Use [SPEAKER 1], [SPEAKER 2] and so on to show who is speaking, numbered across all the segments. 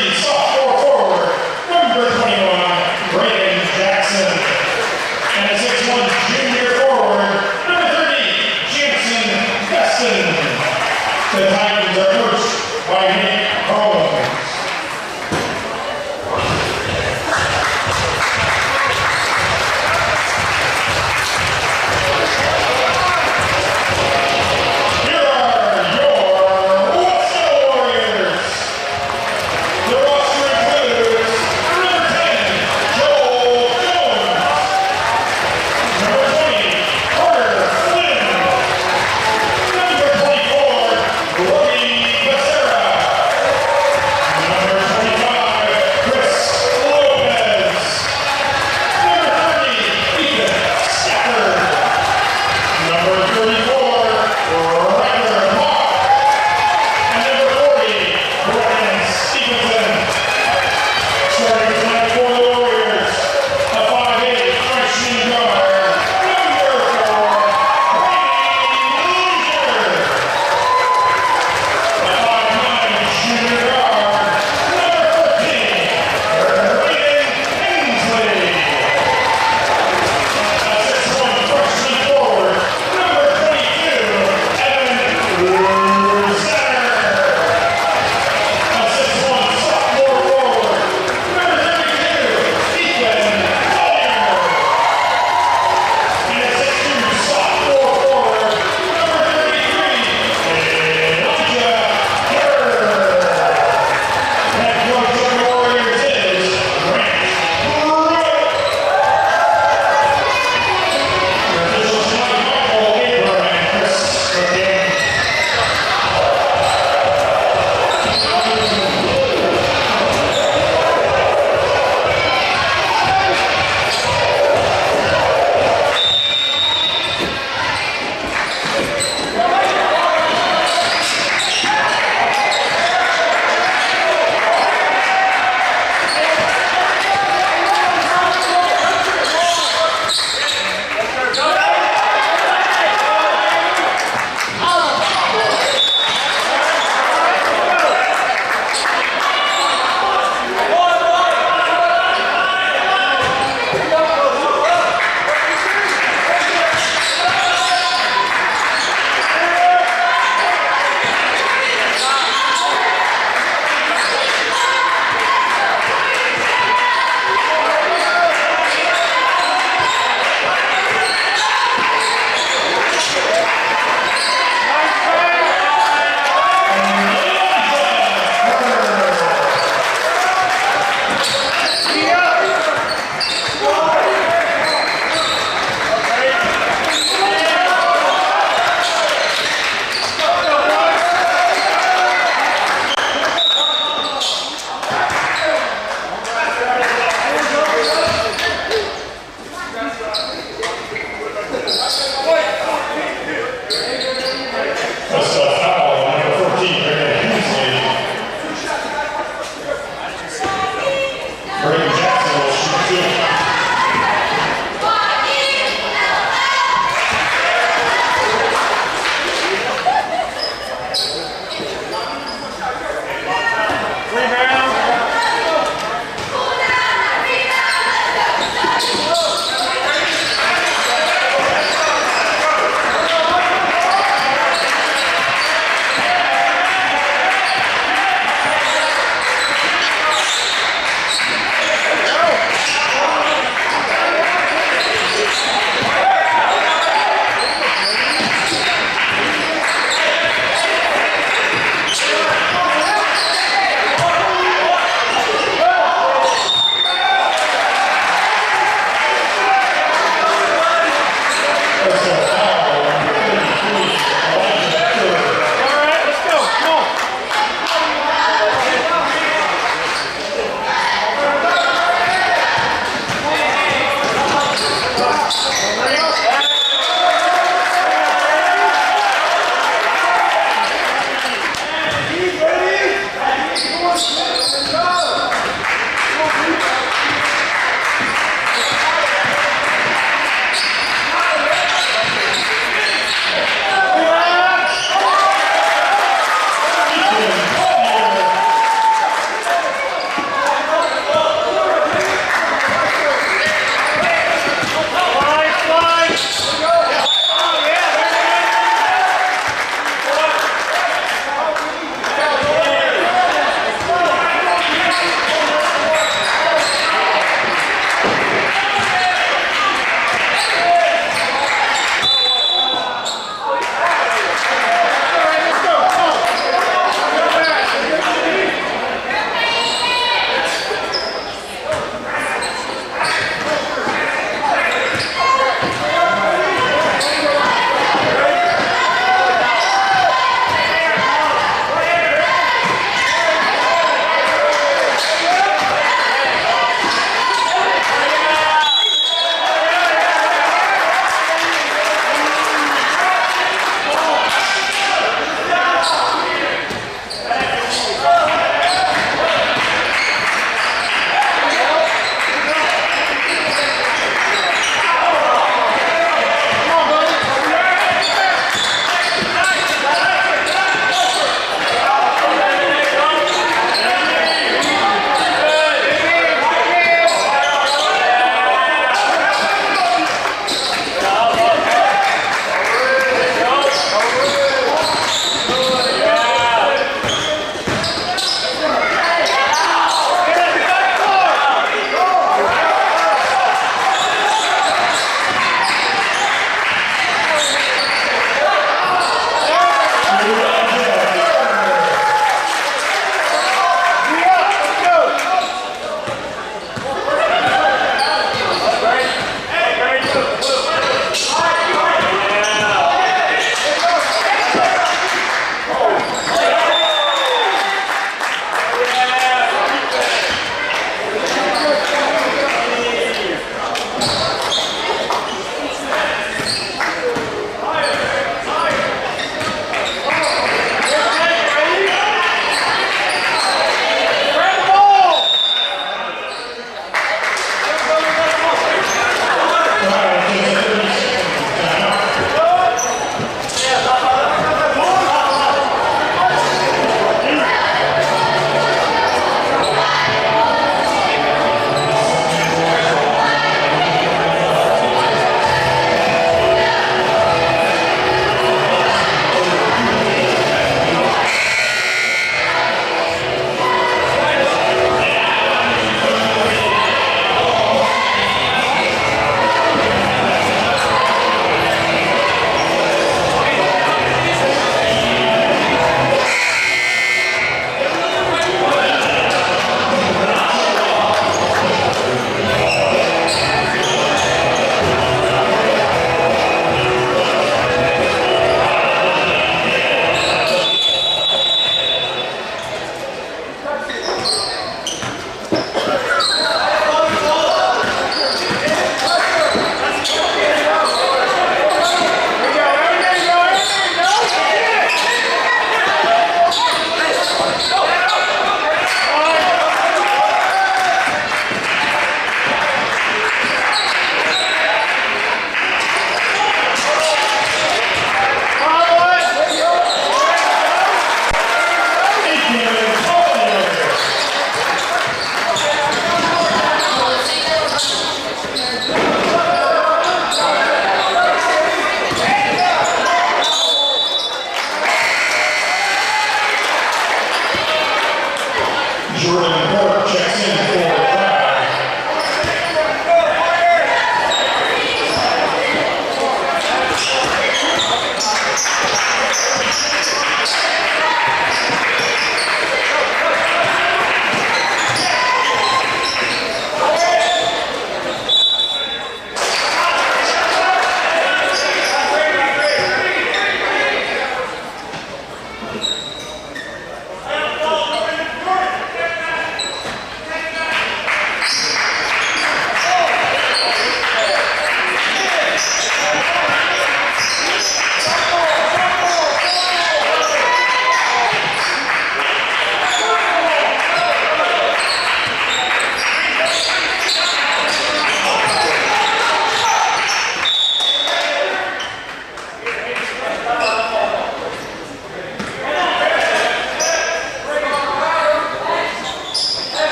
[SPEAKER 1] 3, sophomore forward, number 21, Brayden Jackson. And a 6'1", junior forward, number 30, Jansen Gustin. The Titans are coached by Nick Holmes. Here are your Wes-Del Warriors. The roster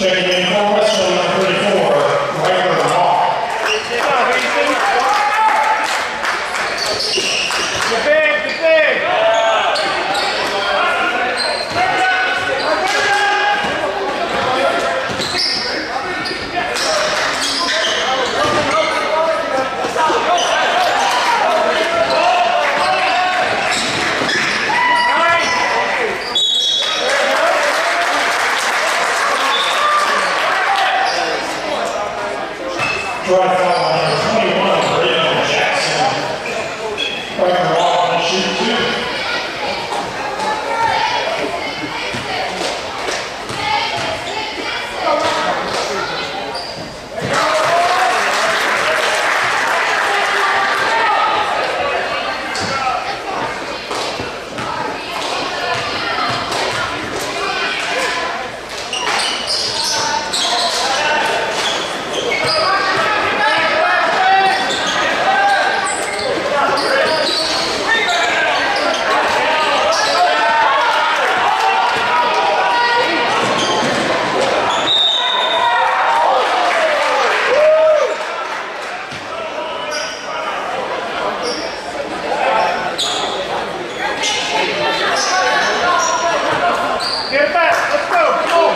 [SPEAKER 1] Checking in for Wes-Del, number 34, Ryder Hall.
[SPEAKER 2] Get big, get big!
[SPEAKER 1] Try foul number 21, Pregame Jackson. Ryder Hall on shoot 2.
[SPEAKER 2] Get back, let's go, come on!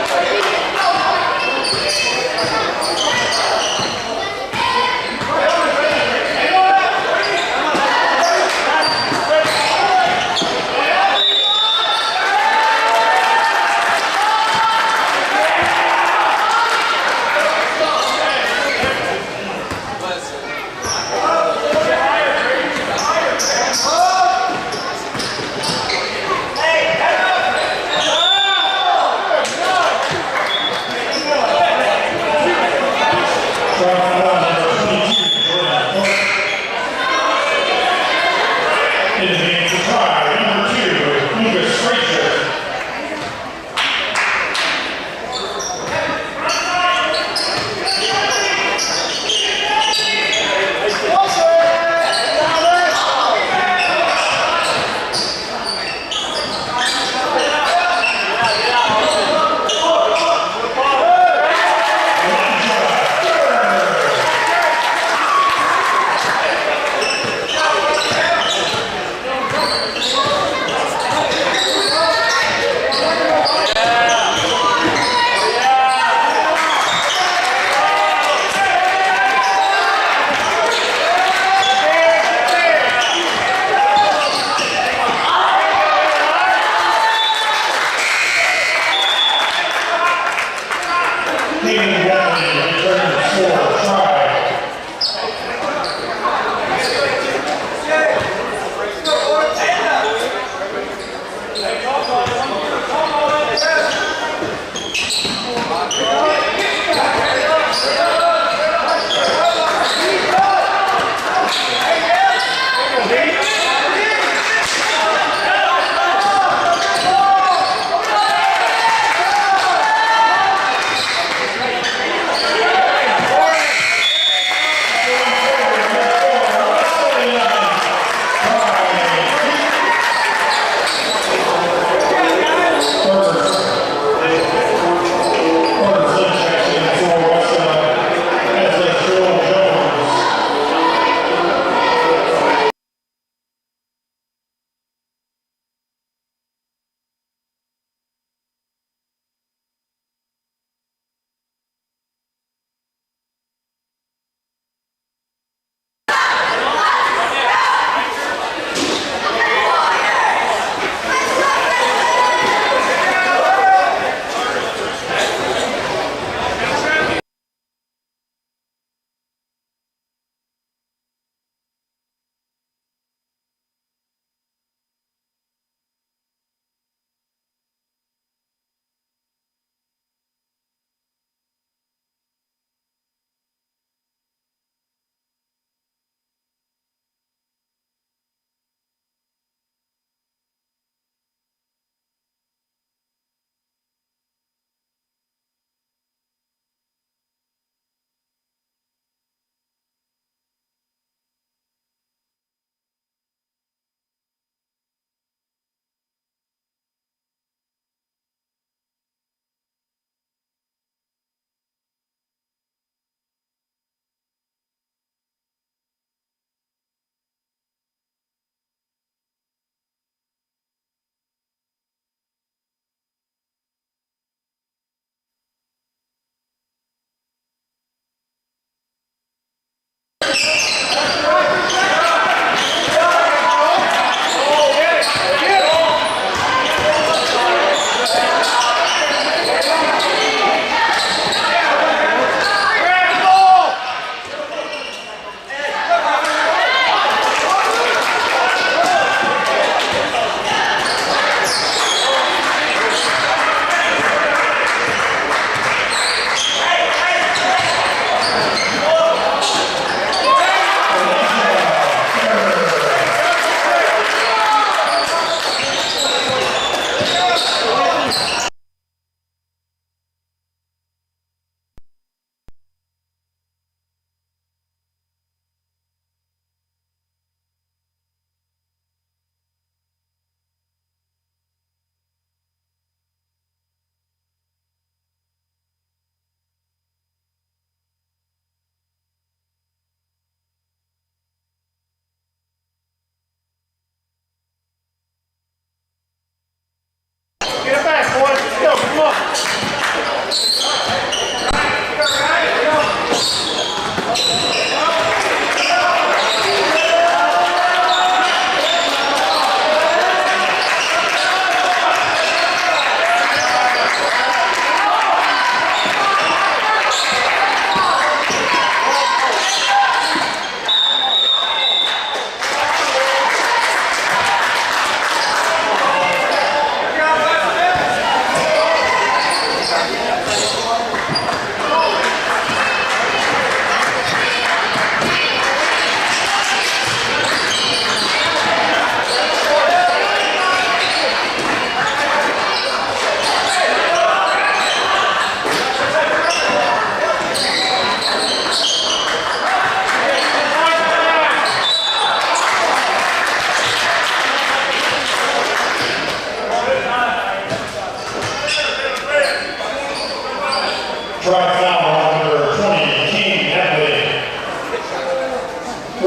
[SPEAKER 1] Drive foul number 20, King Hadley.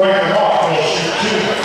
[SPEAKER 1] Right off will shoot 2.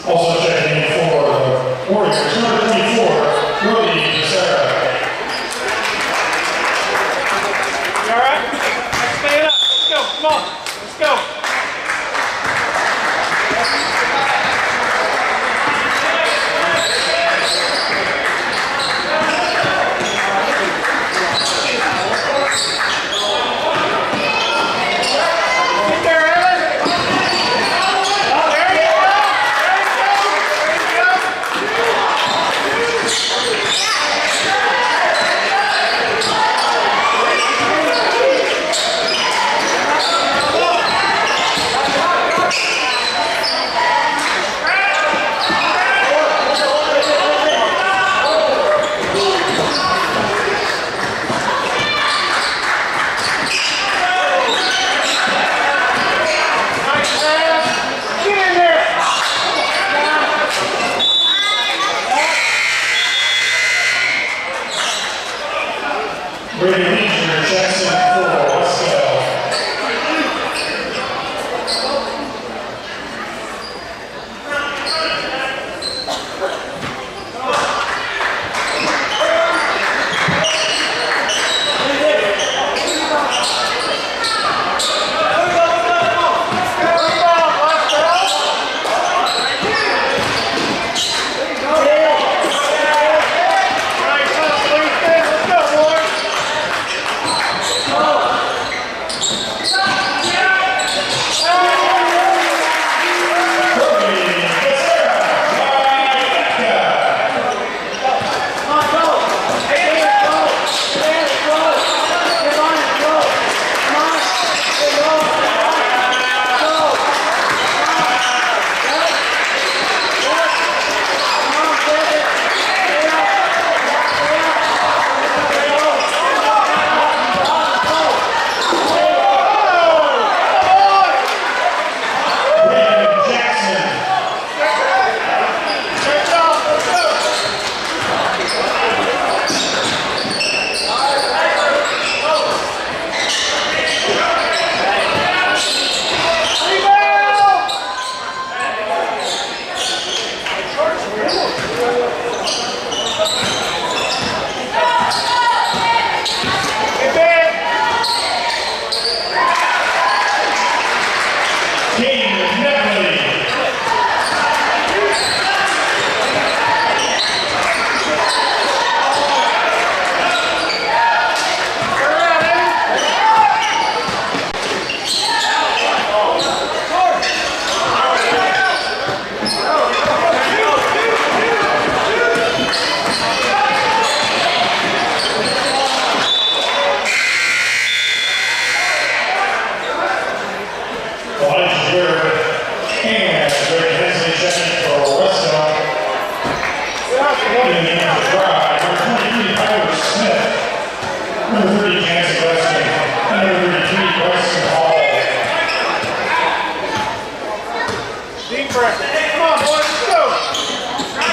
[SPEAKER 1] Also checking in for the Warriors, number 24, Rudy Becerra.
[SPEAKER 2] You all right? Stand up. Let's go. Come on. Let's go. Deep breath. Come on, boys, let's go.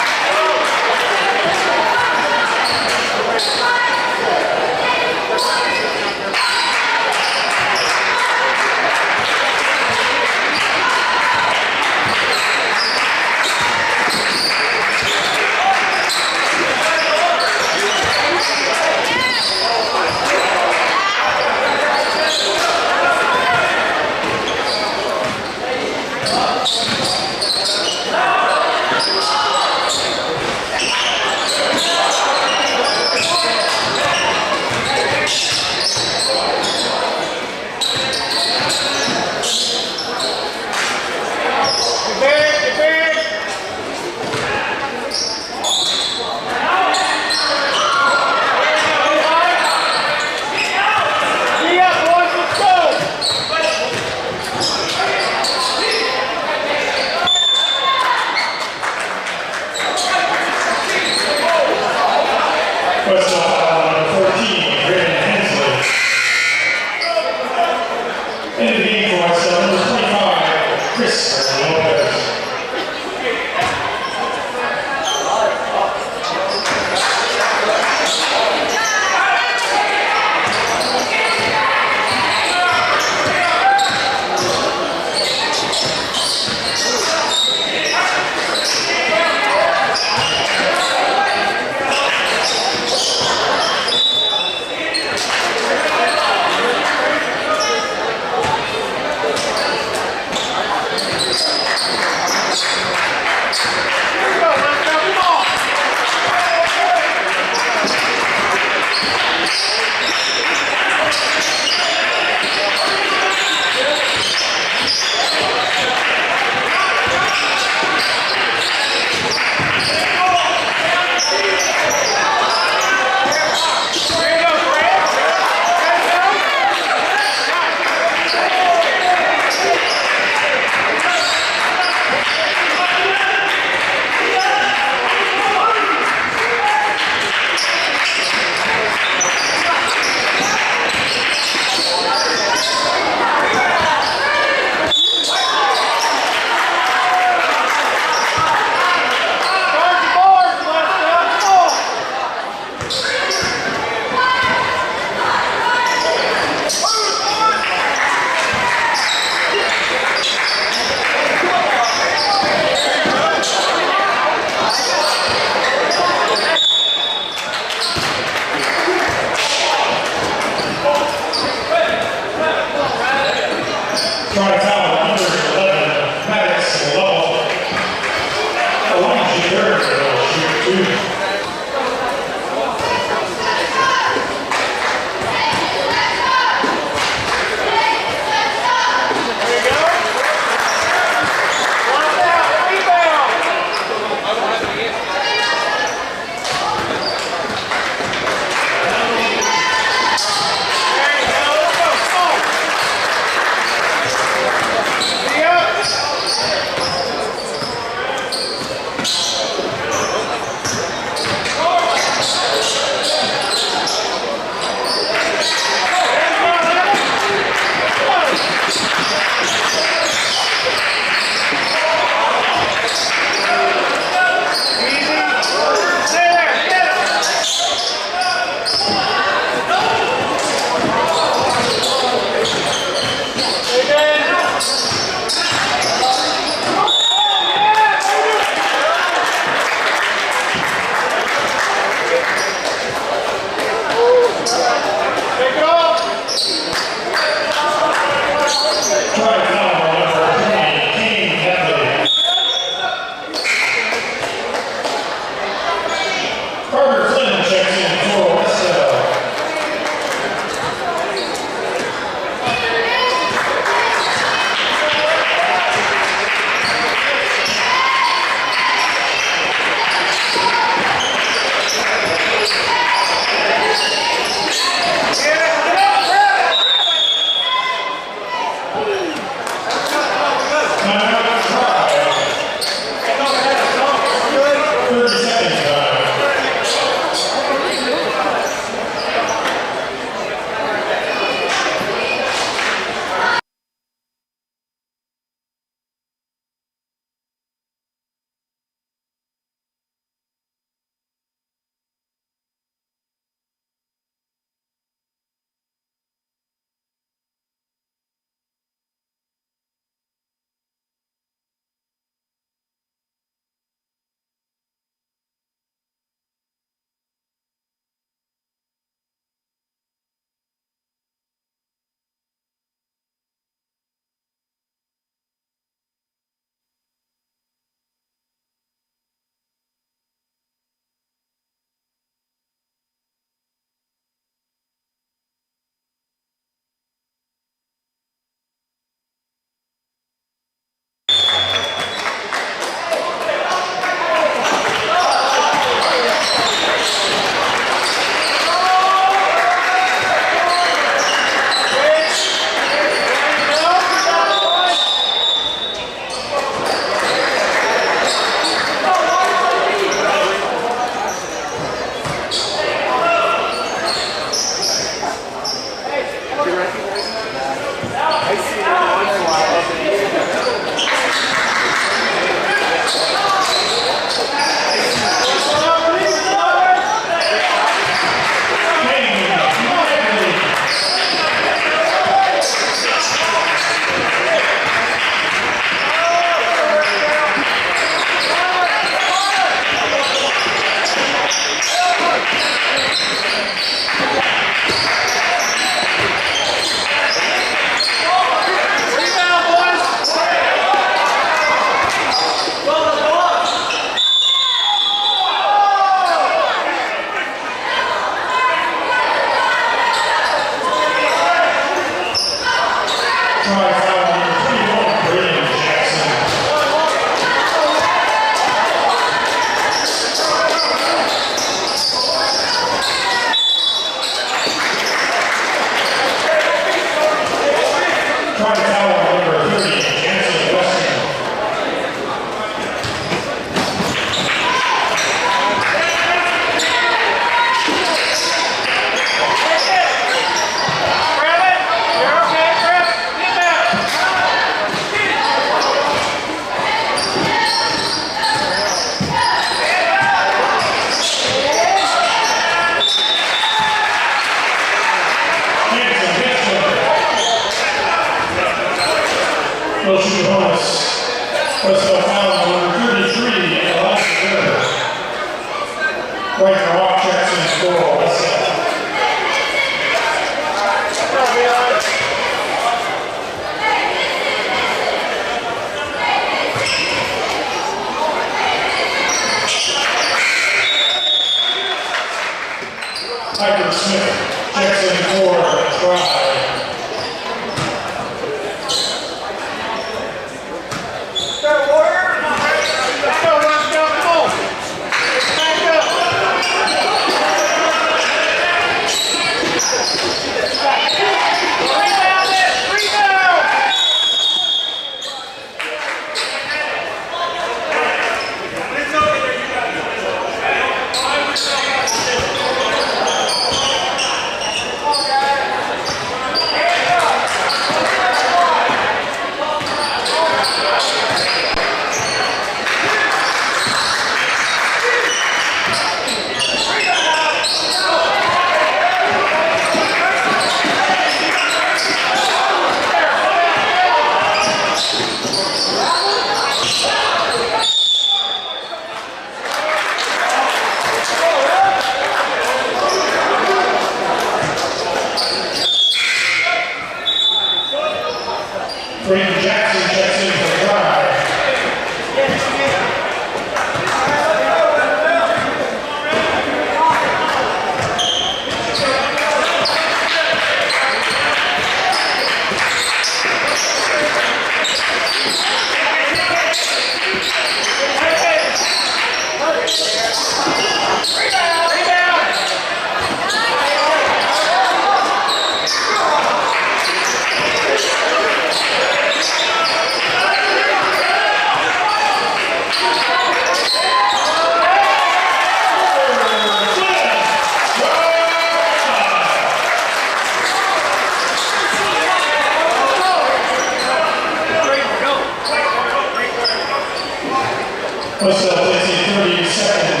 [SPEAKER 1] Wes-Del placing 32nd.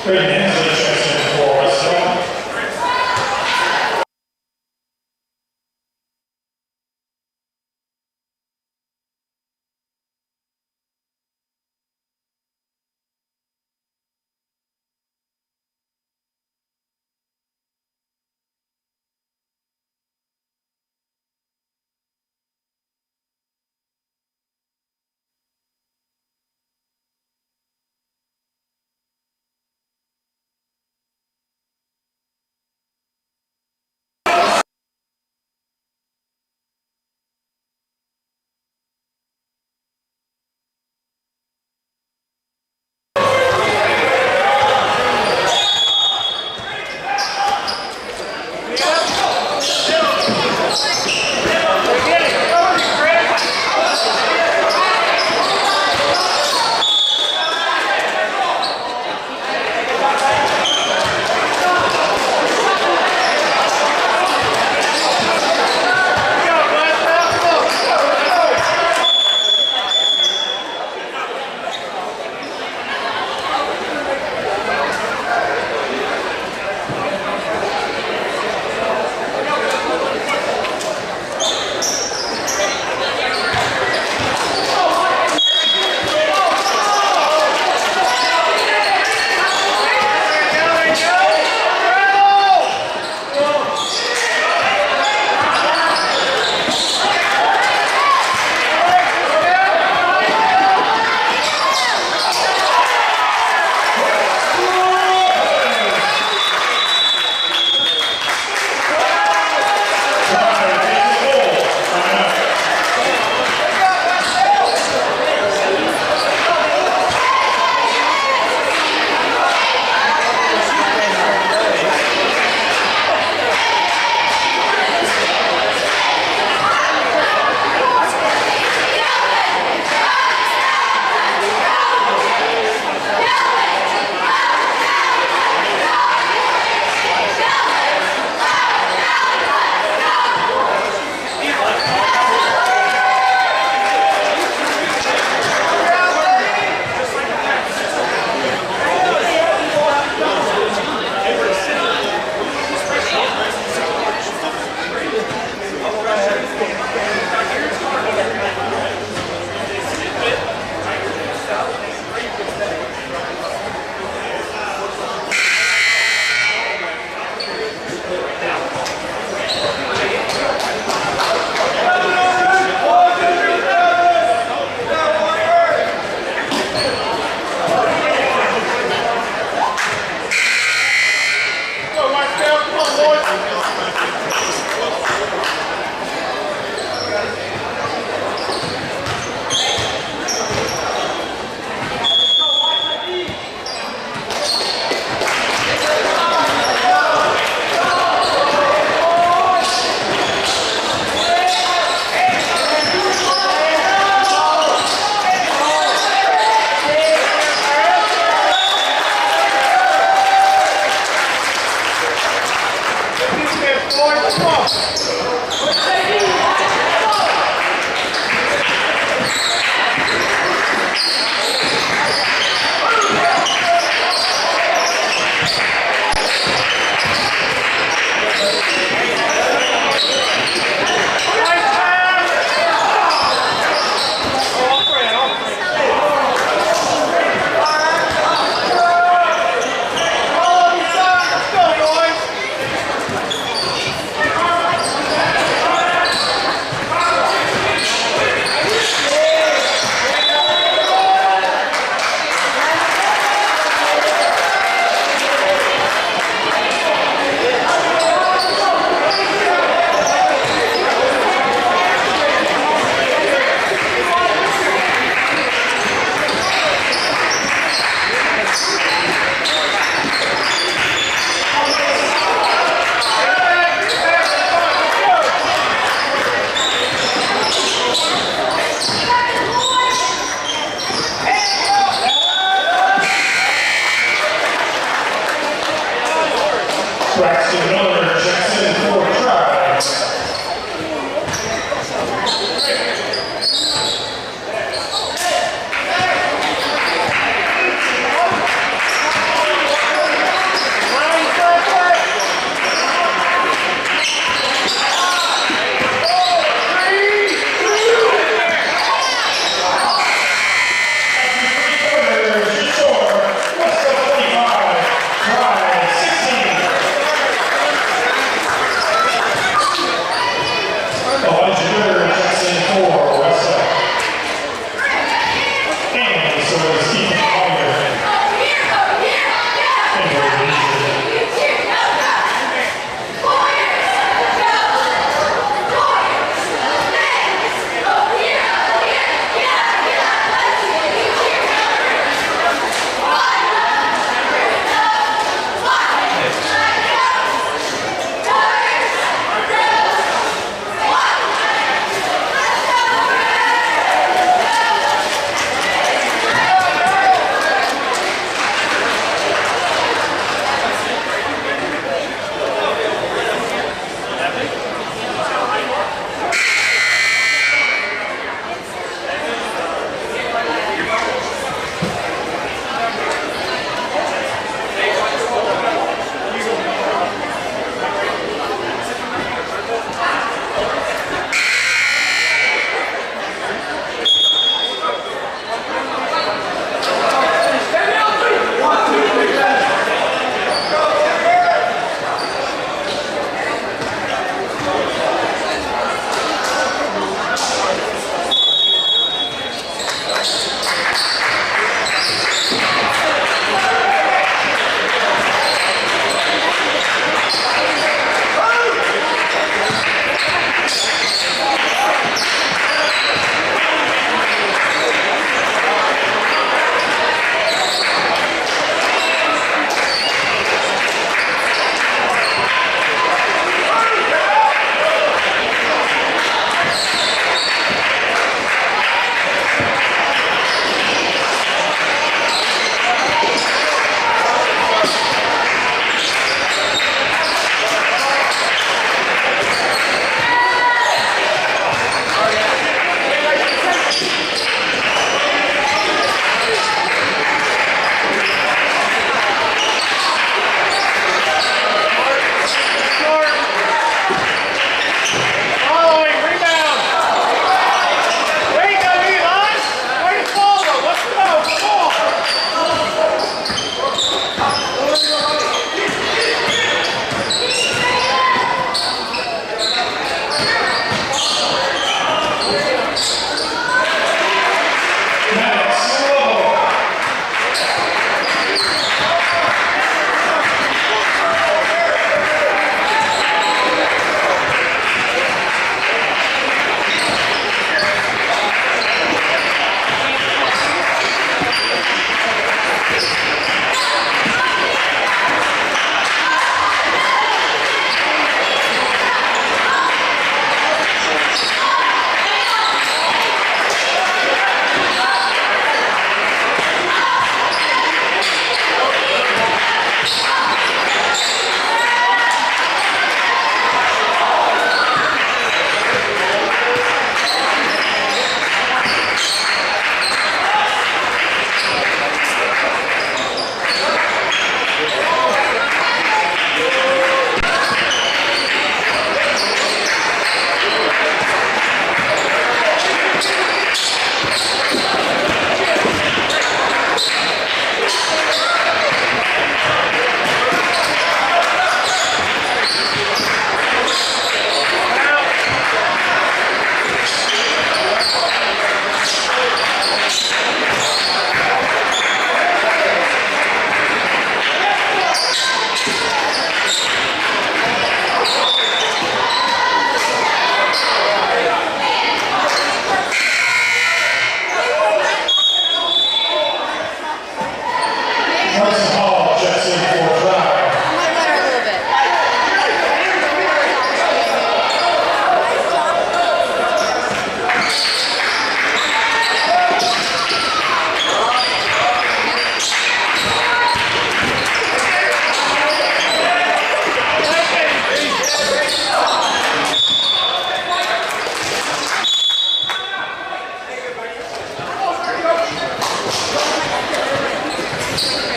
[SPEAKER 1] Great Hensley checks in for Wes-Del.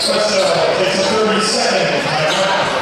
[SPEAKER 1] Wes-Del takes a 30-second timeout.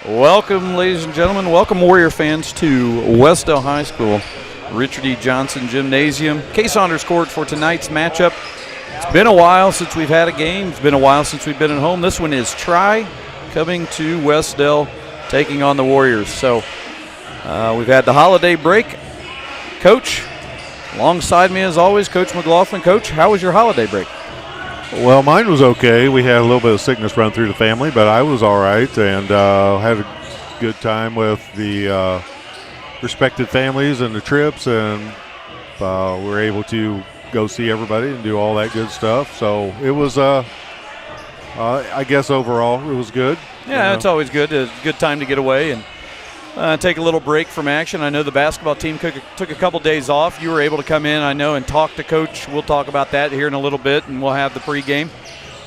[SPEAKER 3] Welcome, ladies and gentlemen. Welcome, Warrior fans, to Wes-Del High School, Richard E. Johnson Gymnasium. Kay Saunders Court for tonight's matchup. It's been a while since we've had a game. It's been a while since we've been at home. This one is Tri coming to Wes-Del, taking on the Warriors. So we've had the holiday break. Coach, alongside me as always, Coach McLaughlin. Coach, how was your holiday break?
[SPEAKER 4] Well, mine was okay. We had a little bit of sickness run through the family, but I was all right and had a good time with the respected families and the trips, and we were able to go see everybody and do all that good stuff. So it was, I guess overall, it was good.
[SPEAKER 3] Yeah, it's always good. A good time to get away and take a little break from action. I know the basketball team took a couple days off. You were able to come in, I know, and talk to Coach. We'll talk about that here in a little bit, and we'll have the pregame.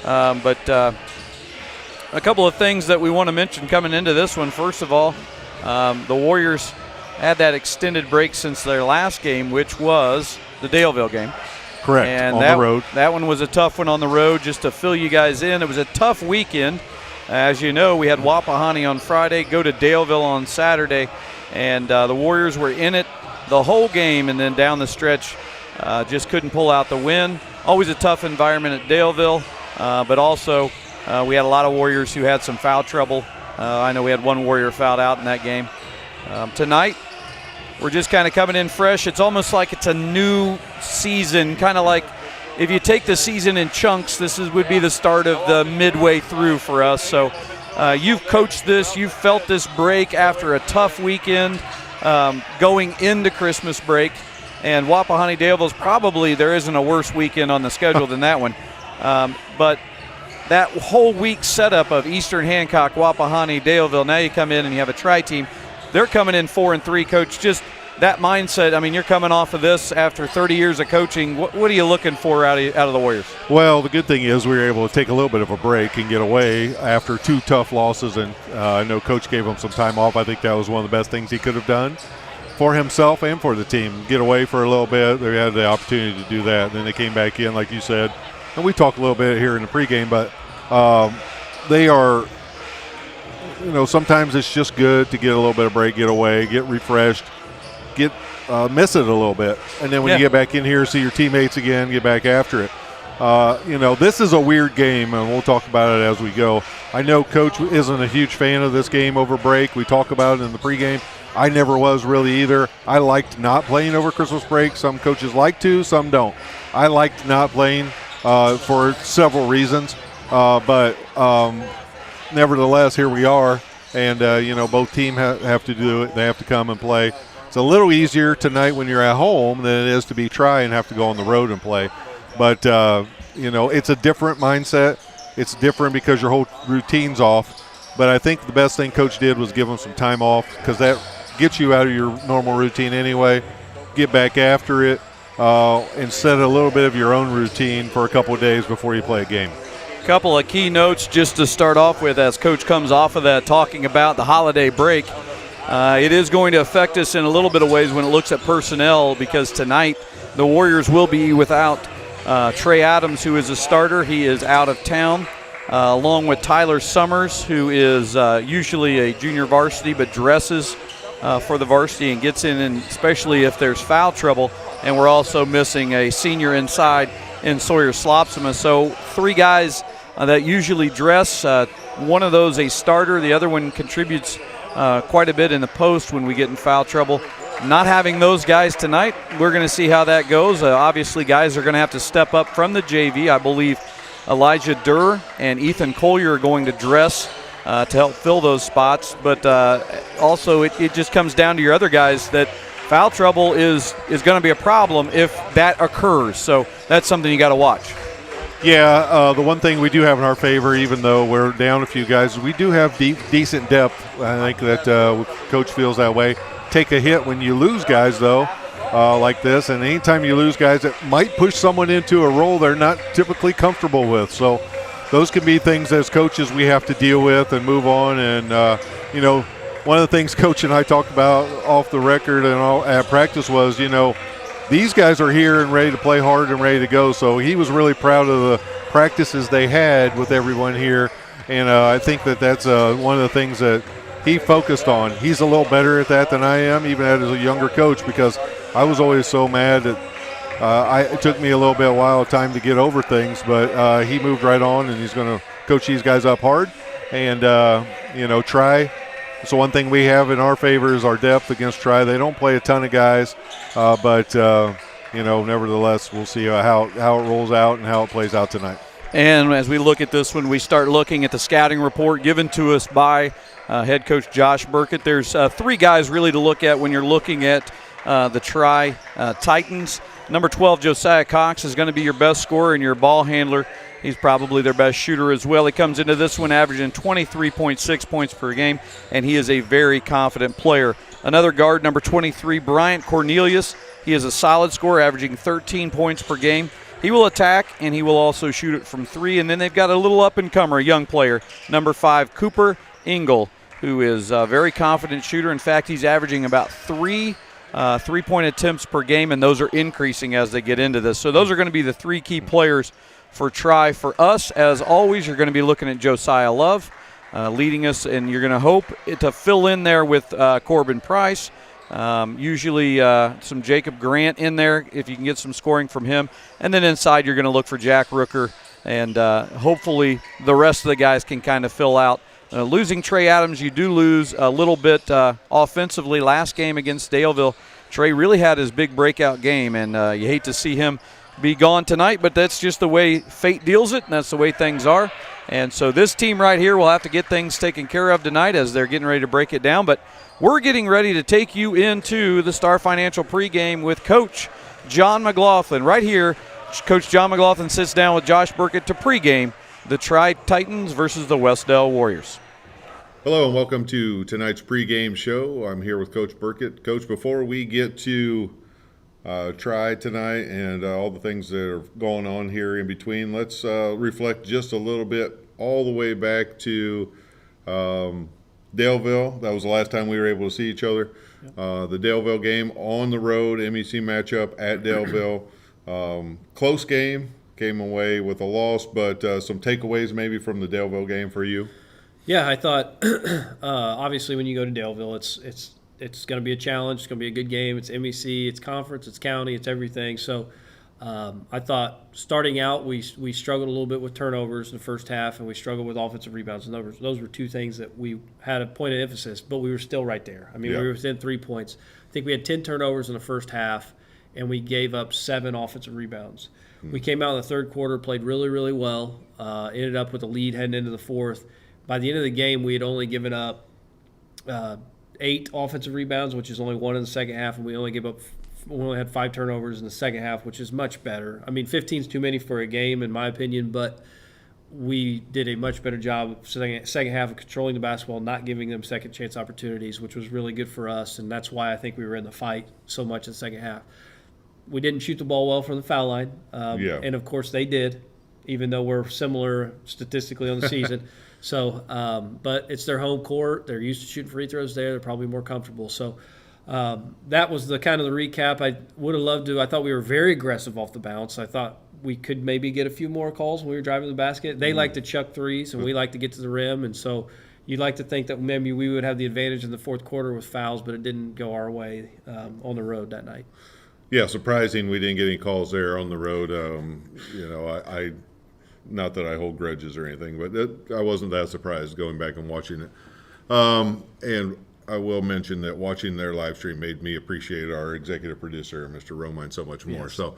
[SPEAKER 3] But a couple of things that we want to mention coming into this one. First of all, the Warriors had that extended break since their last game, which was the Daleville game.
[SPEAKER 4] Correct,
[SPEAKER 3] and
[SPEAKER 4] on the road.
[SPEAKER 3] That one was a tough one on the road, just to fill you guys in. It was a tough weekend. As you know, we had Wapahani on Friday, go to Daleville on Saturday, and the Warriors were in it the whole game, and then down the stretch just couldn't pull out the win. Always a tough environment at Daleville, but also we had a lot of Warriors who had some foul trouble. I know we had one Warrior fouled out in that game. Tonight, we're just kind of coming in fresh. It's almost like it's a new season, kind of like if you take the season in chunks, this would be the start of the midway through for us. So you've coached this, you've felt this break after a tough weekend going into Christmas break. And Wapahani Daleville's probably, there isn't a worse weekend on the schedule than that one. But that whole week setup of Eastern Hancock, Wapahani, Daleville, now you come in and you have a tri-team. They're coming in 4-3, Coach. Just that mindset, I mean, you're coming off of this after 30 years of coaching. What are you looking for out of the Warriors?
[SPEAKER 4] Well, the good thing is we were able to take a little bit of a break and get away after two tough losses, and I know Coach gave him some time off. I think that was one of the best things he could have done for himself and for the team. Get away for a little bit. They had the opportunity to do that, and then they came back in, like you said. And we talked a little bit here in the pregame, but they are, sometimes it's just good to get a little bit of break, get away, get refreshed, miss it a little bit, and then when you get back in here, see your teammates again, get back after it. This is a weird game, and we'll talk about it as we go. I know Coach isn't a huge fan of this game over break. We talk about it in the pregame. I never was really either. I liked not playing over Christmas break. Some coaches like to, some don't. I liked not playing for several reasons, but nevertheless, here we are, and both teams have to do it. They have to come and play. It's a little easier tonight when you're at home than it is to be try and have to go on the road and play. But, it's a different mindset. It's different because your whole routine's off. But I think the best thing Coach did was give them some time off, because that gets you out of your normal routine anyway. Get back after it and set a little bit of your own routine for a couple of days before you play a game.
[SPEAKER 3] Couple of key notes just to start off with as Coach comes off of that, talking about the holiday break. It is going to affect us in a little bit of ways when it looks at personnel, because tonight the Warriors will be without Trey Adams, who is a starter. He is out of town, along with Tyler Summers, who is usually a junior varsity but dresses for the varsity and gets in, and especially if there's foul trouble. And we're also missing a senior inside in Sawyer Slopsima. So three guys that usually dress, one of those a starter, the other one contributes quite a bit in the post when we get in foul trouble. Not having those guys tonight, we're going to see how that goes. Obviously, guys are going to have to step up from the JV. I believe Elijah Durr and Ethan Collier are going to dress to help fill those spots. But also, it just comes down to your other guys that foul trouble is going to be a problem if that occurs. So that's something you got to watch.
[SPEAKER 4] Yeah, the one thing we do have in our favor, even though we're down a few guys, we do have decent depth. I think that Coach feels that way. Take a hit when you lose guys, though, like this. And anytime you lose guys, it might push someone into a role they're not typically comfortable with. So those can be things as coaches we have to deal with and move on. And, one of the things Coach and I talked about off the record and all at practice was, these guys are here and ready to play hard and ready to go. So he was really proud of the practices they had with everyone here. And I think that that's one of the things that he focused on. He's a little better at that than I am, even as a younger coach, because I was always so mad that it took me a little bit of time to get over things, but he moved right on, and he's going to coach these guys up hard and, try. So one thing we have in our favor is our depth against Tri. They don't play a ton of guys, but nevertheless, we'll see how it rolls out and how it plays out tonight.
[SPEAKER 3] And as we look at this one, we start looking at the scouting report given to us by head coach Josh Burkett. There's 3 guys really to look at when you're looking at the Tri Titans. Number 12, Josiah Cox, is going to be your best scorer and your ball handler. He's probably their best shooter as well. He comes into this one averaging 23.6 points per game, and he is a very confident player. Another guard, number 23, Bryant Cornelius. He is a solid scorer, averaging 13 points per game. He will attack, and he will also shoot it from 3. And then they've got a little up-and-comer, a young player, number 5, Cooper Engel, who is a very confident shooter. In fact, he's averaging about 3 3-point attempts per game, and those are increasing as they get into this. So those are going to be the 3 key players for Tri. For us, as always, you're going to be looking at Josiah Love leading us, and you're going to hope to fill in there with Corbin Price. Usually some Jacob Grant in there if you can get some scoring from him. And then inside you're going to look for Jack Rooker, and hopefully the rest of the guys can kind of fill out. Losing Trey Adams, you do lose a little bit offensively. Last game against Daleville, Trey really had his big breakout game, and you hate to see him be gone tonight, but that's just the way fate deals it, and that's the way things are. And so this team right here will have to get things taken care of tonight as they're getting ready to break it down. But we're getting ready to take you into the Star Financial pregame with Coach John McLaughlin. Right here, Coach John McLaughlin sits down with Josh Burkett to pregame the Tri-Titans versus the Wes-Del Warriors.
[SPEAKER 5] Hello and welcome to tonight's pregame show. I'm here with Coach Burkett. Coach, before we get to Tri tonight and all the things that are going on here in between, let's reflect just a little bit all the way back to Daleville. That was the last time we were able to see each other. The Daleville game on the road, MEC matchup at Daleville. Close game, came away with a loss, but some takeaways maybe from the Daleville game for you?
[SPEAKER 2] Yeah, I thought obviously when you go to Daleville, it's going to be a challenge. It's going to be a good game. It's MEC, it's conference, it's county, it's everything. So I thought starting out we struggled a little bit with turnovers in the first half, and we struggled with offensive rebounds. And those were 2 things that we had a point of emphasis, but we were still right there. I mean, we were within 3 points. I think we had 10 turnovers in the first half, and we gave up 7 offensive rebounds. We came out in the third quarter, played really, really well, ended up with a lead heading into the fourth. By the end of the game, we had only given up 8 offensive rebounds, which is only 1 in the second half, and we only had 5 turnovers in the second half, which is much better. I mean, 15 is too many for a game, in my opinion, but we did a much better job second half of controlling the basketball, not giving them second chance opportunities, which was really good for us, and that's why I think we were in the fight so much in the second half. We didn't shoot the ball well from the foul line, and of course they did, even though we're similar statistically on the season. So, but it's their home court. They're used to shooting free throws there. They're probably more comfortable. So that was the kind of the recap. I would have loved to. I thought we were very aggressive off the bounce. I thought we could maybe get a few more calls when we were driving the basket. They like to chuck threes, and we like to get to the rim. And so you'd like to think that maybe we would have the advantage in the fourth quarter with fouls, but it didn't go our way on the road that night.
[SPEAKER 5] Yeah, surprising we didn't get any calls there on the road. I not that I hold grudges or anything, but I wasn't that surprised going back and watching it. And I will mention that watching their live stream made me appreciate our executive producer, Mr. Romine, so much more. Yes. So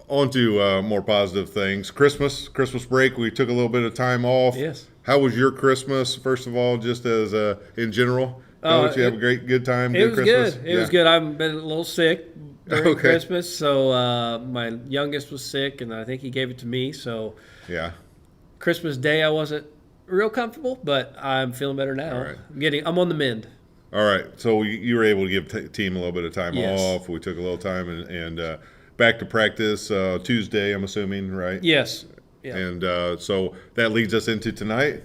[SPEAKER 5] on to more positive things. Christmas break, we took a little bit of time off.
[SPEAKER 2] Yes.
[SPEAKER 5] How was your Christmas, first of all, just as in general? Coach, you have a good time?
[SPEAKER 2] It was Christmas? Good. It was good. I've been a little sick during Christmas, so my youngest was sick, and I think he gave it to me. So
[SPEAKER 5] yeah,
[SPEAKER 2] Christmas Day I wasn't real comfortable, but I'm feeling better now.
[SPEAKER 5] All right.
[SPEAKER 2] I'm on the mend.
[SPEAKER 5] All right, so you were able to give team a little bit of time off. We took a little time and back to practice Tuesday, I'm assuming, right?
[SPEAKER 2] Yes. Yeah.
[SPEAKER 5] And so that leads us into tonight.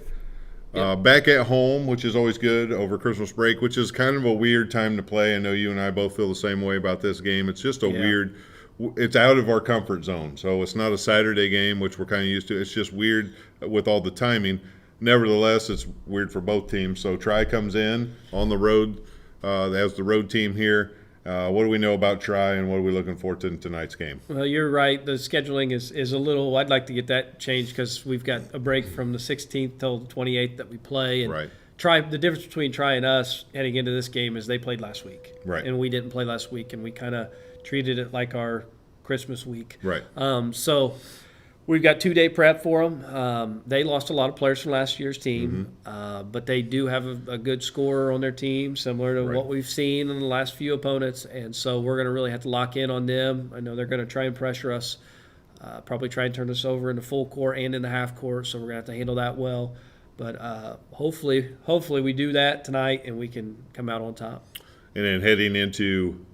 [SPEAKER 2] Yep.
[SPEAKER 5] Back at home, which is always good over Christmas break, which is kind of a weird time to play. I know you and I both feel the same way about this game. It's just weird. It's out of our comfort zone. So it's not a Saturday game, which we're kind of used to. It's just weird with all the timing. nevertheless, it's weird for both teams. So Tri comes in on the road, as the road team here. What do we know about Tri, and what are we looking forward to in tonight's game?
[SPEAKER 2] Well, you're right. The scheduling is a little – I'd like to get that changed because we've got a break from the 16th till the 28th that we play. And
[SPEAKER 5] Right.
[SPEAKER 2] Tri, the difference between Tri and us heading into this game is they played last week.
[SPEAKER 5] Right.
[SPEAKER 2] And we didn't play last week, and we kind of treated it like our Christmas week.
[SPEAKER 5] Right.
[SPEAKER 2] So we've got 2-day prep for them. They lost a lot of players from last year's team, but they do have a good scorer on their team, similar to what we've seen in the last few opponents. And so we're going to really have to lock in on them. I know they're going to try and pressure us, probably try and turn us over into full court and into half court, so we're going to have to handle that well. But hopefully we do that tonight and we can come out on top.
[SPEAKER 5] And then heading into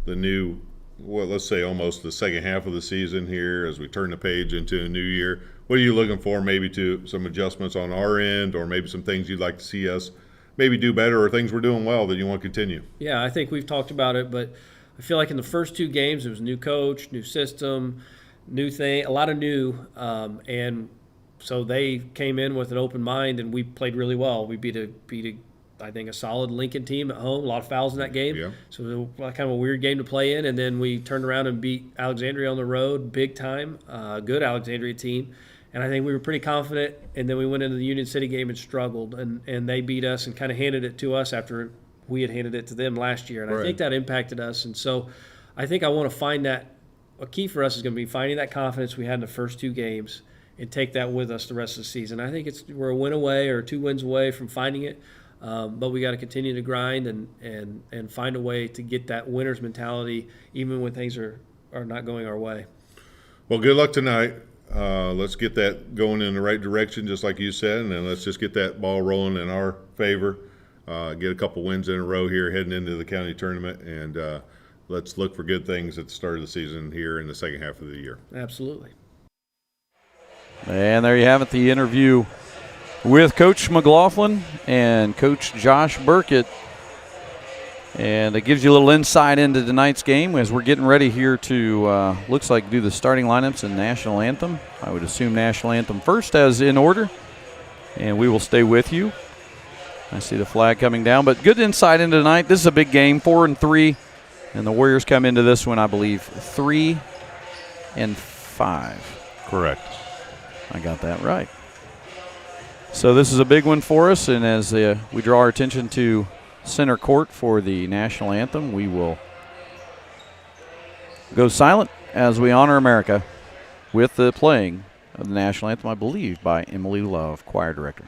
[SPEAKER 5] the new, well, let's say almost the second half of the season here as we turn the page into a new year, what are you looking for, maybe to some adjustments on our end, or maybe some things you'd like to see us maybe do better, or things we're doing well that you want to continue?
[SPEAKER 2] Yeah, I think we've talked about it, but I feel like in the first 2 games it was new coach, new system, new thing, a lot of new, and so they came in with an open mind, and we played really well. We beat I think a solid Lincoln team at home. A lot of fouls in that game.
[SPEAKER 5] Yeah.
[SPEAKER 2] So it was kind of a weird game to play in. And then we turned around and beat Alexandria on the road big time. Good Alexandria team. And I think we were pretty confident. And then we went into the Union City game and struggled. And they beat us and kind of handed it to us after we had handed it to them last year. And I think that impacted us. And so I think I want to find that. A key for us is going to be finding that confidence we had in the first 2 games and take that with us the rest of the season. I think we're a win away or 2 wins away from finding it. But we got to continue to grind and find a way to get that winner's mentality even when things are not going our way.
[SPEAKER 5] Well, good luck tonight. Let's get that going in the right direction, just like you said, and then let's just get that ball rolling in our favor. Get a couple wins in a row here heading into the county tournament, and let's look for good things at the start of the season here in the second half of the year.
[SPEAKER 2] Absolutely.
[SPEAKER 3] And there you have it, the interview with Coach McLaughlin and Coach Josh Burkett. And it gives you a little insight into tonight's game as we're getting ready here to, looks like, do the starting lineups and national anthem. I would assume national anthem first as in order. And we will stay with you. I see the flag coming down. But good insight into tonight. This is a big game, 4-3. And the Warriors come into this one, I believe, 3-5.
[SPEAKER 4] Correct.
[SPEAKER 3] I got that right. So this is a big one for us, and as we draw our attention to center court for the national anthem, we will go silent as we honor America with the playing of the national anthem, I believe, by Emily Love, choir director.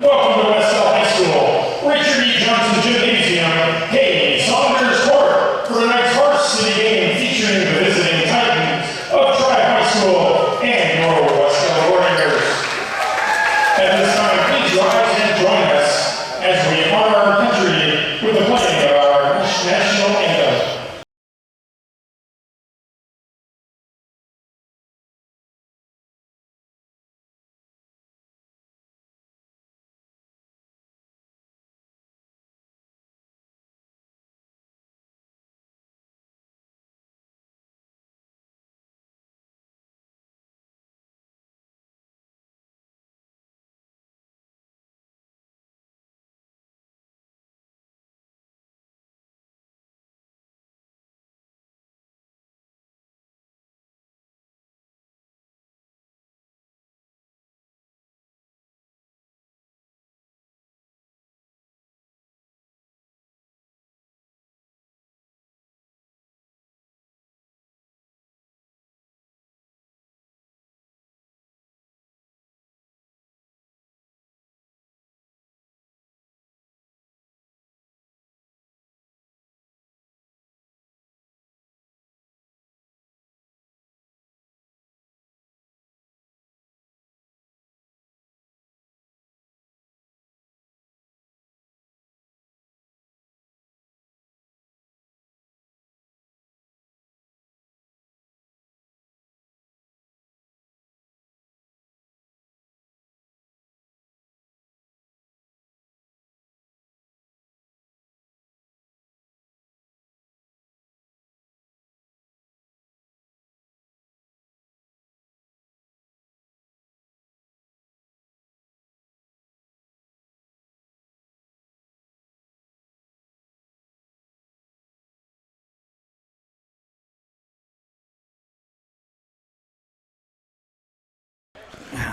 [SPEAKER 1] Welcome to Wes-Del High School, Richard E. Johnson Gymnasium, Hayes, Saunders Court, for tonight's varsity game featuring the visiting Titans of Tri High School and your Wes-Del Warriors. At this time, please rise and join us as we honor our country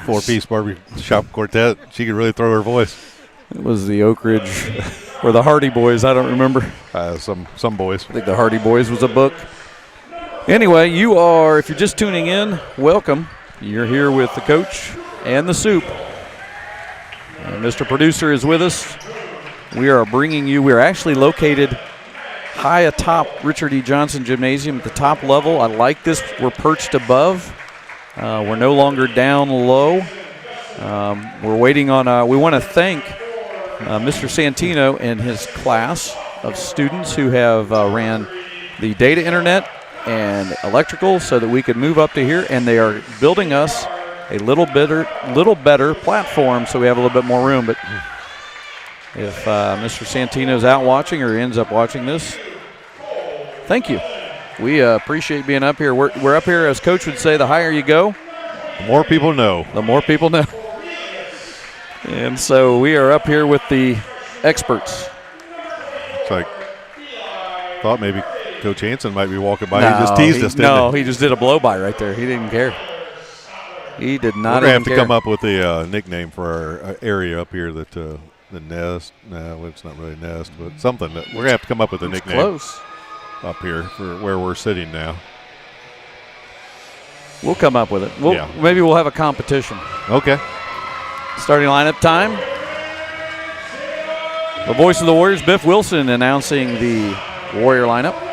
[SPEAKER 4] 4-piece barbershop quartet. She could really throw her voice.
[SPEAKER 3] It was the Oak Ridge or the Hardy Boys. I don't remember.
[SPEAKER 4] Some boys.
[SPEAKER 3] I think the Hardy Boys was a book. Anyway, if you're just tuning in, welcome. You're here with the coach and the soup. And Mr. Producer is with us. We're actually located high atop Richard E. Johnson Gymnasium at the top level. I like this. We're perched above. We're no longer down low. We're waiting on, we want to thank Mr. Santino and his class of students who have ran the data internet and electrical so that we could move up to here, and they are building us a little better platform so we have a little bit more room. But if Mr. Santino's out watching or ends up watching this, thank you. We appreciate being up here. We're up here, as Coach would say, the higher you go,
[SPEAKER 4] the more people know.
[SPEAKER 3] The more people know. And so we are up here with the experts.
[SPEAKER 4] It's like, thought maybe Coach Hansen might be walking by. He just teased us, didn't he?
[SPEAKER 3] He just did a blow-by right there. He didn't care. He did not.
[SPEAKER 4] We're going to have to come up with a nickname for our area up here, that the Nest. No, it's not really Nest, but something. That we're going to have to come up with a nickname
[SPEAKER 3] close
[SPEAKER 4] up here for where we're sitting now.
[SPEAKER 3] We'll come up with it. Maybe we'll have a competition.
[SPEAKER 4] Okay.
[SPEAKER 3] Starting lineup time. The voice of the Warriors, Biff Wilson, announcing the Warrior lineup.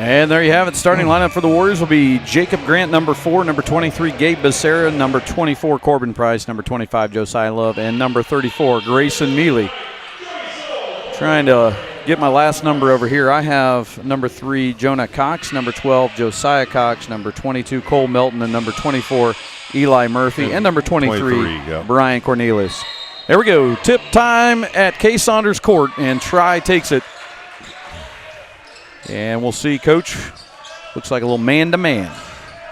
[SPEAKER 3] And there you have it. Starting lineup for the Warriors will be Jacob Grant, number 4, number 23, Gabe Becerra, number 24, Corbin Price, number 25, Josiah Love, and number 34, Grayson Mealy. Trying to get my last number over here. I have number 3, Jonah Cox, number 12, Josiah Cox, number 22, Cole Melton, and number 24, Eli Murphy, and number 23, Brian Cornelius. There we go. Tip time at K. Saunders Court, and Tri takes it. And we'll see, Coach. Looks like a little man-to-man.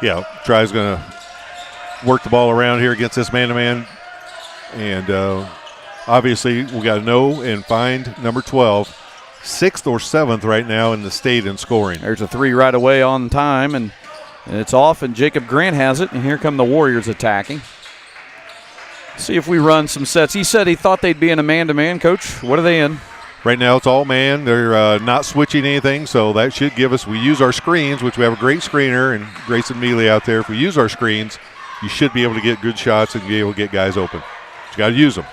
[SPEAKER 4] Yeah, Tri's going to work the ball around here against this man-to-man. And obviously we got to know and find number 12, 6th or 7th right now in the state in scoring.
[SPEAKER 3] There's a 3 right away on time, and it's off, and Jacob Grant has it, and here come the Warriors attacking. See if we run some sets. He said he thought they'd be in a man-to-man. Coach, what are they in?
[SPEAKER 4] Right now it's all man. They're not switching anything, so that should give us – we use our screens, which we have a great screener, and Grayson Mealy out there. If we use our screens, you should be able to get good shots and be able to get guys open. But you got to use them.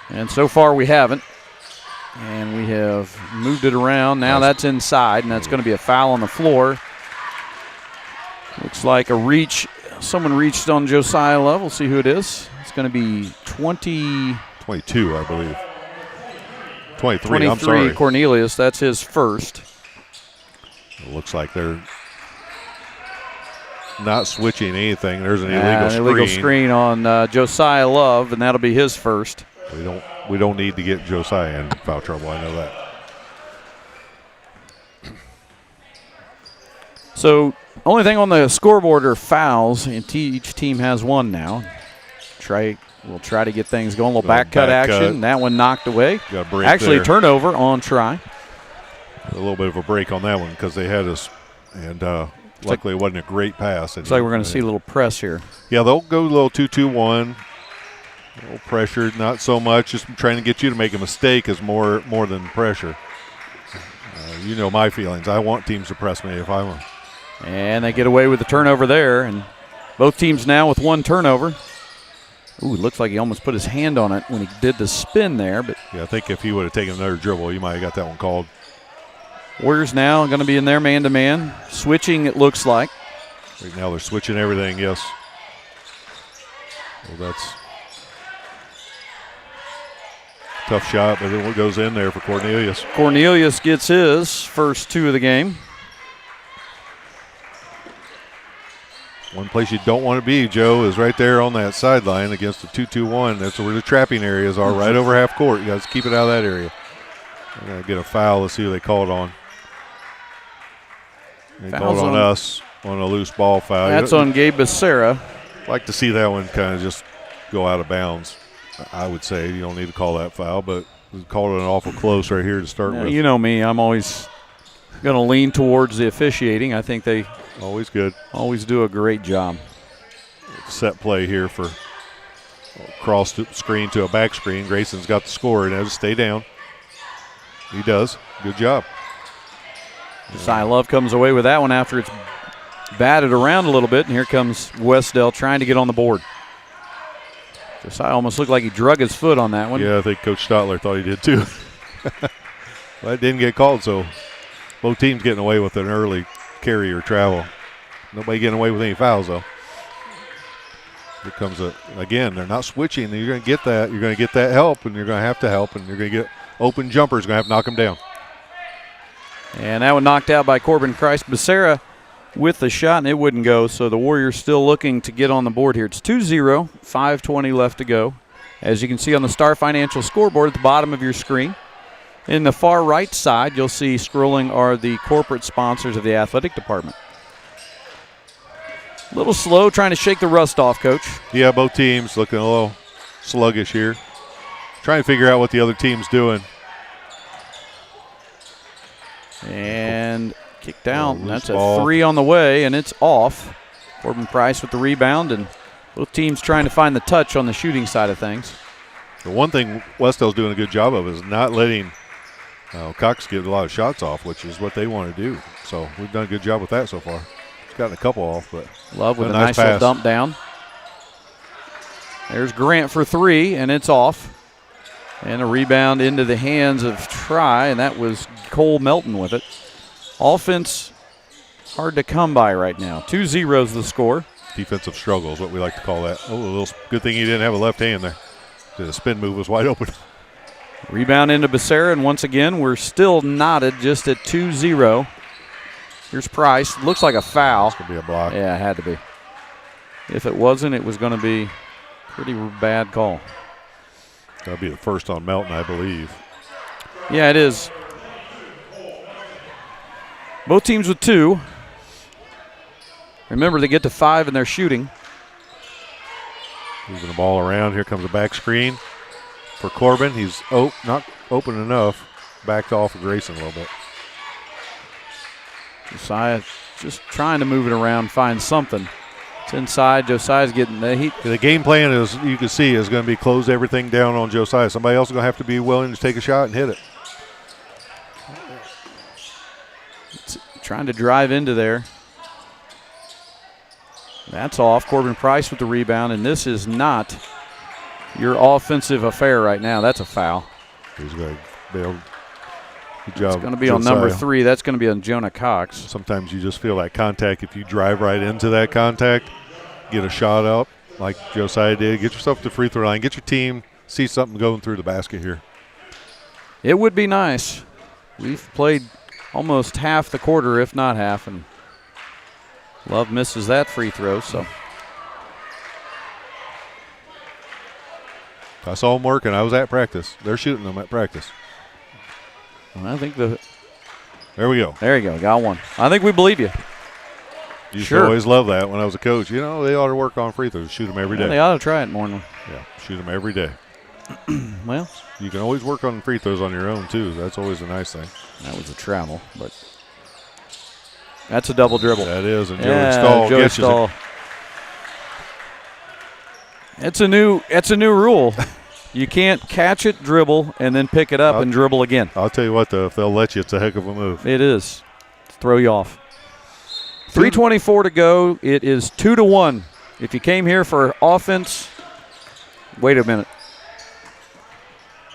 [SPEAKER 3] And so far we haven't. And we have moved it around. Now that's inside, and that's going to be a foul on the floor. Looks like a reach. Someone reached on Josiah Love. We'll see who it is. It's going to be
[SPEAKER 4] 22, I believe. 23, I'm sorry.
[SPEAKER 3] Cornelius, that's his first.
[SPEAKER 4] It looks like they're not switching anything. There's an illegal
[SPEAKER 3] screen on Josiah Love, and that'll be his first.
[SPEAKER 4] We don't need to get Josiah in foul trouble. I know that.
[SPEAKER 3] So only thing on the scoreboard are fouls, and each team has one now. We'll try to get things going. A little back cut action. That one knocked away.
[SPEAKER 4] Got a break
[SPEAKER 3] Actually,
[SPEAKER 4] there.
[SPEAKER 3] turnover on try.
[SPEAKER 4] A little bit of a break on that one because they had us, and luckily it wasn't a great pass.
[SPEAKER 3] Looks like we're going to see a little press here.
[SPEAKER 4] Yeah, they'll go a little 2-2-1. A little pressured, not so much. Just trying to get you to make a mistake is more than pressure. You know my feelings. I want teams to press me if I want.
[SPEAKER 3] And they get away with the turnover there. And both teams now with one turnover. Ooh, it looks like he almost put his hand on it when he did the spin there. But
[SPEAKER 4] yeah, I think if he would have taken another dribble, you might have got that one called.
[SPEAKER 3] Warriors now going to be in there man-to-man. Switching, it looks like.
[SPEAKER 4] Right now they're switching everything, yes. Well, that's a tough shot, but it goes in there for Cornelius.
[SPEAKER 3] Cornelius gets his first 2 of the game.
[SPEAKER 4] One place you don't want to be, Joe, is right there on that sideline against the 2-2-1. That's where the trapping areas are, right over half court. You guys keep it out of that area. They're going to get a foul. Let's see who they called on. They called on us on a loose ball foul.
[SPEAKER 3] That's on Gabe Becerra.
[SPEAKER 4] Like to see that one kind of just go out of bounds. I would say you don't need to call that foul, but we called it an awful close right here to start with.
[SPEAKER 3] You know me, I'm always going to lean towards the officiating. I think they
[SPEAKER 4] always good.
[SPEAKER 3] Always do a great job.
[SPEAKER 4] Set play here for cross screen to a back screen. Grayson's got the score and has to stay down. He does. Good job.
[SPEAKER 3] Josiah Love comes away with that one after it's batted around a little bit, and here comes Wes-Del trying to get on the board. Josiah almost looked like he drug his foot on that one.
[SPEAKER 4] Yeah, I think Coach Stotler thought he did too. Well, it didn't get called, so both teams getting away with an early carry or travel. Nobody getting away with any fouls, though. Here comes again, they're not switching. You're going to get that. You're going to get that help, and you're going to have to help, and you're going to get open jumpers. Going to have to knock them down.
[SPEAKER 3] And that one knocked out by Corbin Christ. Becerra with the shot, and it wouldn't go, so the Warriors still looking to get on the board here. It's 2-0, 5:20 left to go. As you can see on the Star Financial scoreboard at the bottom of your screen. In the far right side, you'll see scrolling are the corporate sponsors of the athletic department. A little slow trying to shake the rust off, Coach.
[SPEAKER 4] Yeah, both teams looking a little sluggish here. Trying to figure out what the other team's doing.
[SPEAKER 3] And kicked out. That's
[SPEAKER 4] ball.
[SPEAKER 3] A 3 on the way, and it's off. Corbin Price with the rebound, and both teams trying to find the touch on the shooting side of things.
[SPEAKER 4] The one thing Wes-Del's doing a good job of is not letting Cox get a lot of shots off, which is what they want to do. So we've done a good job with that so far. Gotten a couple off, but
[SPEAKER 3] Love with a
[SPEAKER 4] nice
[SPEAKER 3] little
[SPEAKER 4] pass.
[SPEAKER 3] dump down. There's Grant for 3, and it's off. And a rebound into the hands of Try, and that was Cole Melton with it. Offense hard to come by right now. 2-0's the score.
[SPEAKER 4] Defensive struggle is what we like to call that. Oh, a little good thing he didn't have a left hand there. The spin move was wide open.
[SPEAKER 3] Rebound into Becerra, and once again, we're still knotted just at 2-0. Here's Price. Looks like a foul.
[SPEAKER 4] It's going to be a block.
[SPEAKER 3] Yeah, it had to be. If it wasn't, it was going to be a pretty bad call.
[SPEAKER 4] That'll be the first on Melton, I believe.
[SPEAKER 3] Yeah, it is. Both teams with 2. Remember, they get to 5 in their shooting.
[SPEAKER 4] Moving the ball around. Here comes a back screen for Corbin. He's not open enough. Backed off of Grayson a little bit.
[SPEAKER 3] Josiah just trying to move it around, find something. It's inside. Josiah's getting the heat.
[SPEAKER 4] The game plan is, you can see, is going to be close everything down on Josiah. Somebody else is going to have to be willing to take a shot and hit it.
[SPEAKER 3] It's trying to drive into there. That's off. Corbin Price with the rebound, and this is not your offensive affair right now. That's a foul.
[SPEAKER 4] He's going to be able. Good job.
[SPEAKER 3] It's going to be on number 3. That's going to be on Jonah Cox.
[SPEAKER 4] Sometimes you just feel that contact. If you drive right into that contact, get a shot up like Josiah did, get yourself to the free throw line, get your team, see something going through the basket here.
[SPEAKER 3] It would be nice. We've played almost half the quarter, if not half, and Love misses that free throw. So
[SPEAKER 4] I saw them working. I was at practice. They're shooting them at practice.
[SPEAKER 3] I think
[SPEAKER 4] There we go.
[SPEAKER 3] there you go. Got one. I think we believe you.
[SPEAKER 4] Used to always love that when I was a coach. You know, they ought to work on free throws. Shoot them every day.
[SPEAKER 3] They ought to try it more.
[SPEAKER 4] Yeah, shoot them every day.
[SPEAKER 3] Well,
[SPEAKER 4] you can always work on free throws on your own, too. That's always a nice thing.
[SPEAKER 3] That was a travel, but that's a double dribble.
[SPEAKER 4] That is, and Joey Stahl gets
[SPEAKER 3] Stahl. It's a new rule. You can't catch it, dribble, and then pick it up and dribble again.
[SPEAKER 4] I'll tell you what, though, if they'll let you, it's a heck of a move.
[SPEAKER 3] It is. Throw you off. 3:24 to go. It is 2-1. If you came here for offense, wait a minute.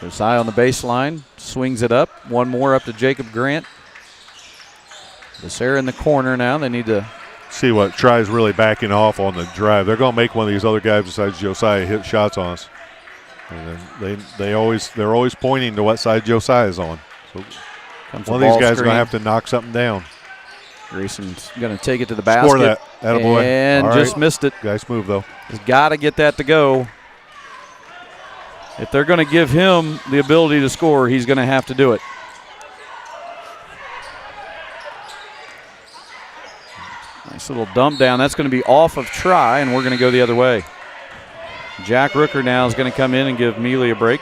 [SPEAKER 3] Josiah on the baseline, swings it up. One more up to Jacob Grant. Becerra in the corner now. They need to
[SPEAKER 4] see what tries really backing off on the drive. They're going to make one of these other guys besides Josiah hit shots on us. And then they're always pointing to what side Josiah is on. So one of these guys is going to have to knock something down.
[SPEAKER 3] Grayson's going to take it to the basket.
[SPEAKER 4] Score that. Attaboy.
[SPEAKER 3] And just missed it.
[SPEAKER 4] Nice move, though.
[SPEAKER 3] He's got to get that to go. If they're going to give him the ability to score, he's going to have to do it. Nice little dump down. That's going to be off of try, and we're going to go the other way. Jack Rooker now is going to come in and give Mealy a break.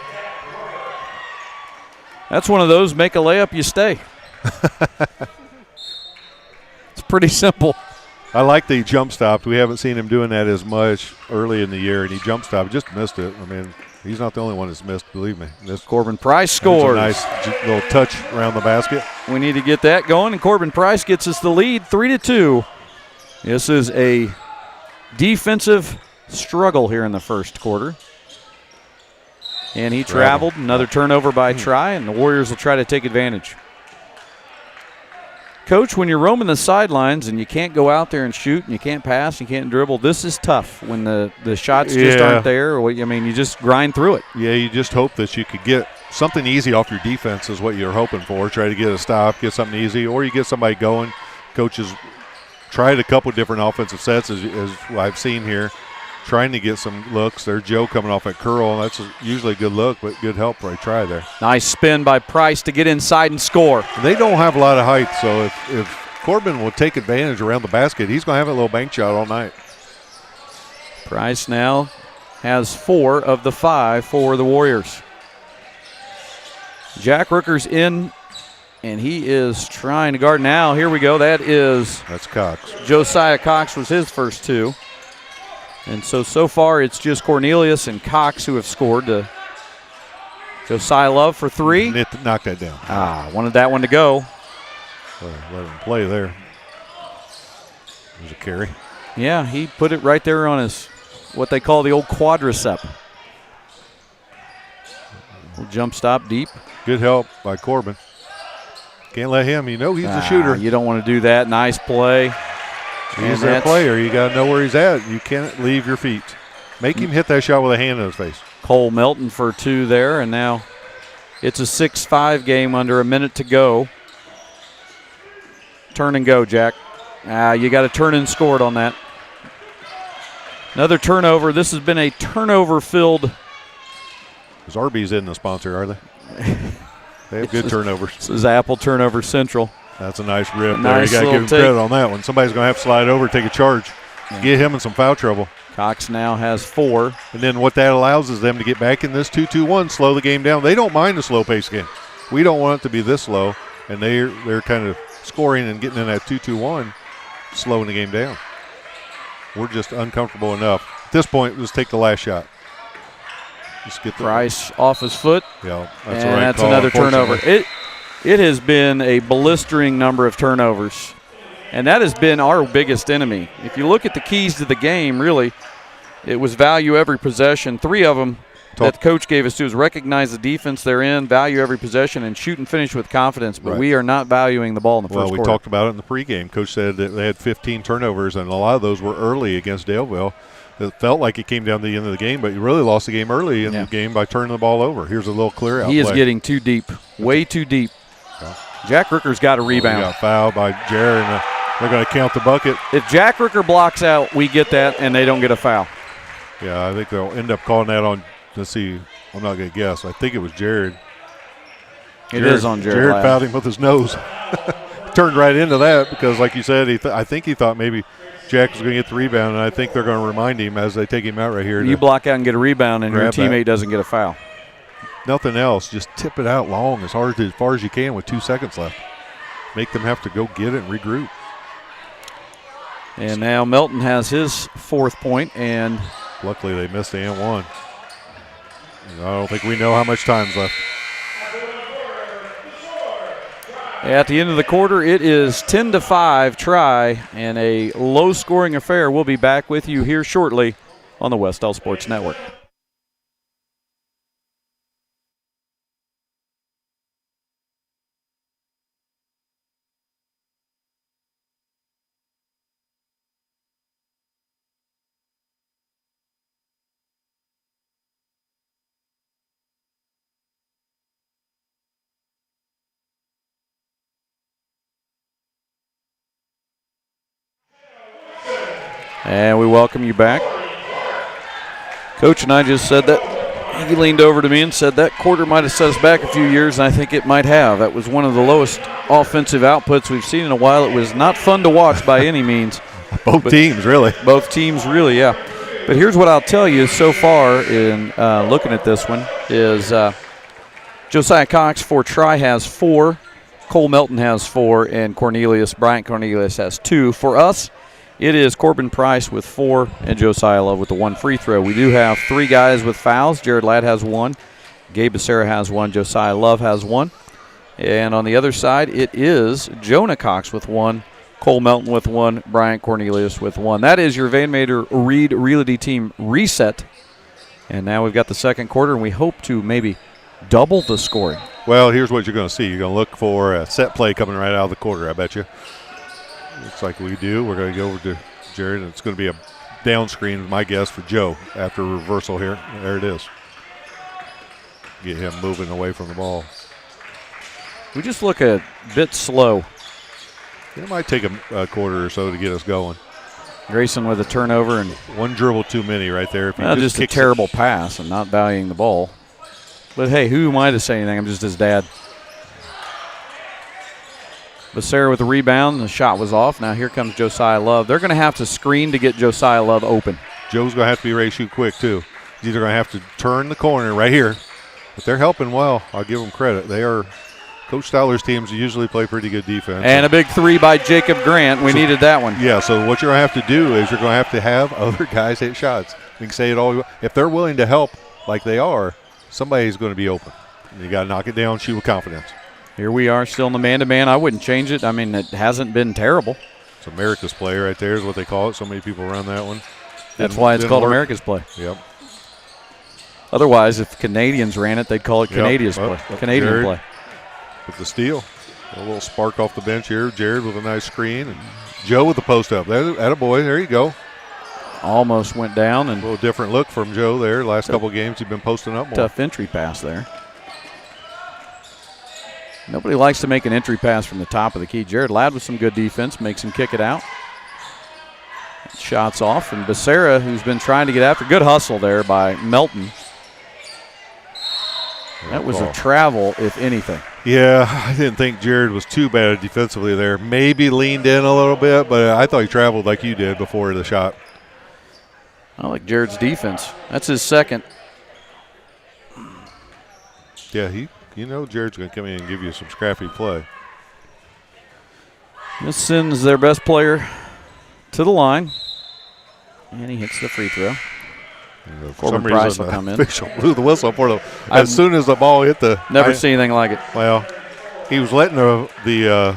[SPEAKER 3] That's one of those, make a layup, you stay. It's pretty simple.
[SPEAKER 4] I like that he jump stopped. We haven't seen him doing that as much early in the year, and he jump stopped, just missed it. I mean, he's not the only one that's missed, believe me.
[SPEAKER 3] Corbin Price scores.
[SPEAKER 4] Nice little touch around the basket.
[SPEAKER 3] We need to get that going, and Corbin Price gets us the lead, 3-2. This is a defensive struggle here in the first quarter. And he traveled. Another turnover by Try, and the Warriors will try to take advantage. Coach, when you're roaming the sidelines and you can't go out there and shoot and you can't pass, you can't dribble, this is tough when the shots just aren't there. I mean, you just grind through it.
[SPEAKER 4] Yeah, you just hope that you could get something easy off your defense is what you're hoping for. Try to get a stop, get something easy, or you get somebody going. Coaches tried a couple different offensive sets, as I've seen here, trying to get some looks. There's Joe coming off at curl. That's usually a good look, but good help right try there.
[SPEAKER 3] Nice spin by Price to get inside and score.
[SPEAKER 4] They don't have a lot of height, so if Corbin will take advantage around the basket, he's going to have a little bank shot all night.
[SPEAKER 3] Price now has 4 of the 5 for the Warriors. Jack Rooker's in, and he is trying to guard now. Here we go. That's
[SPEAKER 4] Cox.
[SPEAKER 3] Josiah Cox was his first 2. And so far it's just Cornelius and Cox who have scored. Josiah Love for 3.
[SPEAKER 4] Knock that down.
[SPEAKER 3] Wanted that one to go.
[SPEAKER 4] Let him play there. There's a carry.
[SPEAKER 3] Yeah, he put it right there on his, what they call the old quadricep. Little jump stop deep.
[SPEAKER 4] Good help by Corbin. Can't let him, he's the shooter.
[SPEAKER 3] You don't want to do that. Nice play.
[SPEAKER 4] He's their player. You got to know where he's at. You can't leave your feet. Make him hit that shot with a hand in his face.
[SPEAKER 3] Cole Melton for 2 there, and now it's a 6-5 game under a minute to go. Turn and go, Jack. You got to turn and score it on that. Another turnover. This has been a turnover-filled.
[SPEAKER 4] Because Arby's isn't a sponsor, are they? They have good turnovers.
[SPEAKER 3] This is Apple Turnover Central.
[SPEAKER 4] That's a nice rip there. You got to give him credit on that one. Somebody's going to have to slide over, take a charge, get him in some foul trouble.
[SPEAKER 3] Cox now has 4.
[SPEAKER 4] And then what that allows is them to get back in this 2-2-1, slow the game down. They don't mind a slow-paced game. We don't want it to be this slow, and they're kind of scoring and getting in that 2-2-1, slowing the game down. We're just uncomfortable enough. At this point, let's take the last shot. Let's get the
[SPEAKER 3] Price off his foot.
[SPEAKER 4] Yeah,
[SPEAKER 3] that's the right that's call, another turnover. It has been a blistering number of turnovers, and that has been our biggest enemy. If you look at the keys to the game, really, it was value every possession. 3 of them that the coach gave us to is recognize the defense they're in, value every possession, and shoot and finish with confidence. But we are not valuing the ball in the first quarter.
[SPEAKER 4] Well, we talked about it in the pregame. Coach said that they had 15 turnovers, and a lot of those were early against Daleville. It felt like it came down to the end of the game, but you really lost the game early in the game by turning the ball over. Here's a little clear out.
[SPEAKER 3] He is getting too deep, way too deep. Jack Rooker's got a rebound.
[SPEAKER 4] He got fouled by Jared, and they're going to count the bucket.
[SPEAKER 3] If Jack Rooker blocks out, we get that, and they don't get a foul.
[SPEAKER 4] Yeah, I think they'll end up calling that on. Let's see. I'm not going to guess. I think it was Jared.
[SPEAKER 3] It is on Jared.
[SPEAKER 4] Jared fouled him with his nose. turned right into that because, like you said, I think he thought maybe Jack was going to get the rebound, and I think they're going to remind him as they take him out right here.
[SPEAKER 3] You block out and get a rebound, and your teammate doesn't get a foul.
[SPEAKER 4] Nothing else. Just tip it out long as far as you can with 2 seconds left. Make them have to go get it and regroup.
[SPEAKER 3] And now Melton has his 4th point, and
[SPEAKER 4] luckily they missed the and one. I don't think we know how much time's left.
[SPEAKER 3] At the end of the quarter, it is 10-5 try and a low-scoring affair. We'll be back with you here shortly on the Wes-Del Sports Network. And we welcome you back. Coach and I just said that. He leaned over to me and said that quarter might have set us back a few years, and I think it might have. That was one of the lowest offensive outputs we've seen in a while. It was not fun to watch by any means.
[SPEAKER 4] Both teams, really.
[SPEAKER 3] Both teams, really, yeah. But here's what I'll tell you so far in looking at this one is Josiah Cox for Tri has 4, Cole Melton has 4, and Bryant Cornelius has 2. For us, it is Corbin Price with 4 and Josiah Love with the 1 free throw. We do have 3 guys with fouls. Jared Ladd has 1. Gabe Becerra has 1. Josiah Love has 1. And on the other side, it is Jonah Cox with 1. Cole Melton with 1. Bryant Cornelius with 1. That is your Van Mater Reed Realty team reset. And now we've got the second quarter, and we hope to maybe double the scoring.
[SPEAKER 4] Well, here's what you're going to see. You're going to look for a set play coming right out of the quarter, I bet you. Looks like we do. We're going to go over to Jared, and it's going to be a down screen, my guess, for Joe after reversal here. There it is. Get him moving away from the ball.
[SPEAKER 3] We just look a bit slow.
[SPEAKER 4] It might take a quarter or so to get us going.
[SPEAKER 3] Grayson with a turnover. And
[SPEAKER 4] one dribble too many right there. If
[SPEAKER 3] just a terrible pass and not valuing the ball. But, hey, who am I to say anything? I'm just his dad. Becerra with the rebound. The shot was off. Now here comes Josiah Love. They're going to have to screen to get Josiah Love open.
[SPEAKER 4] Joe's going to have to be ready to shoot quick, too. He's either going to have to turn the corner right here. But they're helping well. I'll give them credit. They are – Coach Styler's teams usually play pretty good defense.
[SPEAKER 3] And a big 3 by Jacob Grant. We needed that one.
[SPEAKER 4] Yeah, so what you're going to have to do is you're going to have other guys hit shots. You can say it all. If they're willing to help like they are, somebody's going to be open. You got to knock it down, shoot with confidence.
[SPEAKER 3] Here we are still in the man-to-man. I wouldn't change it. I mean, it hasn't been terrible.
[SPEAKER 4] It's America's play right there is what they call it. So many people run that one.
[SPEAKER 3] That's why it's called America's play.
[SPEAKER 4] Yep.
[SPEAKER 3] Otherwise, if Canadians ran it, they'd call it Canadian's play. Canadian
[SPEAKER 4] Jared
[SPEAKER 3] play.
[SPEAKER 4] With the steal. A little spark off the bench here. Jared with a nice screen. And Joe with the post up. Attaboy. There you go.
[SPEAKER 3] Almost went down. And
[SPEAKER 4] a little different look from Joe there. Last couple games he's been posting up more.
[SPEAKER 3] Tough entry pass there. Nobody likes to make an entry pass from the top of the key. Jared Ladd with some good defense makes him kick it out. Shots off. And Becerra, who's been trying to get after. Good hustle there by Melton. That was a travel, if anything.
[SPEAKER 4] Yeah, I didn't think Jared was too bad defensively there. Maybe leaned in a little bit, but I thought he traveled like you did before the shot.
[SPEAKER 3] I like Jared's defense. That's his second.
[SPEAKER 4] Yeah, Jared's going to come in and give you some scrappy play.
[SPEAKER 3] This sends their best player to the line, and he hits the free throw. Corbin Price will come in.
[SPEAKER 4] Official blew the whistle for them. As soon as the ball hit the.
[SPEAKER 3] Never seen anything like it.
[SPEAKER 4] Well, he was letting the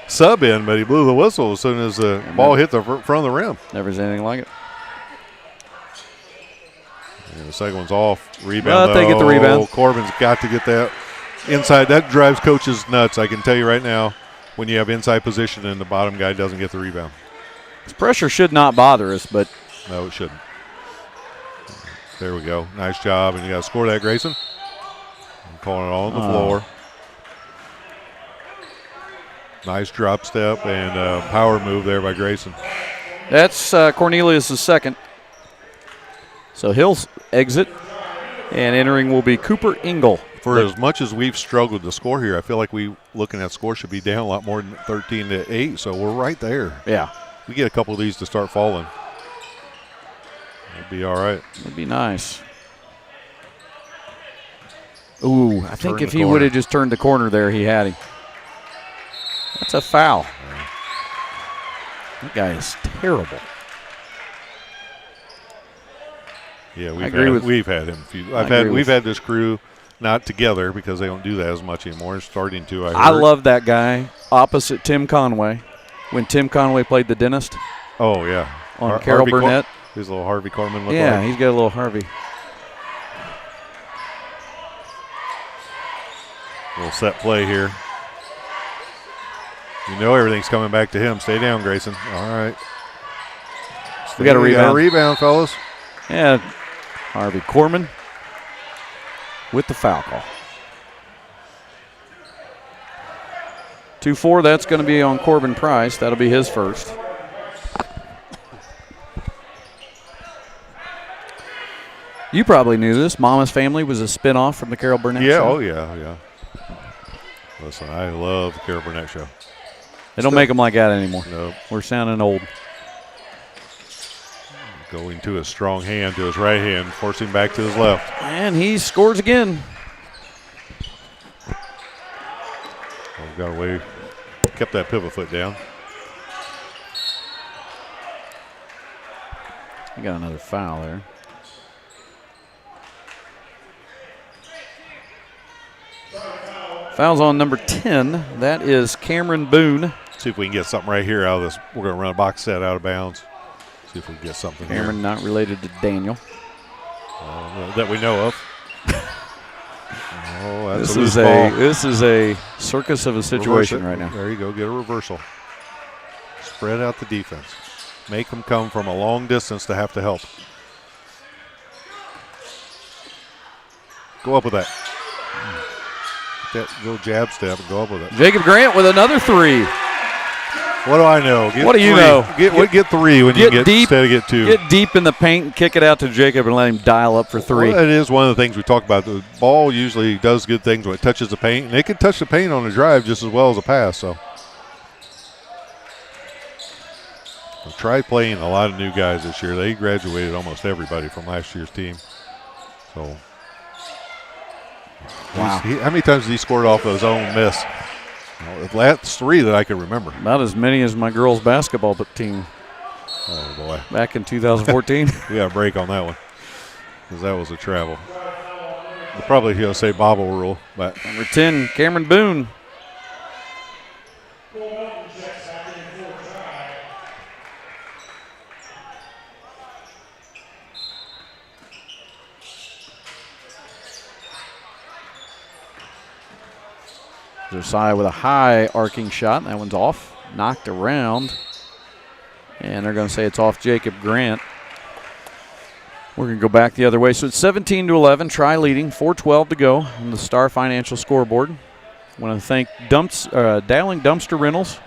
[SPEAKER 4] sub in, but he blew the whistle as soon as the ball hit the front of the rim.
[SPEAKER 3] Never seen anything like it.
[SPEAKER 4] And the second one's off. Rebound.
[SPEAKER 3] They get the rebound.
[SPEAKER 4] Corbin's got to get that inside. That drives coaches nuts, I can tell you right now, when you have inside position and the bottom guy doesn't get the rebound.
[SPEAKER 3] This pressure should not bother us, but.
[SPEAKER 4] No, it shouldn't. There we go. Nice job. And you got to score that, Grayson. I'm calling it all on the floor. Nice drop step and power move there by Grayson.
[SPEAKER 3] That's Cornelius' second. So he'll exit. And entering will be Cooper Engel
[SPEAKER 4] For as much as we've struggled to score here, I feel like looking at score should be down a lot more than 13-8. So we're right there.
[SPEAKER 3] Yeah.
[SPEAKER 4] We get a couple of these to start falling. It'll be all right.
[SPEAKER 3] It'd be nice. Ooh, I think if he
[SPEAKER 4] corner.
[SPEAKER 3] would have just turned the corner there, he had him. That's a foul. That guy is terrible.
[SPEAKER 4] Yeah, we've had him. We've had this crew not together because they don't do that as much anymore. Starting to.
[SPEAKER 3] I love that guy opposite Tim Conway. When Tim Conway played the dentist.
[SPEAKER 4] Oh yeah,
[SPEAKER 3] on Carol Burnett.
[SPEAKER 4] His little Harvey Korman look.
[SPEAKER 3] Yeah,
[SPEAKER 4] like.
[SPEAKER 3] He's got a little Harvey.
[SPEAKER 4] Little set play here. You know everything's coming back to him. Stay down, Grayson. All right.
[SPEAKER 3] We got a rebound.
[SPEAKER 4] Got a rebound, fellas.
[SPEAKER 3] Yeah, Harvey Korman with the foul call. 2-4, that's going to be on Corbin Price. That'll be his first. You probably knew this. Mama's Family was a spinoff from the Carol Burnett show.
[SPEAKER 4] Oh yeah. Listen, I love the Carol Burnett show.
[SPEAKER 3] They don't make them like that anymore.
[SPEAKER 4] No.
[SPEAKER 3] We're sounding old.
[SPEAKER 4] Going to his strong hand, to his right hand, forcing back to his left.
[SPEAKER 3] And he scores again.
[SPEAKER 4] Got away, kept that pivot foot down.
[SPEAKER 3] We got another foul there. Foul's on number 10. That is Cameron Boone.
[SPEAKER 4] See if we can get something right here out of this. We're going to run a box set out of bounds. See if we can get something
[SPEAKER 3] Cameron
[SPEAKER 4] here.
[SPEAKER 3] not related to Daniel.
[SPEAKER 4] That we know of. Oh, that's
[SPEAKER 3] This is a circus of a situation right now.
[SPEAKER 4] There you go. Get a reversal. Spread out the defense. Make them come from a long distance to have to help. Go up with that. Get that little jab step and go up with it.
[SPEAKER 3] Jacob Grant with another three.
[SPEAKER 4] What do I know?
[SPEAKER 3] What do you know?
[SPEAKER 4] Get three when you get
[SPEAKER 3] deep,
[SPEAKER 4] instead of get two.
[SPEAKER 3] Get deep in the paint and kick it out to Jacob and let him dial up for three.
[SPEAKER 4] Well, that is one of the things we talk about. The ball usually does good things when it touches the paint, and it can touch the paint on a drive just as well as a pass. So, try playing a lot of new guys this year. They graduated almost everybody from last year's team. So,
[SPEAKER 3] wow.
[SPEAKER 4] How many times has he scored off of his own miss? Well, that's three that I can remember.
[SPEAKER 3] About as many as my girls' basketball team.
[SPEAKER 4] Oh, boy.
[SPEAKER 3] Back in 2014.
[SPEAKER 4] We got a break on that one because that was a travel. We'll probably he'll say bobble rule. But
[SPEAKER 3] Number 10, Cameron Boone. Josiah with a high arcing shot. That one's off. Knocked around. And they're going to say it's off Jacob Grant. We're going to go back the other way. So it's 17-11. Try leading. 4:12 to go on the Star Financial scoreboard. I want to thank Dowling Dumpster Rentals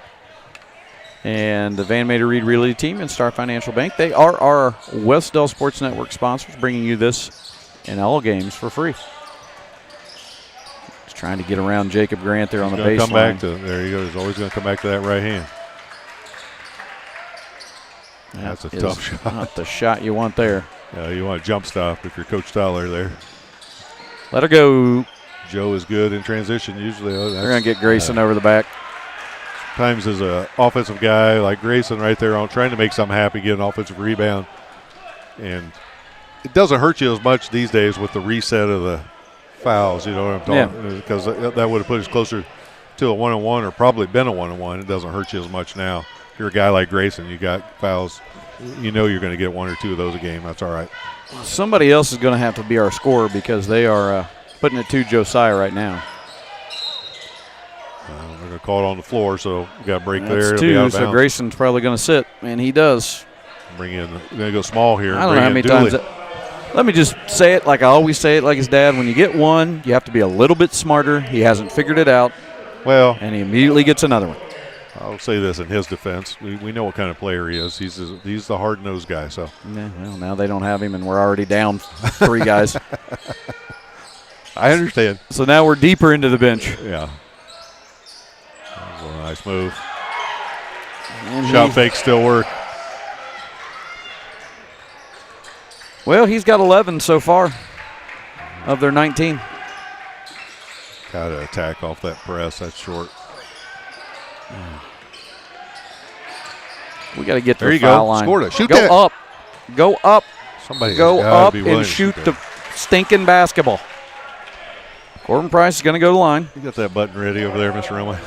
[SPEAKER 3] and the Van Mater Reed Realty Team and Star Financial Bank. They are our Wes-Del Sports Network sponsors, bringing you this and all games for free. Trying to get around Jacob Grant there on the baseline.
[SPEAKER 4] Come back to there you go. He's always going to come back to that right hand. That's a tough shot.
[SPEAKER 3] Not the shot you want there.
[SPEAKER 4] You want a jump stop if you're Coach Tyler there.
[SPEAKER 3] Let her go.
[SPEAKER 4] Joe is good in transition usually.
[SPEAKER 3] They're going to get Grayson over the back.
[SPEAKER 4] Times as an offensive guy like Grayson right there on trying to make something happen, get an offensive rebound. And it doesn't hurt you as much these days with the reset of the fouls, you know what I'm talking, because that would have put us closer to a one-on-one or probably been a one-on-one. It doesn't hurt you as much now. If you're a guy like Grayson, you got fouls, you know you're going to get one or two of those a game. That's all right.
[SPEAKER 3] Somebody else is going to have to be our scorer because they are putting it to Josiah right now.
[SPEAKER 4] They're going to call it on the floor, so we got a break there.
[SPEAKER 3] That's two, so Grayson's probably going to sit, and he does.
[SPEAKER 4] Bring in, we're going to go small here.
[SPEAKER 3] I don't know how many times let me just say it like I always say it, like his dad. When you get one, you have to be a little bit smarter. He hasn't figured it out.
[SPEAKER 4] Well,
[SPEAKER 3] and he immediately gets another one.
[SPEAKER 4] I'll say this in his defense. We know what kind of player he is. He's the hard-nosed guy. So
[SPEAKER 3] yeah, well, now they don't have him, and we're already down three guys.
[SPEAKER 4] I understand.
[SPEAKER 3] So now we're deeper into the bench.
[SPEAKER 4] Yeah. That was a nice move.
[SPEAKER 3] And
[SPEAKER 4] Shot fakes still work.
[SPEAKER 3] Well, he's got 11 so far of their 19.
[SPEAKER 4] Got to attack off that press. That's short.
[SPEAKER 3] We got to get to
[SPEAKER 4] There
[SPEAKER 3] the
[SPEAKER 4] you
[SPEAKER 3] foul
[SPEAKER 4] go.
[SPEAKER 3] line.
[SPEAKER 4] Scored it. Shoot
[SPEAKER 3] go
[SPEAKER 4] that.
[SPEAKER 3] up. Go up.
[SPEAKER 4] Somebody
[SPEAKER 3] Go
[SPEAKER 4] has gotta
[SPEAKER 3] up
[SPEAKER 4] be willing
[SPEAKER 3] and
[SPEAKER 4] to
[SPEAKER 3] shoot
[SPEAKER 4] that.
[SPEAKER 3] the stinking basketball. Corbin Price is going to go to the line.
[SPEAKER 4] You got that button ready over there, Mr. Runway?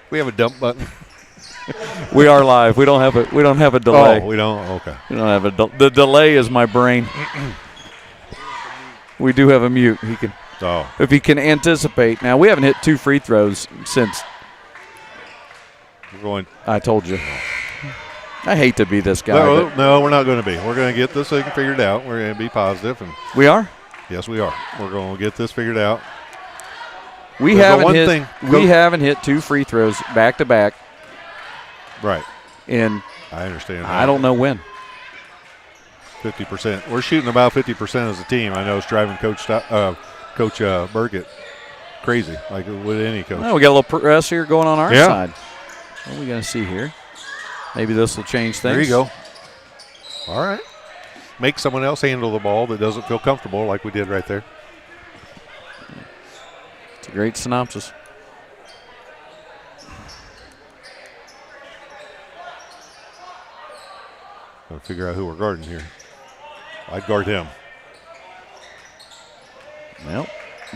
[SPEAKER 4] We have a dump button.
[SPEAKER 3] We are live. We don't have a delay.
[SPEAKER 4] Oh, we don't? Okay.
[SPEAKER 3] We don't have the delay is my brain. We do have a mute. He can, if he can anticipate. Now we haven't hit 2 free throws since.
[SPEAKER 4] We're going.
[SPEAKER 3] I told you. I hate to be this guy.
[SPEAKER 4] No, we're not going to be. We're going to get this thing figured out. We're going to be positive, and
[SPEAKER 3] we are.
[SPEAKER 4] Yes, we are. We're going to get this figured out.
[SPEAKER 3] We haven't hit 2 free throws back to back.
[SPEAKER 4] Right.
[SPEAKER 3] And
[SPEAKER 4] I understand.
[SPEAKER 3] I don't know when.
[SPEAKER 4] 50%. We're shooting about 50% as a team. I know it's driving Coach Burgett crazy, like with any coach.
[SPEAKER 3] Well, we got a little press here going on our
[SPEAKER 4] Yeah.
[SPEAKER 3] side. What are we going to see here? Maybe this will change things.
[SPEAKER 4] There you go. All right. Make someone else handle the ball that doesn't feel comfortable like we did right there.
[SPEAKER 3] It's a great synopsis.
[SPEAKER 4] Gotta figure out who we're guarding here. I'd guard him.
[SPEAKER 3] Well,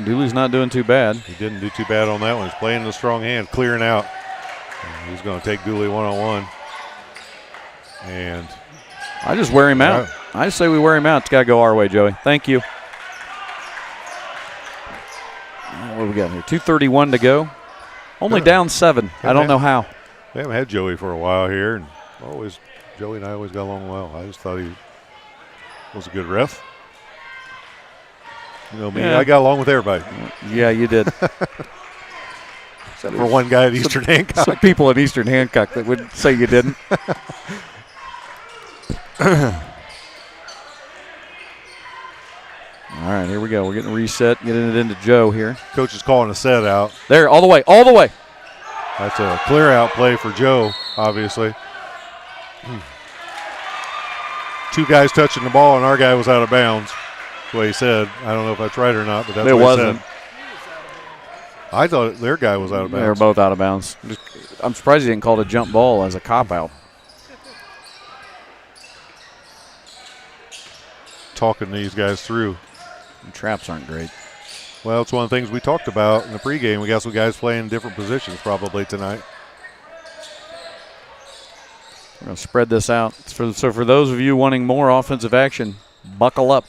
[SPEAKER 3] Dooley's not doing too bad.
[SPEAKER 4] He didn't do too bad on that one. He's playing the strong hand, clearing out. And he's going to take Dooley one-on-one. And
[SPEAKER 3] I just wear him out. I just say we wear him out. It's got to go our way, Joey. Thank you. What do we got here? 2:31 to go. Only down 7. I don't know how.
[SPEAKER 4] We haven't had Joey for a while here. And Joey and I always got along well. I just thought he was a good ref. You know me,
[SPEAKER 3] Yeah.
[SPEAKER 4] I got along with everybody.
[SPEAKER 3] Yeah, you did.
[SPEAKER 4] Except for one guy at Eastern Hancock.
[SPEAKER 3] Some people at Eastern Hancock that would say you didn't. All right, here we go. We're getting reset, getting it into Joe here.
[SPEAKER 4] Coach is calling a set out.
[SPEAKER 3] There, all the way, all the way.
[SPEAKER 4] That's a clear out play for Joe, obviously. 2 guys touching the ball, and our guy was out of bounds. That's what he said. I don't know if that's right or not, but that's what he said. I thought their guy was out of bounds.
[SPEAKER 3] They were both out of bounds. I'm surprised he didn't call it a jump ball as a cop-out.
[SPEAKER 4] Talking these guys through.
[SPEAKER 3] The traps aren't great.
[SPEAKER 4] Well, it's one of the things we talked about in the pregame. We got some guys playing different positions probably tonight.
[SPEAKER 3] We're going to spread this out. So for those of you wanting more offensive action, buckle up.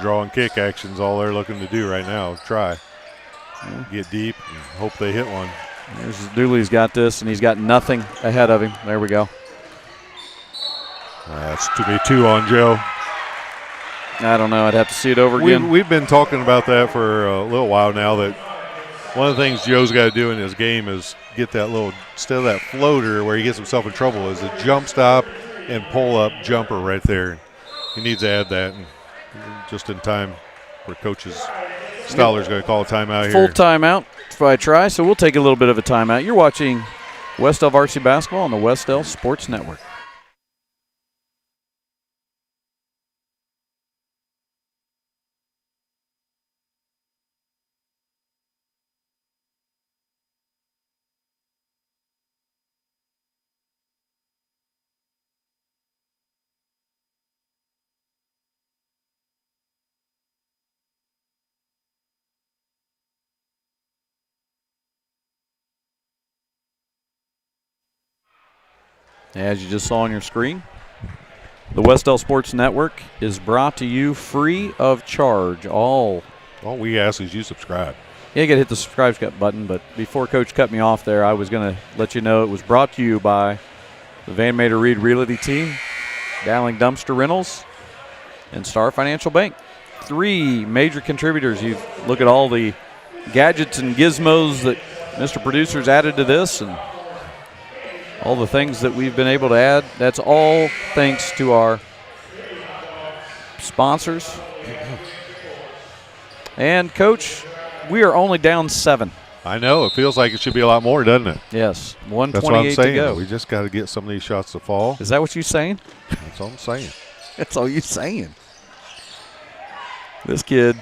[SPEAKER 4] Draw and kick action's all they're looking to do right now. Try. Get deep and hope they hit one.
[SPEAKER 3] There's Dooley's got this, and he's got nothing ahead of him. There we go.
[SPEAKER 4] That's to be 2 on Joe.
[SPEAKER 3] I don't know. I'd have to see it over again.
[SPEAKER 4] We've been talking about that for a little while now, that one of the things Joe's got to do in his game is get that little, instead of that floater where he gets himself in trouble, is a jump stop and pull up jumper right there. He needs to add that, and just in time for coaches. Stoller's going to call a timeout here.
[SPEAKER 3] Full timeout if I try, so we'll take a little bit of a timeout. You're watching Wes-Del Varsity Basketball on the Wes-Del Sports Network. As you just saw on your screen, the Wes-Del Sports Network is brought to you free of charge. All
[SPEAKER 4] we ask is you subscribe.
[SPEAKER 3] Yeah, you got to hit the subscribe button, but before Coach cut me off there, I was going to let you know it was brought to you by the Van Mater Reed Realty Team, Dowling Dumpster Rentals, and Star Financial Bank. 3 major contributors. You look at all the gadgets and gizmos that Mr. Producer's added to this, and all the things that we've been able to add. That's all thanks to our sponsors. And, Coach, we are only down 7.
[SPEAKER 4] I know. It feels like it should be a lot more, doesn't it?
[SPEAKER 3] Yes,
[SPEAKER 4] That's what I'm
[SPEAKER 3] 128 to
[SPEAKER 4] saying.
[SPEAKER 3] go.
[SPEAKER 4] We just got to get some of these shots to fall.
[SPEAKER 3] Is that what you're saying?
[SPEAKER 4] That's all I'm saying.
[SPEAKER 3] That's all you're saying. This kid,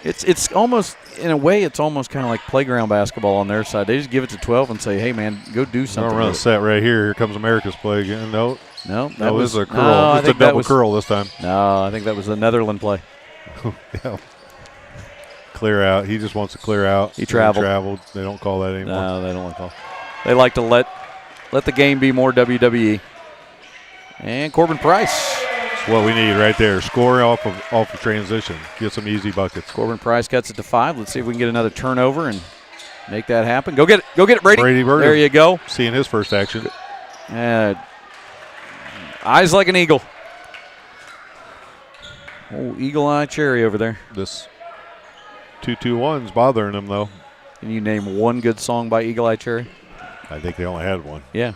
[SPEAKER 3] it's almost, in a way, it's almost kind of like playground basketball on their side. They just give it to 12 and say, hey, man, go do something.
[SPEAKER 4] I'll run a
[SPEAKER 3] with it.
[SPEAKER 4] set right here. Here comes America's play again. No,
[SPEAKER 3] That was
[SPEAKER 4] a curl.
[SPEAKER 3] No,
[SPEAKER 4] it's a double curl this time.
[SPEAKER 3] No, I think that was the Netherland play.
[SPEAKER 4] Yeah. Clear out. He just wants to clear out.
[SPEAKER 3] He traveled.
[SPEAKER 4] They don't call that anymore.
[SPEAKER 3] No, they don't like call. They like to let the game be more WWE. And Corbin Price.
[SPEAKER 4] That's what we need right there. Score off of transition. Get some easy buckets.
[SPEAKER 3] Corbin Price cuts it to 5. Let's see if we can get another turnover and make that happen. Go get it, Brady.
[SPEAKER 4] Brady Bird.
[SPEAKER 3] There you go.
[SPEAKER 4] Seeing his first action.
[SPEAKER 3] Eyes like an eagle. Oh, eagle eye cherry over there.
[SPEAKER 4] This 2-2-1's bothering him, though.
[SPEAKER 3] Can you name one good song by Eagle Eye Cherry?
[SPEAKER 4] I think they only had one.
[SPEAKER 3] Yeah.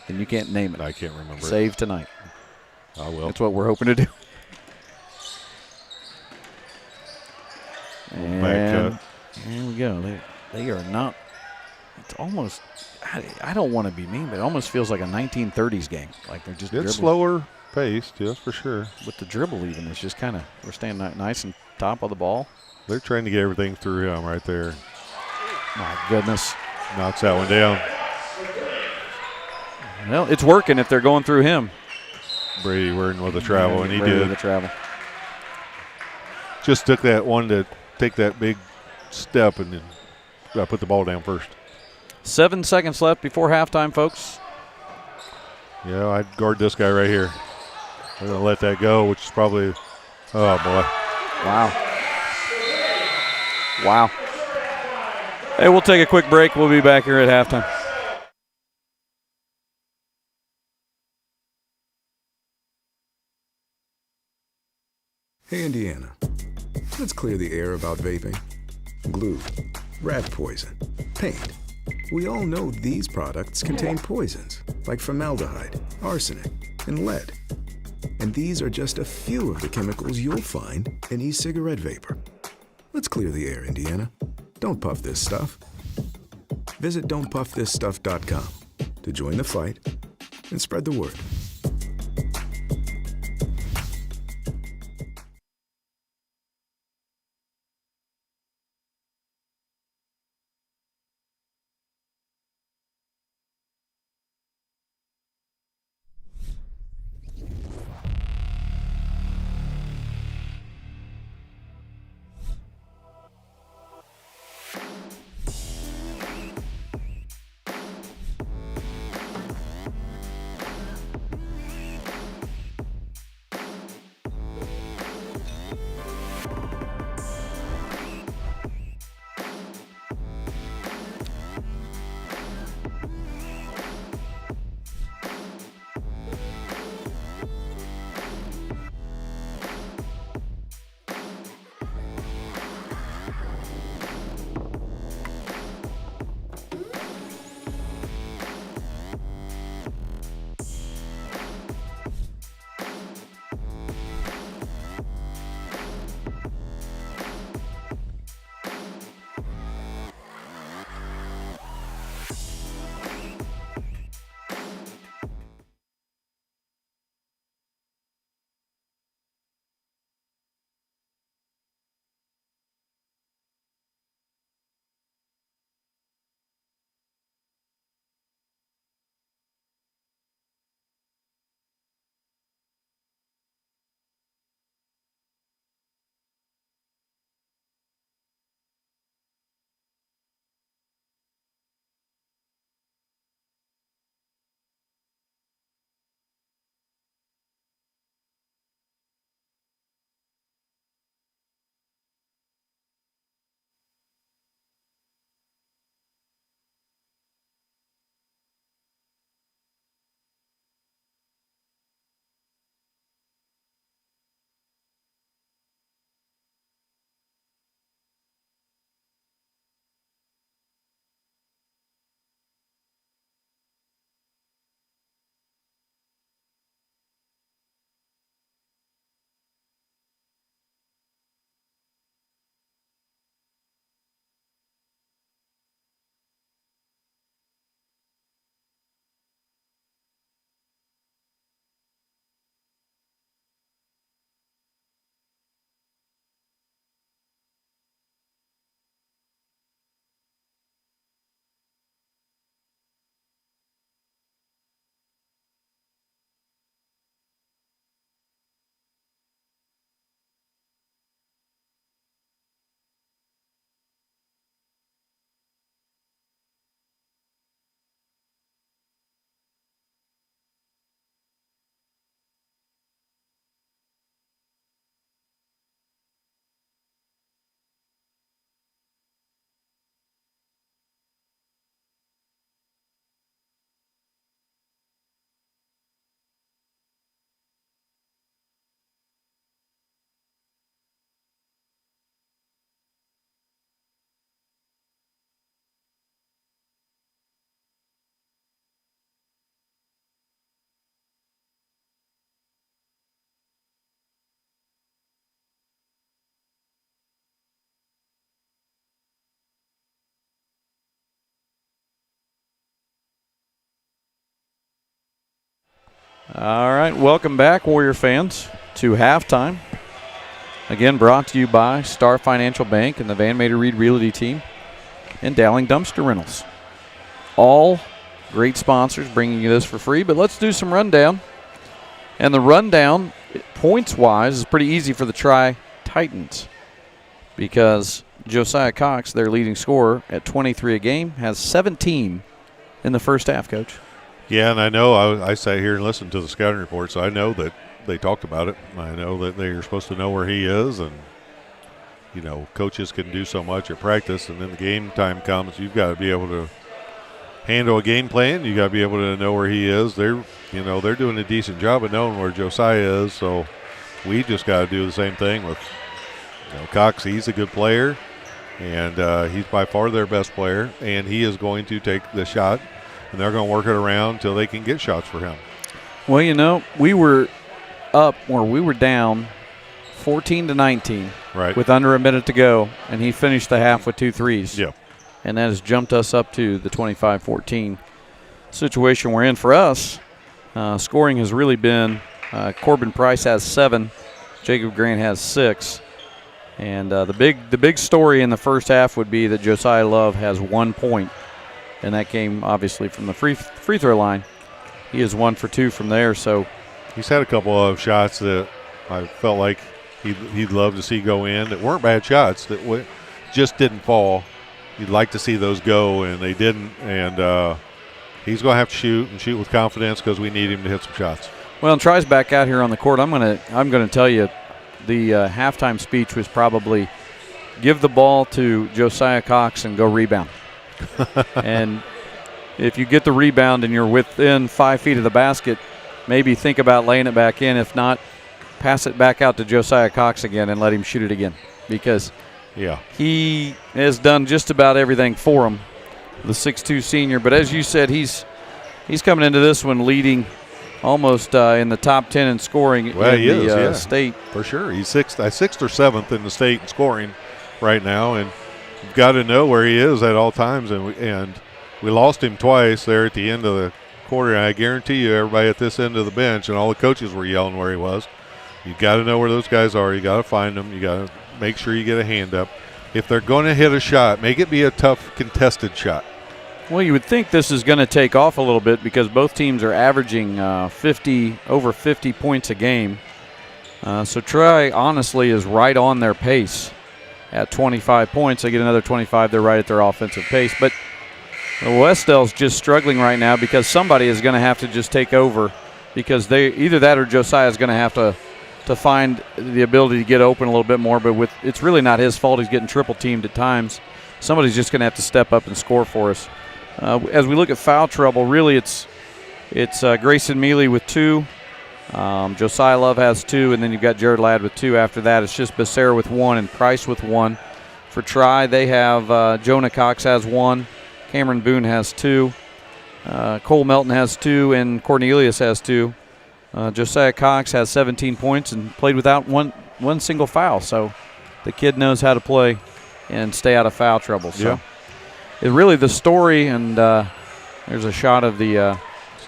[SPEAKER 3] And you can't name it.
[SPEAKER 4] I can't remember.
[SPEAKER 3] Save Tonight.
[SPEAKER 4] I will.
[SPEAKER 3] That's what we're hoping to do.
[SPEAKER 4] Back cut.
[SPEAKER 3] Here we go. They are not. It's almost. I don't want to be mean, but it almost feels like a 1930s game. Like they're just dribbling.
[SPEAKER 4] It's slower paced, yes, for sure.
[SPEAKER 3] With the dribble, even it's just kind of we're staying nice and top of the ball.
[SPEAKER 4] They're trying to get everything through him right there.
[SPEAKER 3] My goodness.
[SPEAKER 4] Knocks that one down.
[SPEAKER 3] Well, it's working if they're going through him.
[SPEAKER 4] Brady working with the travel, and he
[SPEAKER 3] Brady with
[SPEAKER 4] did.
[SPEAKER 3] the travel.
[SPEAKER 4] Just took that one to take that big step and then put the ball down first.
[SPEAKER 3] 7 seconds left before halftime, folks.
[SPEAKER 4] Yeah, I'd guard this guy right here. I'm going to let that go, which is probably, oh, boy.
[SPEAKER 3] Wow. Wow. Hey, we'll take a quick break. We'll be back here at halftime.
[SPEAKER 6] Hey, Indiana. Let's clear the air about vaping. Glue, rat poison, paint. We all know these products contain poisons like formaldehyde, arsenic, and lead. And these are just a few of the chemicals you'll find in e-cigarette vapor. Let's clear the air, Indiana. Don't puff this stuff. Visit don'tpuffthisstuff.com to join the fight and spread the word.
[SPEAKER 3] All right, welcome back, Warrior fans, to halftime. Again, brought to you by Star Financial Bank and the Van Mater Reed Realty Team and Dowling Dumpster Rentals. All great sponsors bringing you this for free, but let's do some rundown. And the rundown, points-wise, is pretty easy for the Tri-Titans because Josiah Cox, their leading scorer at 23 a game, has 17 in the first half, Coach.
[SPEAKER 4] Yeah, and I know I sat here and listened to the scouting report, so I know that they talked about it. I know that they're supposed to know where he is, and, you know, coaches can do so much at practice, and then the game time comes, you've got to be able to handle a game plan. You got to be able to know where he is. They're doing a decent job of knowing where Josiah is, so we just got to do the same thing with, you know, Cox. He's a good player, and he's by far their best player, and he is going to take the shot, and they're going to work it around until they can get shots for him.
[SPEAKER 3] Well, you know, we were down 14-19 with under a minute to go, and he finished the half with 2 threes.
[SPEAKER 4] Yeah.
[SPEAKER 3] And that has jumped us up to the 25-14 situation we're in. For us, scoring has really been Corbin Price has 7, Jacob Grant has 6. And the big story in the first half would be that Josiah Love has 1 point. And that came, obviously, from the free throw line. He is 1 for 2 from there. So
[SPEAKER 4] he's had a couple of shots that I felt like he'd love to see go in that weren't bad shots, that just didn't fall. You'd like to see those go, and they didn't. And he's going to have to shoot with confidence because we need him to hit some shots. Well,
[SPEAKER 3] and Try's back out here on the court. I'm gonna tell you, the halftime speech was probably give the ball to Josiah Cox and go rebound. And if you get the rebound and you're within 5 feet of the basket, maybe think about laying it back in. If not, pass it back out to Josiah Cox again and let him shoot it again, because he has done just about everything for him, the 6'2 senior. But as you said, he's coming into this one leading almost in the top 10 in scoring in the state.
[SPEAKER 4] For sure. He's sixth or 7th in the state in scoring right now, and you've got to know where he is at all times. And we lost him twice there at the end of the quarter, and I guarantee you everybody at this end of the bench and all the coaches were yelling where he was. You got to know where those guys are. You got to find them. You got to make sure you get a hand up. If they're going to hit a shot, make it be a tough contested shot.
[SPEAKER 3] Well, you would think this is going to take off a little bit because both teams are averaging over 50 points a game. So Troy, honestly, is right on their pace at 25 points. They get another 25. They're right at their offensive pace. But Wes-Del's just struggling right now because somebody is going to have to just take over, because either that or Josiah is going to have to find the ability to get open a little bit more. But it's really not his fault. He's getting triple teamed at times. Somebody's just going to have to step up and score for us. As we look at foul trouble, really it's Grayson Mealy with 2. Josiah Love has 2, and then you've got Jared Ladd with 2. After that, it's just Becerra with 1 and Price with 1. For Tri, they have Jonah Cox has 1, Cameron Boone has 2, Cole Melton has 2, and Cornelius has 2. Josiah Cox has 17 points and played without one single foul. So the kid knows how to play and stay out of foul trouble. So it's really the story, and there's a shot of the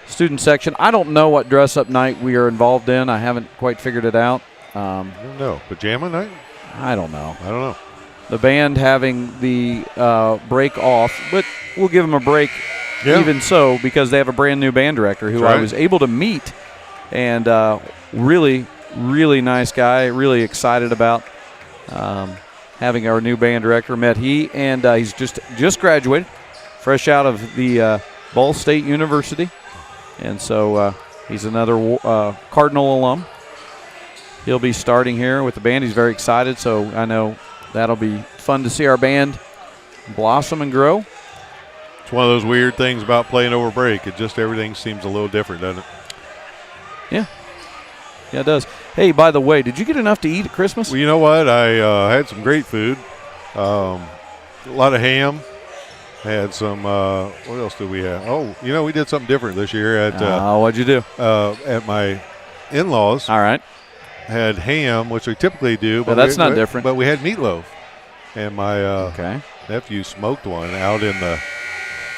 [SPEAKER 3] student section. I don't know what dress-up night we are involved in. I haven't quite figured it out.
[SPEAKER 4] I don't know. Pajama night?
[SPEAKER 3] I don't know.
[SPEAKER 2] The band having the break off, but we'll give them a break even so, because they have a brand new band director who I was able to meet, and really, really nice guy. Really excited about having our new band director. Met he, and he's just graduated, fresh out of the Ball State University, and so he's another Cardinal alum. He'll be starting here with the band. He's very excited, so I know that'll be fun to see our band blossom and grow.
[SPEAKER 4] It's one of those weird things about playing over break. Everything seems a little different, doesn't it?
[SPEAKER 2] Yeah, it does. Hey, by the way, did you get enough to eat at Christmas?
[SPEAKER 4] Well, you know what? I had some great food. A lot of ham. Had some, what else did we have? Oh, we did something different this year.
[SPEAKER 2] What'd you do?
[SPEAKER 4] At my in-laws.
[SPEAKER 2] All right.
[SPEAKER 4] Had ham, which we typically do.
[SPEAKER 2] But that's not different.
[SPEAKER 4] But we had meatloaf. And my nephew smoked one out in the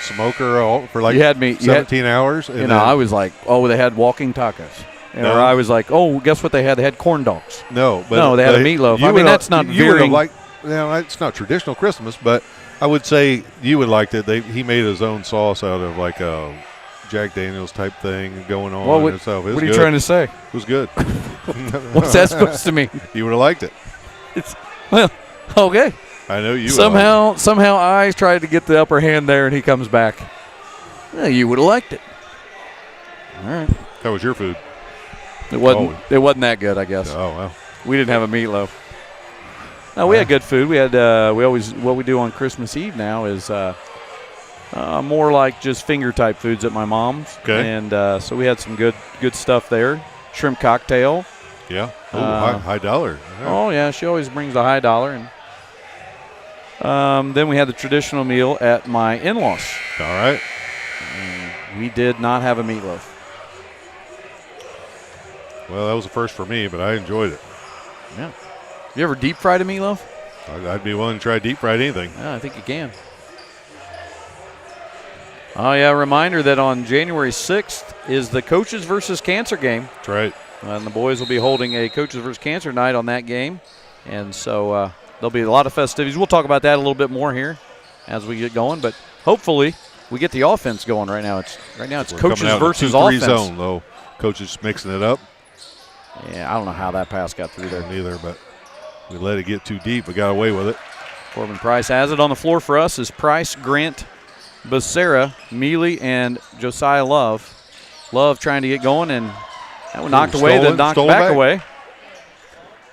[SPEAKER 4] smoker for like
[SPEAKER 3] You had me-
[SPEAKER 4] 17 hours. And
[SPEAKER 3] You know, I was like, oh, they had walking tacos.
[SPEAKER 4] No.
[SPEAKER 3] Or I was like, oh, guess what they had? They had corn dogs.
[SPEAKER 4] no, but
[SPEAKER 3] No, they had a meatloaf.
[SPEAKER 4] you
[SPEAKER 3] I mean,
[SPEAKER 4] would-
[SPEAKER 3] that's not
[SPEAKER 4] you would have
[SPEAKER 3] veering-
[SPEAKER 4] liked. No, it's not traditional Christmas, but I would say you would like it. He made his own sauce out of like a Jack Daniels type thing going on.
[SPEAKER 3] Well, what,
[SPEAKER 4] and stuff. It
[SPEAKER 3] what
[SPEAKER 4] was
[SPEAKER 3] are you
[SPEAKER 4] good.
[SPEAKER 3] trying to say?
[SPEAKER 4] It was good.
[SPEAKER 3] What's that supposed to mean?
[SPEAKER 4] You would have liked it.
[SPEAKER 3] Well, okay.
[SPEAKER 4] I know you.
[SPEAKER 3] Somehow I tried to get the upper hand there, and he comes back. Well, you would have liked it. All right.
[SPEAKER 4] That was your food.
[SPEAKER 3] It wasn't that good, I guess.
[SPEAKER 4] Oh well.
[SPEAKER 3] We didn't have a meatloaf. No, we had good food. We had what we do on Christmas Eve now is more like just finger type foods at my mom's.
[SPEAKER 4] Okay.
[SPEAKER 3] And so we had some good stuff there. Shrimp cocktail.
[SPEAKER 4] Yeah. High dollar. Yeah.
[SPEAKER 3] Oh yeah, she always brings the high dollar. And then we had the traditional meal at my in-laws.
[SPEAKER 4] All right.
[SPEAKER 3] We did not have a meatloaf.
[SPEAKER 4] Well, that was a first for me, but I enjoyed it.
[SPEAKER 3] Yeah. You ever deep fried a meatloaf?
[SPEAKER 4] I'd be willing to try deep fried anything.
[SPEAKER 3] Yeah, I think you can. Oh, yeah, reminder that on January 6th is the Coaches versus Cancer game.
[SPEAKER 4] That's right.
[SPEAKER 3] And the boys will be holding a Coaches versus Cancer night on that game. And so there'll be a lot of festivities. We'll talk about that a little bit more here as we get going. But hopefully we get the offense going right now. It's
[SPEAKER 4] We're
[SPEAKER 3] Coaches
[SPEAKER 4] coming out
[SPEAKER 3] versus
[SPEAKER 4] in a 2-3
[SPEAKER 3] offense.
[SPEAKER 4] zone, though. Coaches mixing it up.
[SPEAKER 3] Yeah, I don't know how that pass got through there.
[SPEAKER 4] Neither, but we let it get too deep. We got away with it.
[SPEAKER 3] Corbin Price has it. On the floor for us is Price, Grant, Becerra, Mealy, and Josiah Love. Love trying to get going, and that one knocked away, then knocked back away.
[SPEAKER 4] I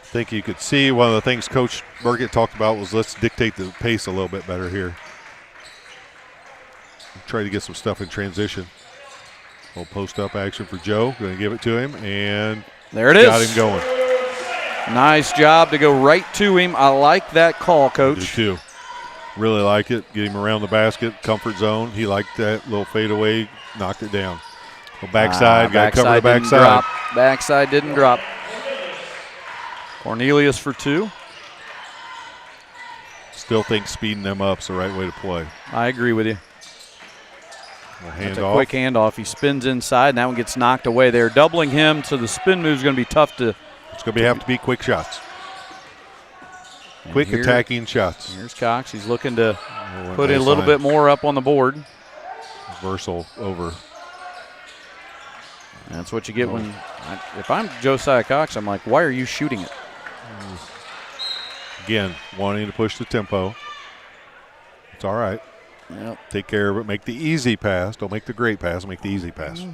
[SPEAKER 4] think you could see one of the things Coach Burkett talked about was let's dictate the pace a little bit better here. Try to get some stuff in transition. Little post-up action for Joe. Going to give it to him, and
[SPEAKER 3] there it is.
[SPEAKER 4] Got him going.
[SPEAKER 3] Nice job to go right to him. I like that call,
[SPEAKER 4] I
[SPEAKER 3] Coach.
[SPEAKER 4] do too. Really like it. Get him around the basket, comfort zone. He liked that little fadeaway, knocked it down. Backside, got to cover the backside.
[SPEAKER 3] Backside didn't drop. Cornelius for two.
[SPEAKER 4] Still think speeding them up's the right way to play.
[SPEAKER 3] I agree with you.
[SPEAKER 4] That's
[SPEAKER 3] a quick handoff. He spins inside, and that one gets knocked away there. Doubling him, so the spin move is going to be tough to.
[SPEAKER 4] It's going to have to be quick shots. Quick attacking shots.
[SPEAKER 3] Here's Cox. He's looking to put in a little bit more up on the board.
[SPEAKER 4] Reversal over.
[SPEAKER 3] That's what you get when. If I'm Josiah Cox, I'm like, why are you shooting it?
[SPEAKER 4] Again, wanting to push the tempo. It's all right.
[SPEAKER 3] Yep.
[SPEAKER 4] Take care of it. Make the easy pass. Don't make the great pass. Make the easy pass.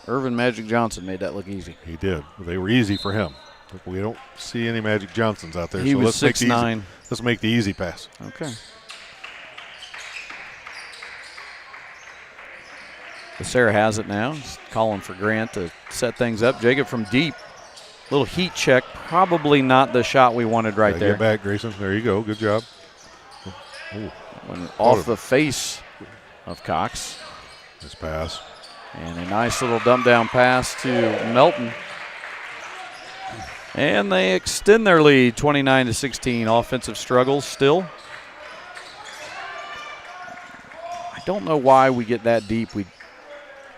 [SPEAKER 3] Irvin Magic Johnson made that look easy.
[SPEAKER 4] He did. They were easy for him. But we don't see any Magic Johnsons out there.
[SPEAKER 3] He was 6'9".
[SPEAKER 4] Let's make the easy pass.
[SPEAKER 3] Okay. Becerra has it now. He's calling for Grant to set things up. Jacob from deep. Little heat check. Probably not the shot we wanted right there.
[SPEAKER 4] Get back, Grayson. There you go. Good job. Ooh.
[SPEAKER 3] Went off the face of Cox.
[SPEAKER 4] Nice pass.
[SPEAKER 3] And a nice little dump down pass to Melton. And they extend their lead 29-16. Offensive struggles still. I don't know why we get that deep. We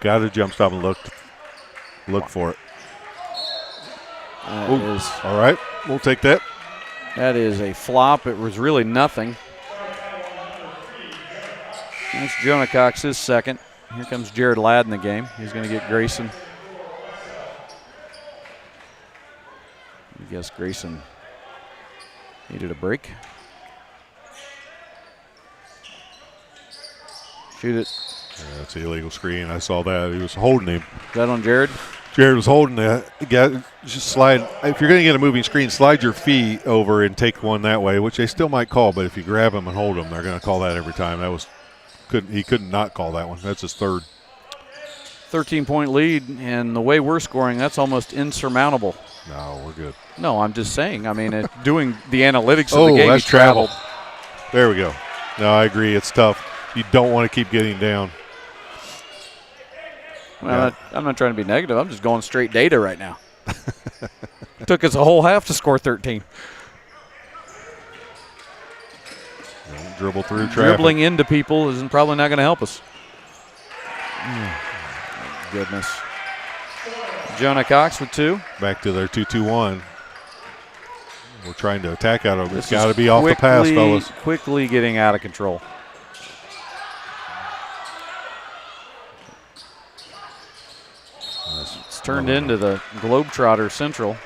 [SPEAKER 4] got to jump stop and look for it. All right, we'll take that.
[SPEAKER 3] That is a flop. It was really nothing. That's Jonah Cox's second. Here comes Jared Ladd in the game. He's going to get Grayson. I guess Grayson needed a break. Shoot it.
[SPEAKER 4] Yeah, that's the illegal screen. I saw that. He was holding him.
[SPEAKER 3] Is that on Jared?
[SPEAKER 4] Jared was holding that. Just slide. If you're going to get a moving screen, slide your feet over and take one that way, which they still might call. But if you grab him and hold him, they're going to call that every time. He couldn't not call that one. That's his third.
[SPEAKER 3] 13-point lead, and the way we're scoring, that's almost insurmountable.
[SPEAKER 4] No, we're good.
[SPEAKER 3] No, I'm just saying. I mean, doing the analytics of the game,
[SPEAKER 4] that's
[SPEAKER 3] he traveled.
[SPEAKER 4] There we go. No, I agree. It's tough. You don't want to keep getting down.
[SPEAKER 3] Well, I'm not trying to be negative. I'm just going straight data right now. It took us a whole half to score 13.
[SPEAKER 4] Dribble through traffic.
[SPEAKER 3] Dribbling into people is probably not going to help us. Goodness. Jonah Cox with 2.
[SPEAKER 4] Back to their 2-2-1. We're trying to attack out of it. It's
[SPEAKER 3] This
[SPEAKER 4] got to
[SPEAKER 3] is
[SPEAKER 4] be off the pass, fellas.
[SPEAKER 3] Quickly getting out of control. It's turned into the Globetrotter Central.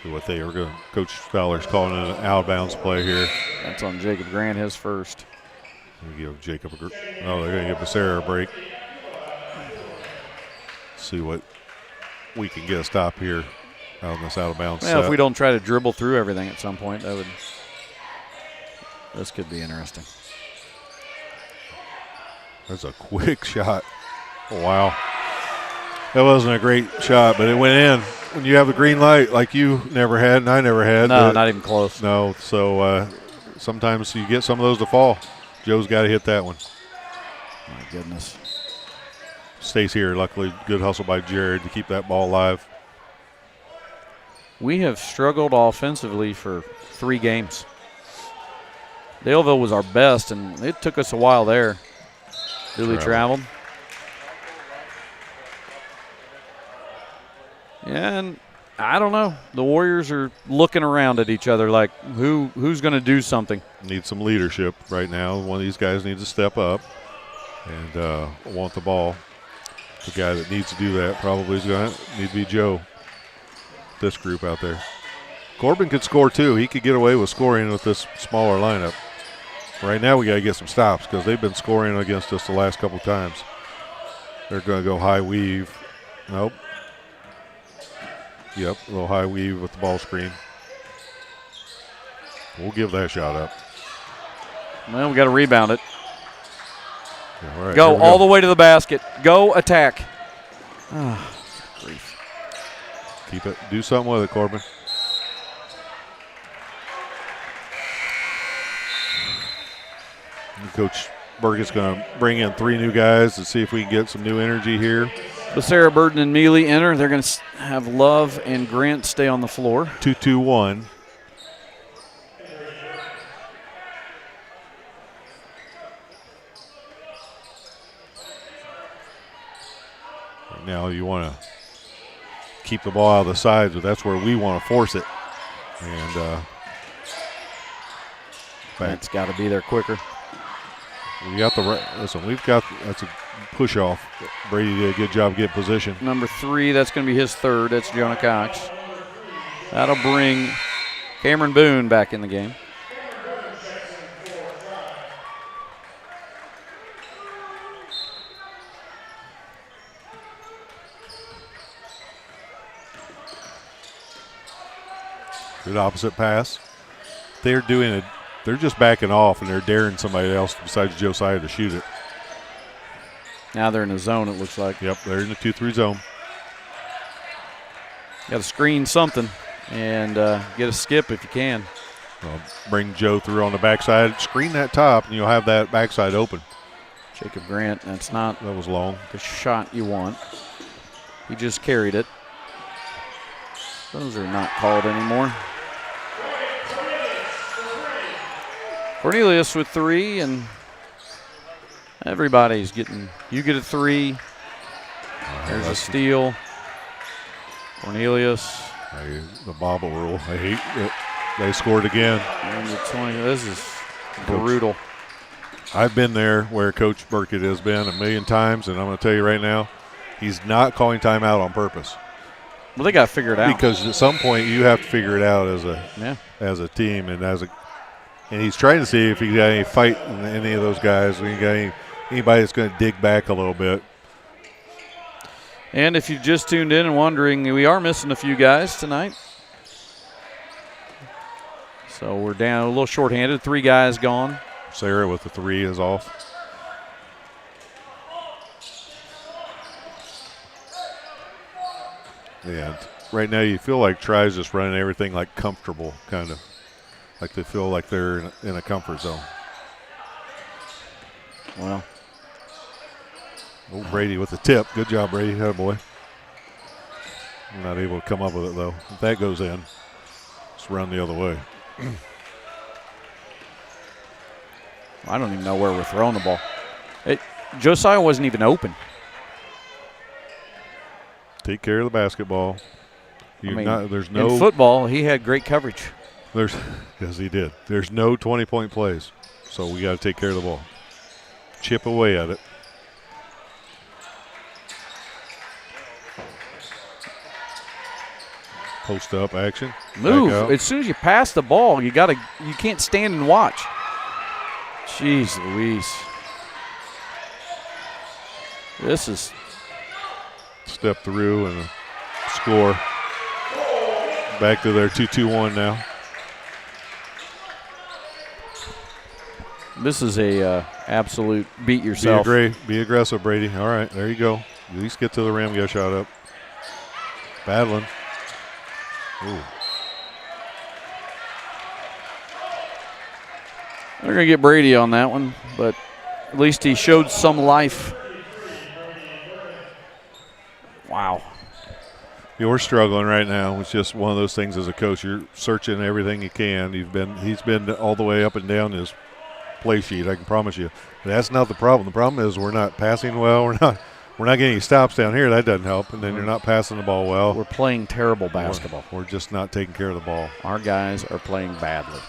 [SPEAKER 4] See what they are going to. Coach Fowler's calling it an out-of-bounds play here.
[SPEAKER 3] That's on Jacob Grant, his first.
[SPEAKER 4] We give Jacob they're going to give Becerra a break. See what we can get a stop here on this out-of-bounds
[SPEAKER 3] Well,
[SPEAKER 4] set.
[SPEAKER 3] if we don't try to dribble through everything at some point, this could be interesting.
[SPEAKER 4] That's a quick shot. Oh, wow. That wasn't a great shot, but it went in. When you have the green light like you never had and I never had.
[SPEAKER 3] No, not even close.
[SPEAKER 4] No, so sometimes you get some of those to fall. Joe's got to hit that one.
[SPEAKER 3] My goodness.
[SPEAKER 4] Stays here. Luckily, good hustle by Jared to keep that ball alive.
[SPEAKER 3] We have struggled offensively for 3 games. Daleville was our best, and it took us a while there. Really traveled. And I don't know. The Warriors are looking around at each other like who's going to do something.
[SPEAKER 4] Need some leadership right now. One of these guys needs to step up and want the ball. The guy that needs to do that probably is going to need to be Joe. This group out there. Corbin could score too. He could get away with scoring with this smaller lineup. Right now we got to get some stops because they've been scoring against us the last couple times. They're going to go high weave. Nope. Yep, a little high weave with the ball screen. We'll give that shot up.
[SPEAKER 3] Well, we got to rebound it.
[SPEAKER 4] Yeah, all right,
[SPEAKER 3] Go all the way to the basket. Go attack. Grief.
[SPEAKER 4] Keep it. Do something with it, Corbin. And Coach Burkett's going to bring in 3 new guys to see if we can get some new energy here.
[SPEAKER 3] Becerra, Burton, and Mealy enter. They're going to have Love and Grant stay on the floor.
[SPEAKER 4] 2-2-1. Right now you want to keep the ball out of the sides, but that's where we want to force it. And
[SPEAKER 3] That's got to be there quicker.
[SPEAKER 4] we got the listen. We've got that's a push off. Brady did a good job getting position.
[SPEAKER 3] Number 3, that's going to be his 3rd. That's Jonah Cox. That'll bring Cameron Boone back in the game.
[SPEAKER 4] Good opposite pass. They're doing it. They're just backing off and they're daring somebody else besides Josiah to shoot it.
[SPEAKER 3] Now they're in the zone, it looks like.
[SPEAKER 4] Yep, they're in the 2-3 zone.
[SPEAKER 3] Got to screen something and get a skip if you can.
[SPEAKER 4] Bring Joe through on the backside. Screen that top, and you'll have that backside open.
[SPEAKER 3] Jacob Grant, that's not
[SPEAKER 4] That was long.
[SPEAKER 3] the shot you want. He just carried it. Those are not called anymore. Cornelius with 3, and everybody's getting. You get a 3. There's a steal. Cornelius.
[SPEAKER 4] The bobble rule. I hate it. They scored again.
[SPEAKER 3] And the 20. This is brutal.
[SPEAKER 4] I've been there where Coach Burkett has been a million times, and I'm going to tell you right now, he's not calling timeout on purpose.
[SPEAKER 3] Well, they got to figure it out.
[SPEAKER 4] Because at some point you have to figure it out as a team and he's trying to see if he got any fight in any of those guys. We got anybody that's going to dig back a little bit.
[SPEAKER 3] And if you just tuned in and wondering, we are missing a few guys tonight. So we're down a little shorthanded. 3 guys gone.
[SPEAKER 4] Sarah with the 3 is off. And right now you feel like Tri's just running everything like comfortable, kind of. Like they feel like they're in a comfort zone.
[SPEAKER 3] Well.
[SPEAKER 4] Oh, Brady with the tip. Good job, Brady. Atta boy. I'm not able to come up with it, though. If that goes in, let's run the other way.
[SPEAKER 3] I don't even know where we're throwing the ball. Josiah wasn't even open.
[SPEAKER 4] Take care of the basketball. There's no
[SPEAKER 3] in football, he had great coverage.
[SPEAKER 4] Yes, he did. There's no 20-point plays, so we got to take care of the ball. Chip away at it. Post up action.
[SPEAKER 3] Move. As soon as you pass the ball, you can't stand and watch. Jeez Louise. This is
[SPEAKER 4] step through and a score. Back to their 2-2-1 now.
[SPEAKER 3] This is a absolute beat yourself.
[SPEAKER 4] Be aggressive, Brady. All right, there you go. At least get to the rim, get a shot up. Battling. Ooh.
[SPEAKER 3] They're going to get Brady on that one, but at least he showed some life. Wow.
[SPEAKER 4] You're struggling right now. It's just one of those things as a coach. You're searching everything you can. He's been all the way up and down his play sheet, I can promise you. That's not the problem. The problem is we're not passing well. We're not getting any stops down here. That doesn't help. And then you're not passing the ball well.
[SPEAKER 3] We're playing terrible basketball.
[SPEAKER 4] We're just not taking care of the ball.
[SPEAKER 3] Our guys are playing badly.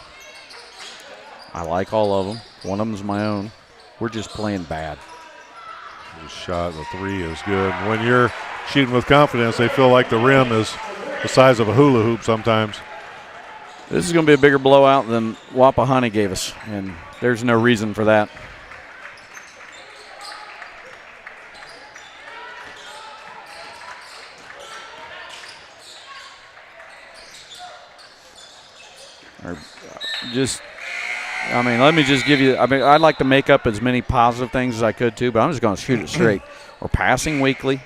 [SPEAKER 3] I like all of them. One of them's my own. We're just playing bad.
[SPEAKER 4] The shot, the three is good. When you're shooting with confidence, they feel like the rim is the size of a hula hoop sometimes.
[SPEAKER 3] This is going to be a bigger blowout than Wapahani gave us, and there's no reason for that. Let me just give you, I'd like to make up as many positive things as I could too, but I'm just going to shoot it straight. We're passing weakly.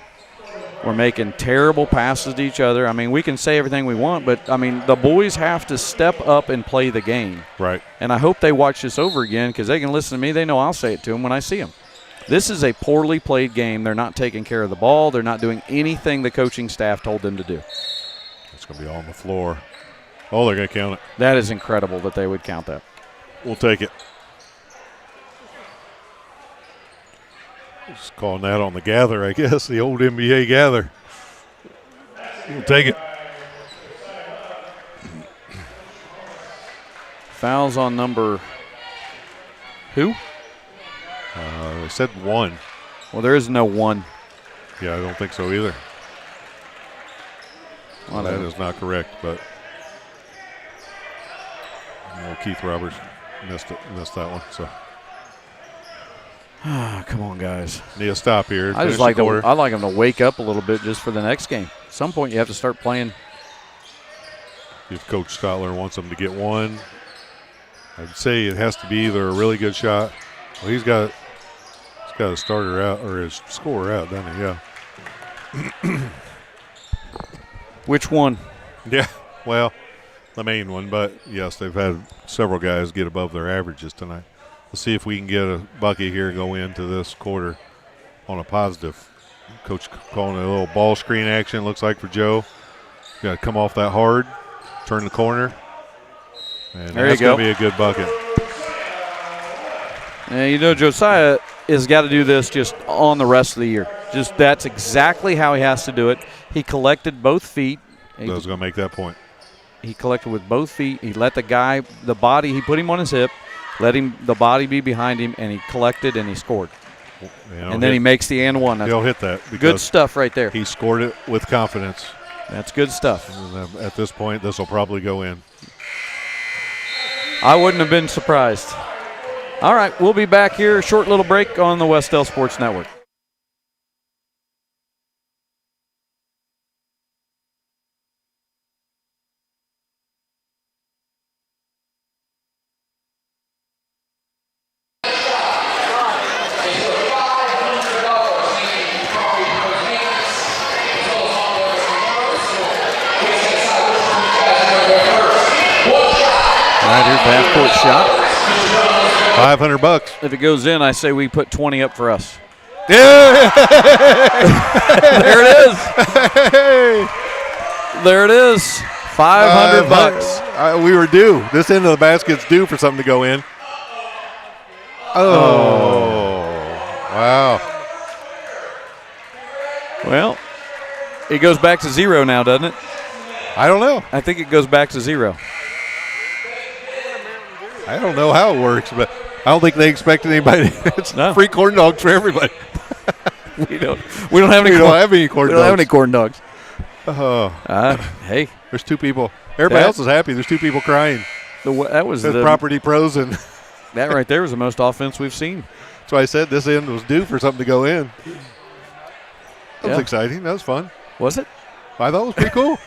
[SPEAKER 3] We're making terrible passes to each other. We can say everything we want, but, the boys have to step up and play the game.
[SPEAKER 4] Right.
[SPEAKER 3] And I hope they watch this over again because they can listen to me. They know I'll say it to them when I see them. This is a poorly played game. They're not taking care of the ball. They're not doing anything the coaching staff told them to do.
[SPEAKER 4] It's going to be all on the floor. Oh, they're going to count it.
[SPEAKER 3] That is incredible that they would count that.
[SPEAKER 4] We'll take it. Just calling that on the gather, I guess, the old NBA gather. We'll take it.
[SPEAKER 3] Fouls on number who?
[SPEAKER 4] They said one.
[SPEAKER 3] Well, there is no one.
[SPEAKER 4] Yeah, I don't think so either.
[SPEAKER 3] Well,
[SPEAKER 4] that is not correct, but Keith Roberts missed that one. So,
[SPEAKER 3] come on, guys.
[SPEAKER 4] Need a stop here.
[SPEAKER 3] I'd like them to wake up a little bit just for the next game. At some point, you have to start playing.
[SPEAKER 4] If Coach Stotler wants them to get one, I'd say it has to be either a really good shot. Well, he's got a starter out or his scorer out, doesn't he? Yeah.
[SPEAKER 3] Which one?
[SPEAKER 4] Yeah. Well, the main one, but yes, they've had several guys get above their averages tonight. Let's see if we can get a bucket here, go into this quarter on a positive. Coach calling it a little ball screen action, looks like for Joe. Got to come off that hard, turn the corner, and that's going to be a good bucket.
[SPEAKER 3] And Josiah has got to do this just on the rest of the year. Just that's exactly how he has to do it. He collected both feet.
[SPEAKER 4] I was going to make that point.
[SPEAKER 3] He collected with both feet. He let the body, he put him on his hip, let the body be behind him, and he collected and he scored. And then he makes the and one.
[SPEAKER 4] He'll hit that.
[SPEAKER 3] Good stuff right there.
[SPEAKER 4] He scored it with confidence.
[SPEAKER 3] That's good stuff.
[SPEAKER 4] And at this point, this will probably go in.
[SPEAKER 3] I wouldn't have been surprised. All right, we'll be back here. Short little break on the Wes-Del Sports Network. Half-court shot.
[SPEAKER 4] $500.
[SPEAKER 3] If it goes in, I say we put 20 up for us.
[SPEAKER 4] Yeah.
[SPEAKER 3] There it is.
[SPEAKER 4] Hey.
[SPEAKER 3] There it is. 500 bucks.
[SPEAKER 4] We were due. This end of the basket's due for something to go in. Oh. Wow.
[SPEAKER 3] Well, it goes back to 0 now, doesn't it?
[SPEAKER 4] I don't know.
[SPEAKER 3] I think it goes back to 0.
[SPEAKER 4] I don't know how it works, but I don't think they expect anybody. It's
[SPEAKER 3] No.
[SPEAKER 4] free corn dogs for everybody.
[SPEAKER 3] We don't have any.
[SPEAKER 4] We don't have any corn
[SPEAKER 3] We
[SPEAKER 4] dogs.
[SPEAKER 3] don't have any corn dogs.
[SPEAKER 4] Oh,
[SPEAKER 3] Hey,
[SPEAKER 4] there's 2 people. Everybody
[SPEAKER 3] That-
[SPEAKER 4] else is happy. There's 2 people crying.
[SPEAKER 3] that was
[SPEAKER 4] There's
[SPEAKER 3] the
[SPEAKER 4] property pros, and
[SPEAKER 3] that right there was the most offense we've seen.
[SPEAKER 4] that's why I said this end was due for something to go in. That was
[SPEAKER 3] Yeah.
[SPEAKER 4] exciting. That was fun.
[SPEAKER 3] Was it?
[SPEAKER 4] I thought it was pretty cool.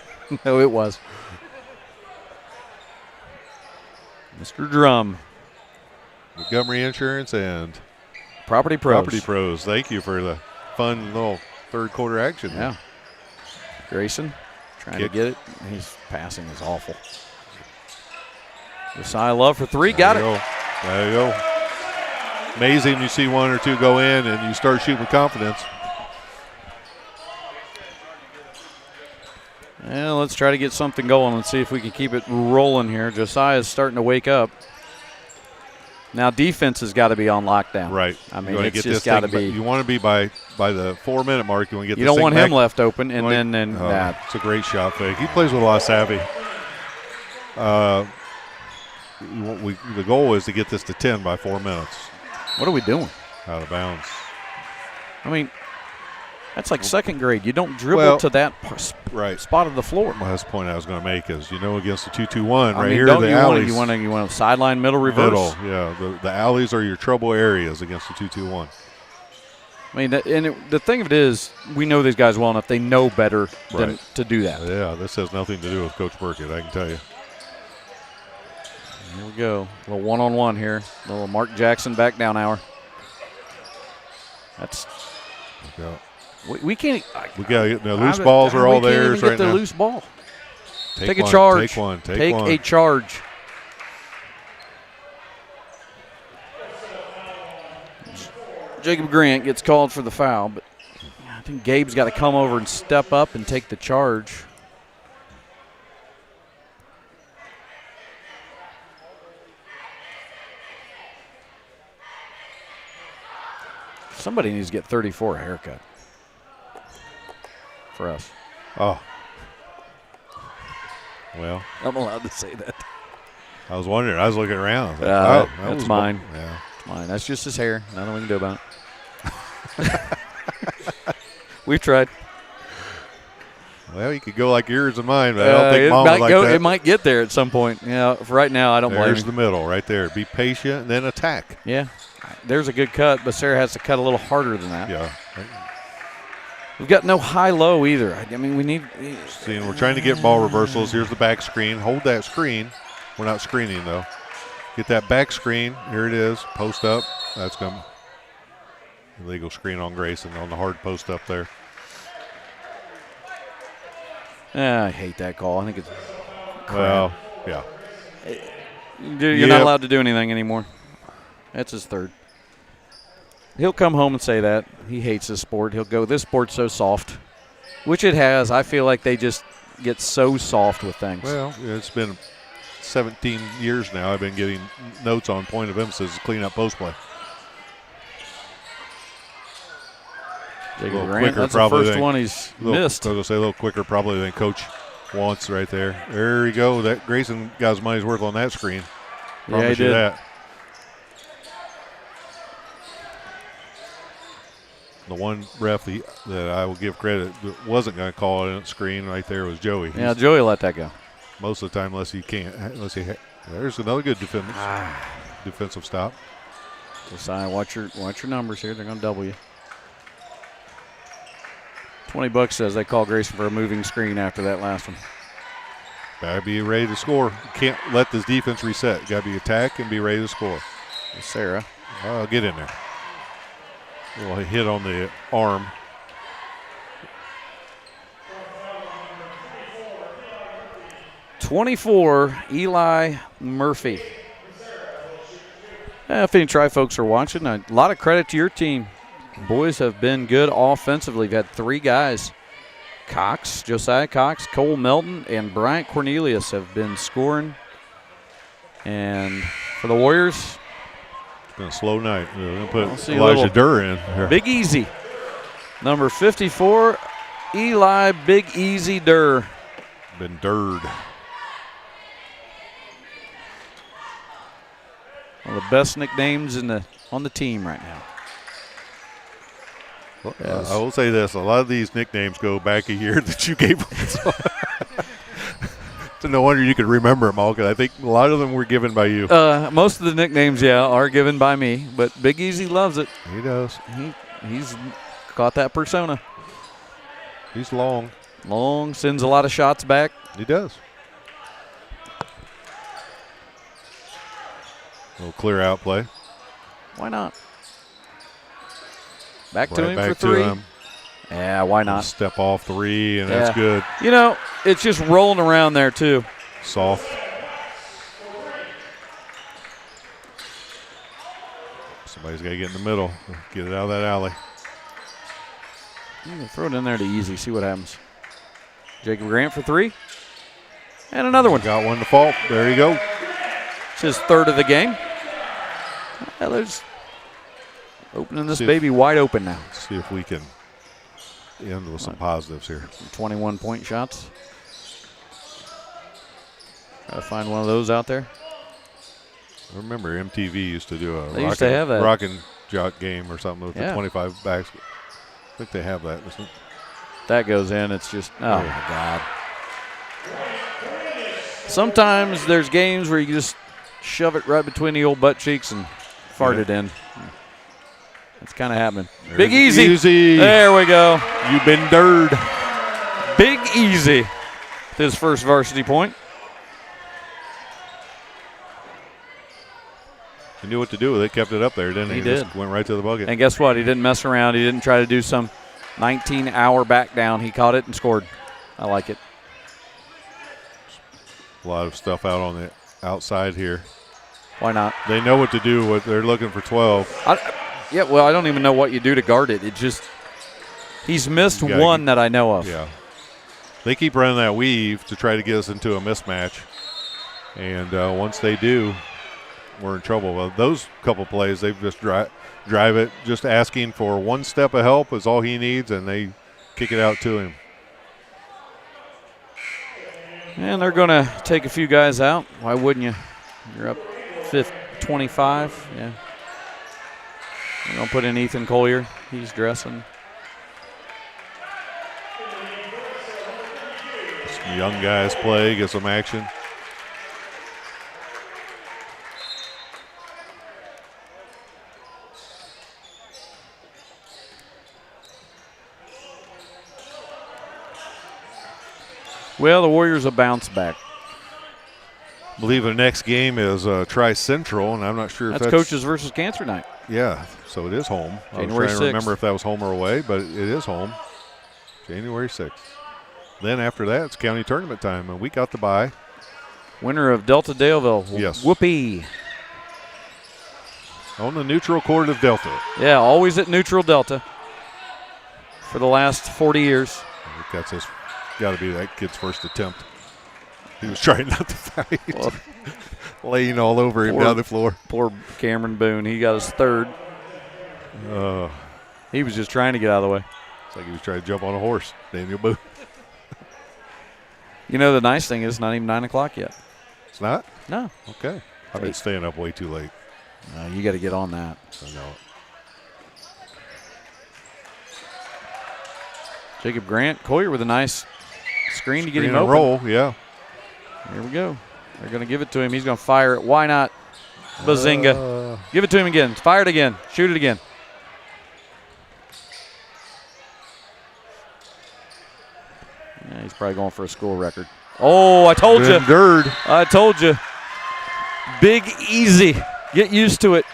[SPEAKER 3] No, it was. Mr. Drum,
[SPEAKER 4] Montgomery Insurance and
[SPEAKER 3] Property Pros.
[SPEAKER 4] Property Pros. Thank you for the fun little third quarter action.
[SPEAKER 3] Yeah. Grayson trying
[SPEAKER 4] Kick.
[SPEAKER 3] to get it. His passing is awful. Josiah Love for 3. Got it.
[SPEAKER 4] There you go. Amazing you see 1 or 2 go in and you start shooting with confidence.
[SPEAKER 3] Well, let's try to get something going. Let's see if we can keep it rolling here. Josiah's starting to wake up. Now defense has got to be on lockdown.
[SPEAKER 4] Right.
[SPEAKER 3] I mean,
[SPEAKER 4] You wanna
[SPEAKER 3] it's
[SPEAKER 4] get
[SPEAKER 3] just
[SPEAKER 4] this
[SPEAKER 3] got to
[SPEAKER 4] thing-
[SPEAKER 3] be.
[SPEAKER 4] You want to be by the 4-minute mark. You want to get.
[SPEAKER 3] You
[SPEAKER 4] this
[SPEAKER 3] don't
[SPEAKER 4] thing
[SPEAKER 3] want
[SPEAKER 4] back.
[SPEAKER 3] him left open, and
[SPEAKER 4] You want-
[SPEAKER 3] then that.
[SPEAKER 4] It's a great shot fake. He plays with a lot of savvy. The goal is to get this to 10 by 4 minutes.
[SPEAKER 3] What are we doing?
[SPEAKER 4] Out of bounds.
[SPEAKER 3] I mean, that's like second grade. You don't dribble
[SPEAKER 4] Well,
[SPEAKER 3] to that
[SPEAKER 4] Right.
[SPEAKER 3] spot of the floor.
[SPEAKER 4] Well, that's the point I was going to make is, against the 2-2-1
[SPEAKER 3] I
[SPEAKER 4] right
[SPEAKER 3] mean,
[SPEAKER 4] here,
[SPEAKER 3] don't
[SPEAKER 4] the
[SPEAKER 3] you
[SPEAKER 4] alleys.
[SPEAKER 3] want a sideline middle reverse?
[SPEAKER 4] Middle, yeah. The alleys are your trouble areas against the 2-2-1.
[SPEAKER 3] I mean, the thing of it is, we know these guys well enough. They know better than
[SPEAKER 4] Right.
[SPEAKER 3] to do that.
[SPEAKER 4] Yeah, this has nothing to do with Coach Burkett, I can tell you.
[SPEAKER 3] Here we go. A little one-on-one here. A little Mark Jackson back down hour. That's
[SPEAKER 4] Yeah.
[SPEAKER 3] we can't.
[SPEAKER 4] We got the loose balls are all
[SPEAKER 3] we can't even
[SPEAKER 4] theirs
[SPEAKER 3] get
[SPEAKER 4] right
[SPEAKER 3] the
[SPEAKER 4] now.
[SPEAKER 3] loose ball. Take a
[SPEAKER 4] one,
[SPEAKER 3] charge.
[SPEAKER 4] Take one.
[SPEAKER 3] Take
[SPEAKER 4] one.
[SPEAKER 3] a charge. Jacob Grant gets called for the foul, but I think Gabe's got to come over and step up and take the charge. Somebody needs to get 34 a haircut for us.
[SPEAKER 4] Oh. Well,
[SPEAKER 3] I'm allowed to say that.
[SPEAKER 4] I was wondering. I was looking around. I was like,
[SPEAKER 3] That's
[SPEAKER 4] that was
[SPEAKER 3] mine.
[SPEAKER 4] Yeah.
[SPEAKER 3] It's mine. That's just his hair. Nothing we can do about it. We've tried.
[SPEAKER 4] Well, you could go like yours and mine, but I don't think Mom would like that.
[SPEAKER 3] It might get there at some point. Yeah, for right now, I don't blame
[SPEAKER 4] There's
[SPEAKER 3] him.
[SPEAKER 4] the middle right there. Be patient and then attack.
[SPEAKER 3] Yeah, there's a good cut, but Sarah has to cut a little harder than that.
[SPEAKER 4] Yeah.
[SPEAKER 3] We've got no high-low either. I mean, we need.
[SPEAKER 4] See, and we're trying to get ball reversals. Here's the back screen. Hold that screen. We're not screening, though. Get that back screen. Here it is. Post up. That's going to illegal screen on Grayson on the hard post up there.
[SPEAKER 3] I hate that call. I think it's crap.
[SPEAKER 4] Well, yeah.
[SPEAKER 3] You're not allowed to do anything anymore. That's his third. He'll come home and say that. He hates this sport. He'll go, this sport's so soft, which it has. I feel like they just get so soft with things.
[SPEAKER 4] Well, it's been 17 years now. I've been getting notes on point of emphasis, clean up post play.
[SPEAKER 3] Jacob Grant,
[SPEAKER 4] quicker
[SPEAKER 3] that's the
[SPEAKER 4] probably
[SPEAKER 3] first one he's missed.
[SPEAKER 4] I was going to say a little quicker probably than Coach wants right there. There you go. That Grayson got his money's worth on that screen.
[SPEAKER 3] Yeah, he
[SPEAKER 4] Promise you
[SPEAKER 3] did.
[SPEAKER 4] that. The one ref that I will give credit that wasn't going to call it on the screen right there was Joey.
[SPEAKER 3] Yeah, Joey let that go.
[SPEAKER 4] Most of the time, unless he can't. There's another good defensive stop.
[SPEAKER 3] Josiah, watch your numbers here. They're going to double you. $20 says they call Grayson for a moving screen after that last one.
[SPEAKER 4] Gotta be ready to score. Can't let this defense reset. Gotta be attack and be ready to score.
[SPEAKER 3] Sarah.
[SPEAKER 4] Get in there. A little hit on the arm.
[SPEAKER 3] .24, Eli Murphy. If any Tri folks are watching, a lot of credit to your team. Boys have been good offensively. You've had 3 guys Cox, Josiah Cox, Cole Melton, and Bryant Cornelius have been scoring. And for the Warriors,
[SPEAKER 4] It's been a slow night. They're going to put
[SPEAKER 3] see a
[SPEAKER 4] Elijah
[SPEAKER 3] little
[SPEAKER 4] Durr in here.
[SPEAKER 3] Big Easy. Number 54, Eli Big Easy Durr.
[SPEAKER 4] Been dirred.
[SPEAKER 3] One of the best nicknames on the team right now. Yes.
[SPEAKER 4] I will say this: a lot of these nicknames go back a year that you gave them. So, so no wonder you could remember them all, because I think a lot of them were given by you.
[SPEAKER 3] Most of the nicknames, are given by me, but Big Easy loves it.
[SPEAKER 4] He does.
[SPEAKER 3] He's caught that persona.
[SPEAKER 4] He's long.
[SPEAKER 3] Long, sends a lot of shots back.
[SPEAKER 4] He does. A little clear out play.
[SPEAKER 3] Why not? Back to
[SPEAKER 4] Right
[SPEAKER 3] him
[SPEAKER 4] back
[SPEAKER 3] for
[SPEAKER 4] to
[SPEAKER 3] three.
[SPEAKER 4] him.
[SPEAKER 3] Yeah, why not?
[SPEAKER 4] Step off three, and that's good.
[SPEAKER 3] It's just rolling around there, too.
[SPEAKER 4] Soft. Somebody's got to get in the middle. Get it out of that alley.
[SPEAKER 3] Throw it in there to Easy, see what happens. Jacob Grant for three. And another one.
[SPEAKER 4] Got one to fall. There you go.
[SPEAKER 3] It's his third of the game. Well, there's opening this baby wide open now.
[SPEAKER 4] See if we can end with some positives here.
[SPEAKER 3] 21-point shots. Try to find one of those out there.
[SPEAKER 4] I remember MTV used to do
[SPEAKER 3] They used to have that.
[SPEAKER 4] rock and jock game or something with the
[SPEAKER 3] Yeah.
[SPEAKER 4] 25 backs. I think they have that.
[SPEAKER 3] That goes in. It's just, oh, my God. Sometimes there's games where you just shove it right between the old butt cheeks and fart it in. It's kind of happening.
[SPEAKER 4] There's
[SPEAKER 3] Big Easy.
[SPEAKER 4] Easy.
[SPEAKER 3] There we go.
[SPEAKER 4] You've been dirred.
[SPEAKER 3] Big Easy. His first varsity point.
[SPEAKER 4] He knew what to do with it. Kept it up there, didn't he?
[SPEAKER 3] He did.
[SPEAKER 4] Just went right to the bucket.
[SPEAKER 3] And guess what? He didn't mess around. He didn't try to do some 19-hour back down. He caught it and scored. I like it.
[SPEAKER 4] A lot of stuff out on the outside here.
[SPEAKER 3] Why not?
[SPEAKER 4] They know what to do. They're looking for 12.
[SPEAKER 3] I don't even know what you do to guard it. It just, he's missed one that I know of.
[SPEAKER 4] Yeah. They keep running that weave to try to get us into a mismatch. And once they do, we're in trouble. Well, those couple plays, they've just drive it, just asking for one step of help is all he needs, and they kick it out to him.
[SPEAKER 3] And they're going to take a few guys out. Why wouldn't you? You're up 25. Yeah. They're going to put in Ethan Collier. He's dressing.
[SPEAKER 4] Some young guys play, get some action.
[SPEAKER 3] Well, the Warriors will bounce back.
[SPEAKER 4] I believe the next game is Tri-Central, and I'm not sure if
[SPEAKER 3] that's Coaches versus Cancer Night.
[SPEAKER 4] Yeah, so it is home.
[SPEAKER 3] January
[SPEAKER 4] I was trying to
[SPEAKER 3] 6th.
[SPEAKER 4] remember if that was home or away, but it is home. January 6th. Then after that, it's county tournament time, and we got the bye.
[SPEAKER 3] Winner of Delta Daleville.
[SPEAKER 4] Yes.
[SPEAKER 3] Whoopee.
[SPEAKER 4] On the neutral court of Delta.
[SPEAKER 3] Yeah, always at neutral Delta for the last 40 years.
[SPEAKER 4] I think that's got to be that kid's first attempt. He was trying not to fight.
[SPEAKER 3] Well,
[SPEAKER 4] laying all over him down the floor.
[SPEAKER 3] Poor Cameron Boone. He got his third. He was just trying to get out of the way.
[SPEAKER 4] It's like he was trying to jump on a horse. Daniel Boone.
[SPEAKER 3] You know, the nice thing is it's not even 9 o'clock yet.
[SPEAKER 4] It's not?
[SPEAKER 3] No.
[SPEAKER 4] Okay. I've been staying up way too late.
[SPEAKER 3] You got to get on that.
[SPEAKER 4] I know it.
[SPEAKER 3] Jacob Grant, Collier with a nice screen to get him
[SPEAKER 4] Screen and
[SPEAKER 3] open.
[SPEAKER 4] roll, yeah.
[SPEAKER 3] Here we go. They're going to give it to him. He's going to fire it. Why not? Bazinga. Give it to him again. Fire it again. Shoot it again. Yeah, he's probably going for a school record. Oh, I told you.
[SPEAKER 4] Dird.
[SPEAKER 3] I told you. Big Easy. Get used to it.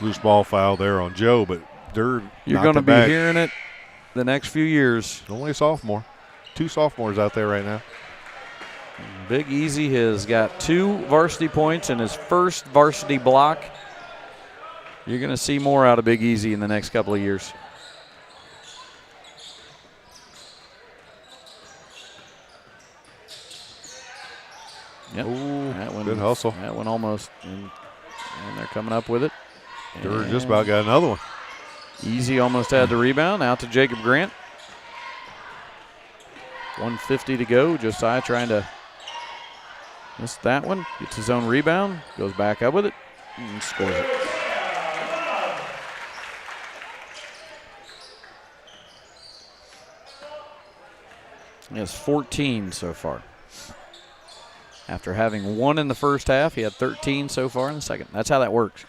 [SPEAKER 4] Loose ball foul there on Joe, but Dird
[SPEAKER 3] You're going to be hearing it the next few years.
[SPEAKER 4] Only a sophomore. 2 sophomores out there right now.
[SPEAKER 3] Big Easy has got 2 varsity points in his first varsity block. You're going to see more out of Big Easy in the next couple of years. Yep.
[SPEAKER 4] Ooh,
[SPEAKER 3] that one,
[SPEAKER 4] good hustle.
[SPEAKER 3] That one almost. And they're coming up with it.
[SPEAKER 4] Durr just about got another one.
[SPEAKER 3] Easy almost had the rebound. Out to Jacob Grant. 1:50 to go. Josiah trying to miss that one. Gets his own rebound. Goes back up with it and scores it. He has 14 so far. After having 1 in the first half, he had 13 so far in the second. That's how that works.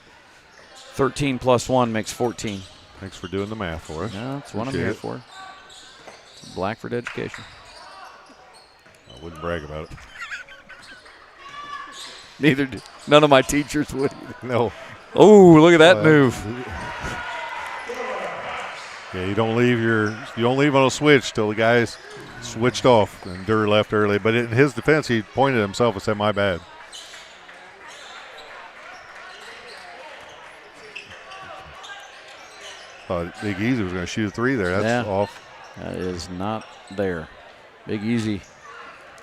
[SPEAKER 3] 13 plus 1 makes 14.
[SPEAKER 4] Thanks for doing the math for us.
[SPEAKER 3] No, that's what I'm here for. It's Blackford education.
[SPEAKER 4] I wouldn't brag about it.
[SPEAKER 3] None of my teachers would either.
[SPEAKER 4] No.
[SPEAKER 3] Oh, look at that move.
[SPEAKER 4] Yeah, you don't leave on a switch till the guy's switched off, and Durr left early. But in his defense, he pointed at himself and said, "My bad." Thought Big Easy was going to shoot a 3 there. That's off.
[SPEAKER 3] That is not there. Big Easy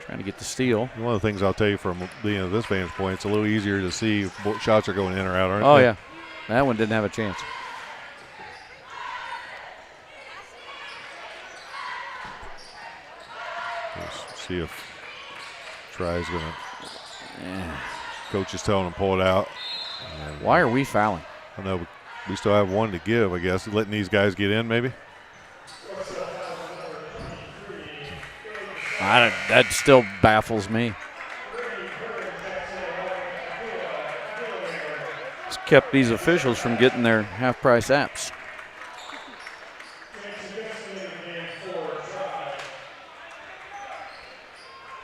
[SPEAKER 3] trying to get the steal.
[SPEAKER 4] One of the things I'll tell you from being at this vantage point, it's a little easier to see if shots are going in or out, aren't
[SPEAKER 3] Oh,
[SPEAKER 4] they?
[SPEAKER 3] yeah. That one didn't have a chance.
[SPEAKER 4] Let's see if Try's going to. Coach is telling him pull it out. And
[SPEAKER 3] why are we fouling?
[SPEAKER 4] I know we still have 1 to give, I guess. Letting these guys get in, maybe?
[SPEAKER 3] That still baffles me. It's kept these officials from getting their half-price apps.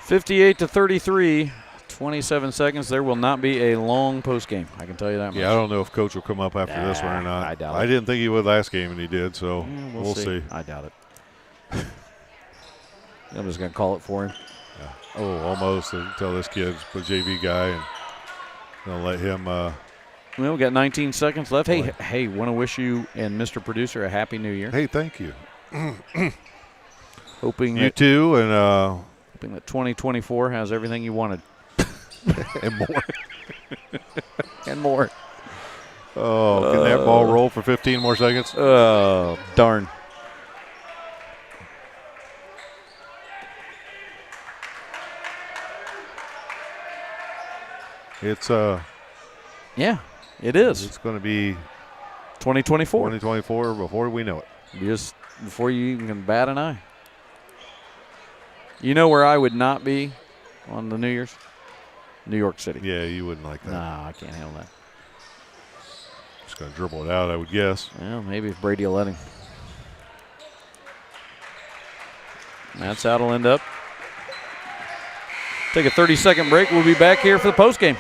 [SPEAKER 3] (58-33), 27 seconds. There will not be a long post game. I can tell you that much.
[SPEAKER 4] Yeah, I don't know if Coach will come up after this one or not.
[SPEAKER 3] I doubt it.
[SPEAKER 4] I didn't think he would last game, and he did, so we'll see.
[SPEAKER 3] I doubt it. I'm just going to call it for him.
[SPEAKER 4] Yeah. Oh, almost. Tell this kid to put JV guy and they'll let him.
[SPEAKER 3] Well, we got 19 seconds left. Hey, want to wish you and Mr. Producer a happy New Year.
[SPEAKER 4] Hey, thank you.
[SPEAKER 3] Hoping
[SPEAKER 4] you too, and
[SPEAKER 3] hoping that 2024 has everything you wanted.
[SPEAKER 4] and more.
[SPEAKER 3] And more.
[SPEAKER 4] Oh, can that ball roll for 15 more seconds?
[SPEAKER 3] Oh, darn.
[SPEAKER 4] It's
[SPEAKER 3] yeah, it is.
[SPEAKER 4] It's going to be
[SPEAKER 3] 2024
[SPEAKER 4] before we know it.
[SPEAKER 3] Just before you even can bat an eye. You know where I would not be on the New Year's? New York City.
[SPEAKER 4] Yeah, you wouldn't like that.
[SPEAKER 3] Nah, I can't handle that.
[SPEAKER 4] Just going to dribble it out, I would guess.
[SPEAKER 3] Well, maybe if Brady will let him. That's how it'll end up. Take a 30-second break. We'll be back here for the postgame.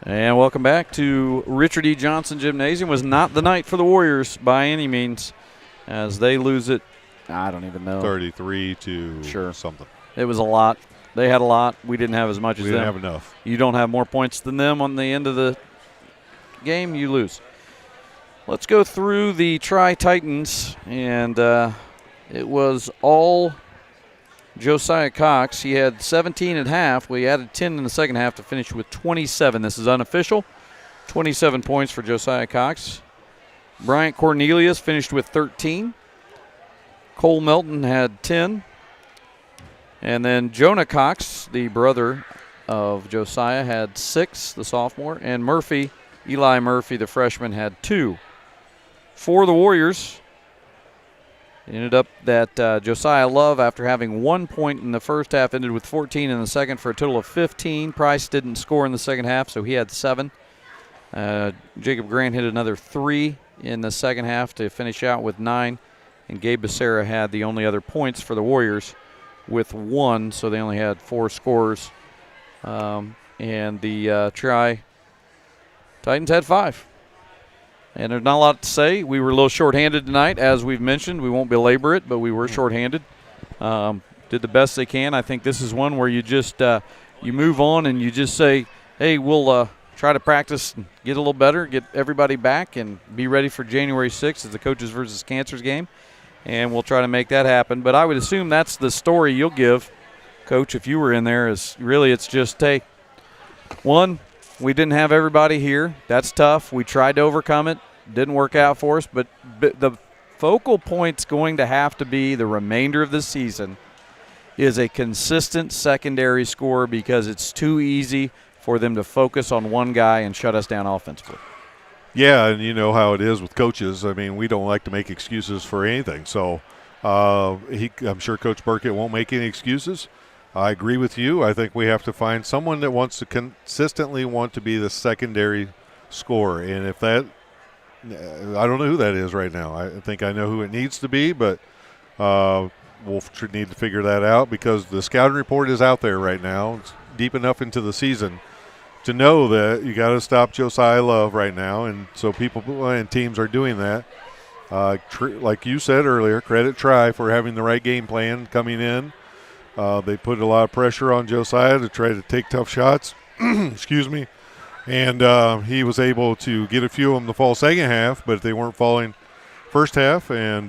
[SPEAKER 3] And welcome back to Richard E. Johnson Gymnasium. Was not the night for the Warriors by any means, as they lose it. I don't even know.
[SPEAKER 4] 33 to something.
[SPEAKER 3] It was a lot. They had a lot. We didn't have as much as them.
[SPEAKER 4] We didn't have enough.
[SPEAKER 3] You don't have more points than them on the end of the game, you lose. Let's go through the Tri-Titans, and it was all Josiah Cox. He had 17 at half. We added 10 in the second half to finish with 27. This is unofficial. 27 points for Josiah Cox. Bryant Cornelius finished with 13. Cole Melton had 10. And then Jonah Cox, the brother of Josiah, had 6, the sophomore. And Murphy, Eli Murphy, the freshman, had 2. For the Warriors, it ended up that Josiah Love, after having 1 point in the first half, ended with 14 in the second for a total of 15. Price didn't score in the second half, so he had 7. Jacob Grant hit another 3 in the second half to finish out with 9. And Gabe Becerra had the only other points for the Warriors with 1, so they only had 4 scorers. And the Tri-Titans had 5. And there's not a lot to say. We were a little shorthanded tonight, as we've mentioned. We won't belabor it, but we were shorthanded. Did the best they can. I think this is one where you just you move on and you just say, hey, we'll try to practice and get a little better, get everybody back, and be ready for January 6th as the Coaches versus Cancers game. And we'll try to make that happen. But I would assume that's the story you'll give, Coach, if you were in there, is really it's just, hey, one, we didn't have everybody here. That's tough. We tried to overcome it. Didn't work out for us. But the focal point's going to have to be the remainder of the season is a consistent secondary score, because it's too easy for them to focus on one guy and shut us down offensively.
[SPEAKER 4] Yeah, and you know how it is with coaches. I mean, we don't like to make excuses for anything. So I'm sure Coach Burkett won't make any excuses. I agree with you. I think we have to find someone that wants to consistently want to be the secondary scorer. And if that, I don't know who that is right now. I think I know who it needs to be, but we'll need to figure that out, because the scouting report is out there right now. It's deep enough into the season to know that you got to stop Josiah Love right now. And so people and teams are doing that. Like you said earlier, credit Tri for having the right game plan coming in. They put a lot of pressure on Josiah to try to take tough shots. Excuse me. And he was able to get a few of them the fall second half, but they weren't falling first half. And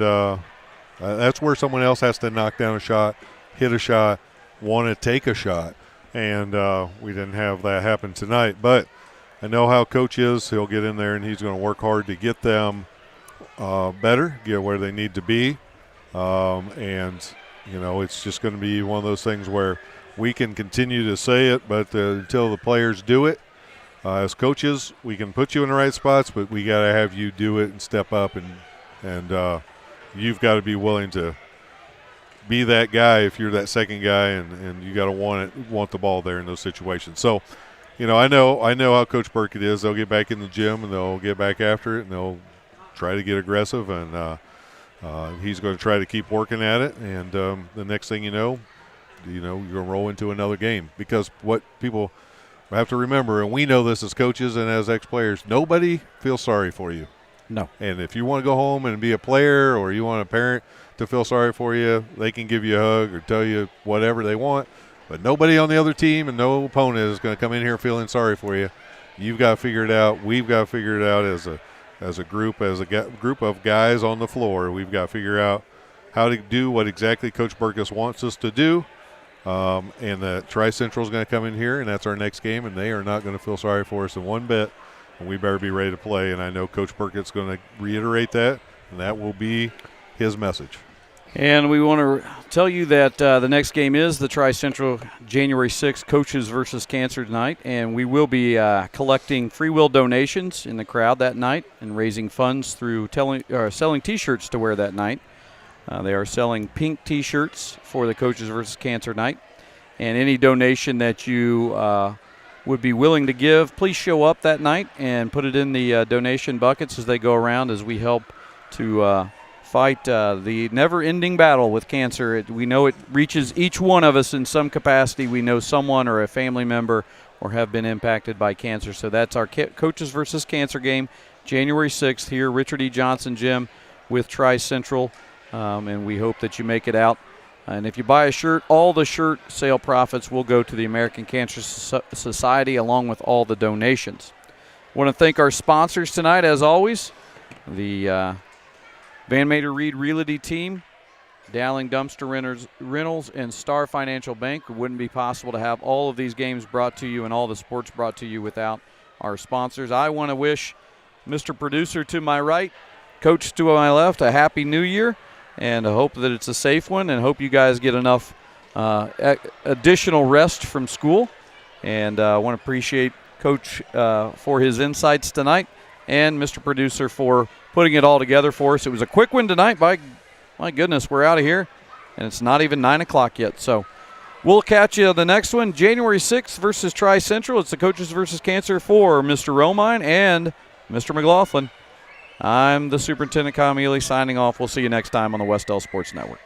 [SPEAKER 4] that's where someone else has to knock down a shot, hit a shot, want to take a shot. And we didn't have that happen tonight. But I know how Coach is. He'll get in there and he's going to work hard to get them better, get where they need to be. And, you know, it's just going to be one of those things where we can continue to say it, but until the players do it, as coaches, we can put you in the right spots, but we got to have you do it and step up, and you've got to be willing to be that guy if you're that second guy, and you got to want the ball there in those situations. So, you know, I know how Coach Burkett is. They'll get back in the gym and they'll get back after it, and they'll try to get aggressive, and he's going to try to keep working at it. And the next thing you know, you're going to roll into another game, because what people have to remember, and we know this as coaches and as ex-players, nobody feels sorry for you.
[SPEAKER 3] No.
[SPEAKER 4] And if you want to go home and be a player, or you want a parent to feel sorry for you, they can give you a hug or tell you whatever they want. But nobody on the other team and no opponent is going to come in here feeling sorry for you. You've got to figure it out. We've got to figure it out as a group of guys on the floor. We've got to figure out how to do what exactly Coach Burkett wants us to do. And the Tri-Central is going to come in here, and that's our next game, and they are not going to feel sorry for us in one bit. And we better be ready to play. And I know Coach Burkett's going to reiterate that, and that will be his message.
[SPEAKER 3] And we want to tell you that the next game is the Tri-Central January 6th Coaches versus Cancer tonight, and we will be collecting free will donations in the crowd that night and raising funds through selling T-shirts to wear that night. They are selling pink T-shirts for the Coaches versus Cancer night, and any donation that you would be willing to give, please show up that night and put it in the donation buckets as they go around, as we help to fight the never-ending battle with cancer. We know it reaches each one of us in some capacity. We know someone or a family member or have been impacted by cancer. So that's our Coaches versus Cancer game, January 6th here, Richard E. Johnson Gym with Tri-Central, and we hope that you make it out. And if you buy a shirt, all the shirt sale profits will go to the American Cancer Society along with all the donations. I want to thank our sponsors tonight, as always, the Van Mater Reed Realty team, Dowling Dumpster Rentals, and Star Financial Bank. It wouldn't be possible to have all of these games brought to you and all the sports brought to you without our sponsors. I want to wish Mr. Producer to my right, Coach to my left, a happy new year, and I hope that it's a safe one, and hope you guys get enough additional rest from school. And I want to appreciate Coach for his insights tonight, and Mr. Producer for putting it all together for us. It was a quick one tonight. My goodness, we're out of here, and it's not even 9 o'clock yet. So we'll catch you on the next one, January 6th versus Tri-Central. It's the Coaches versus Cancer for Mr. Romine and Mr. McLaughlin. I'm the Superintendent Kyle Mealy signing off. We'll see you next time on the Wes-Del Sports Network.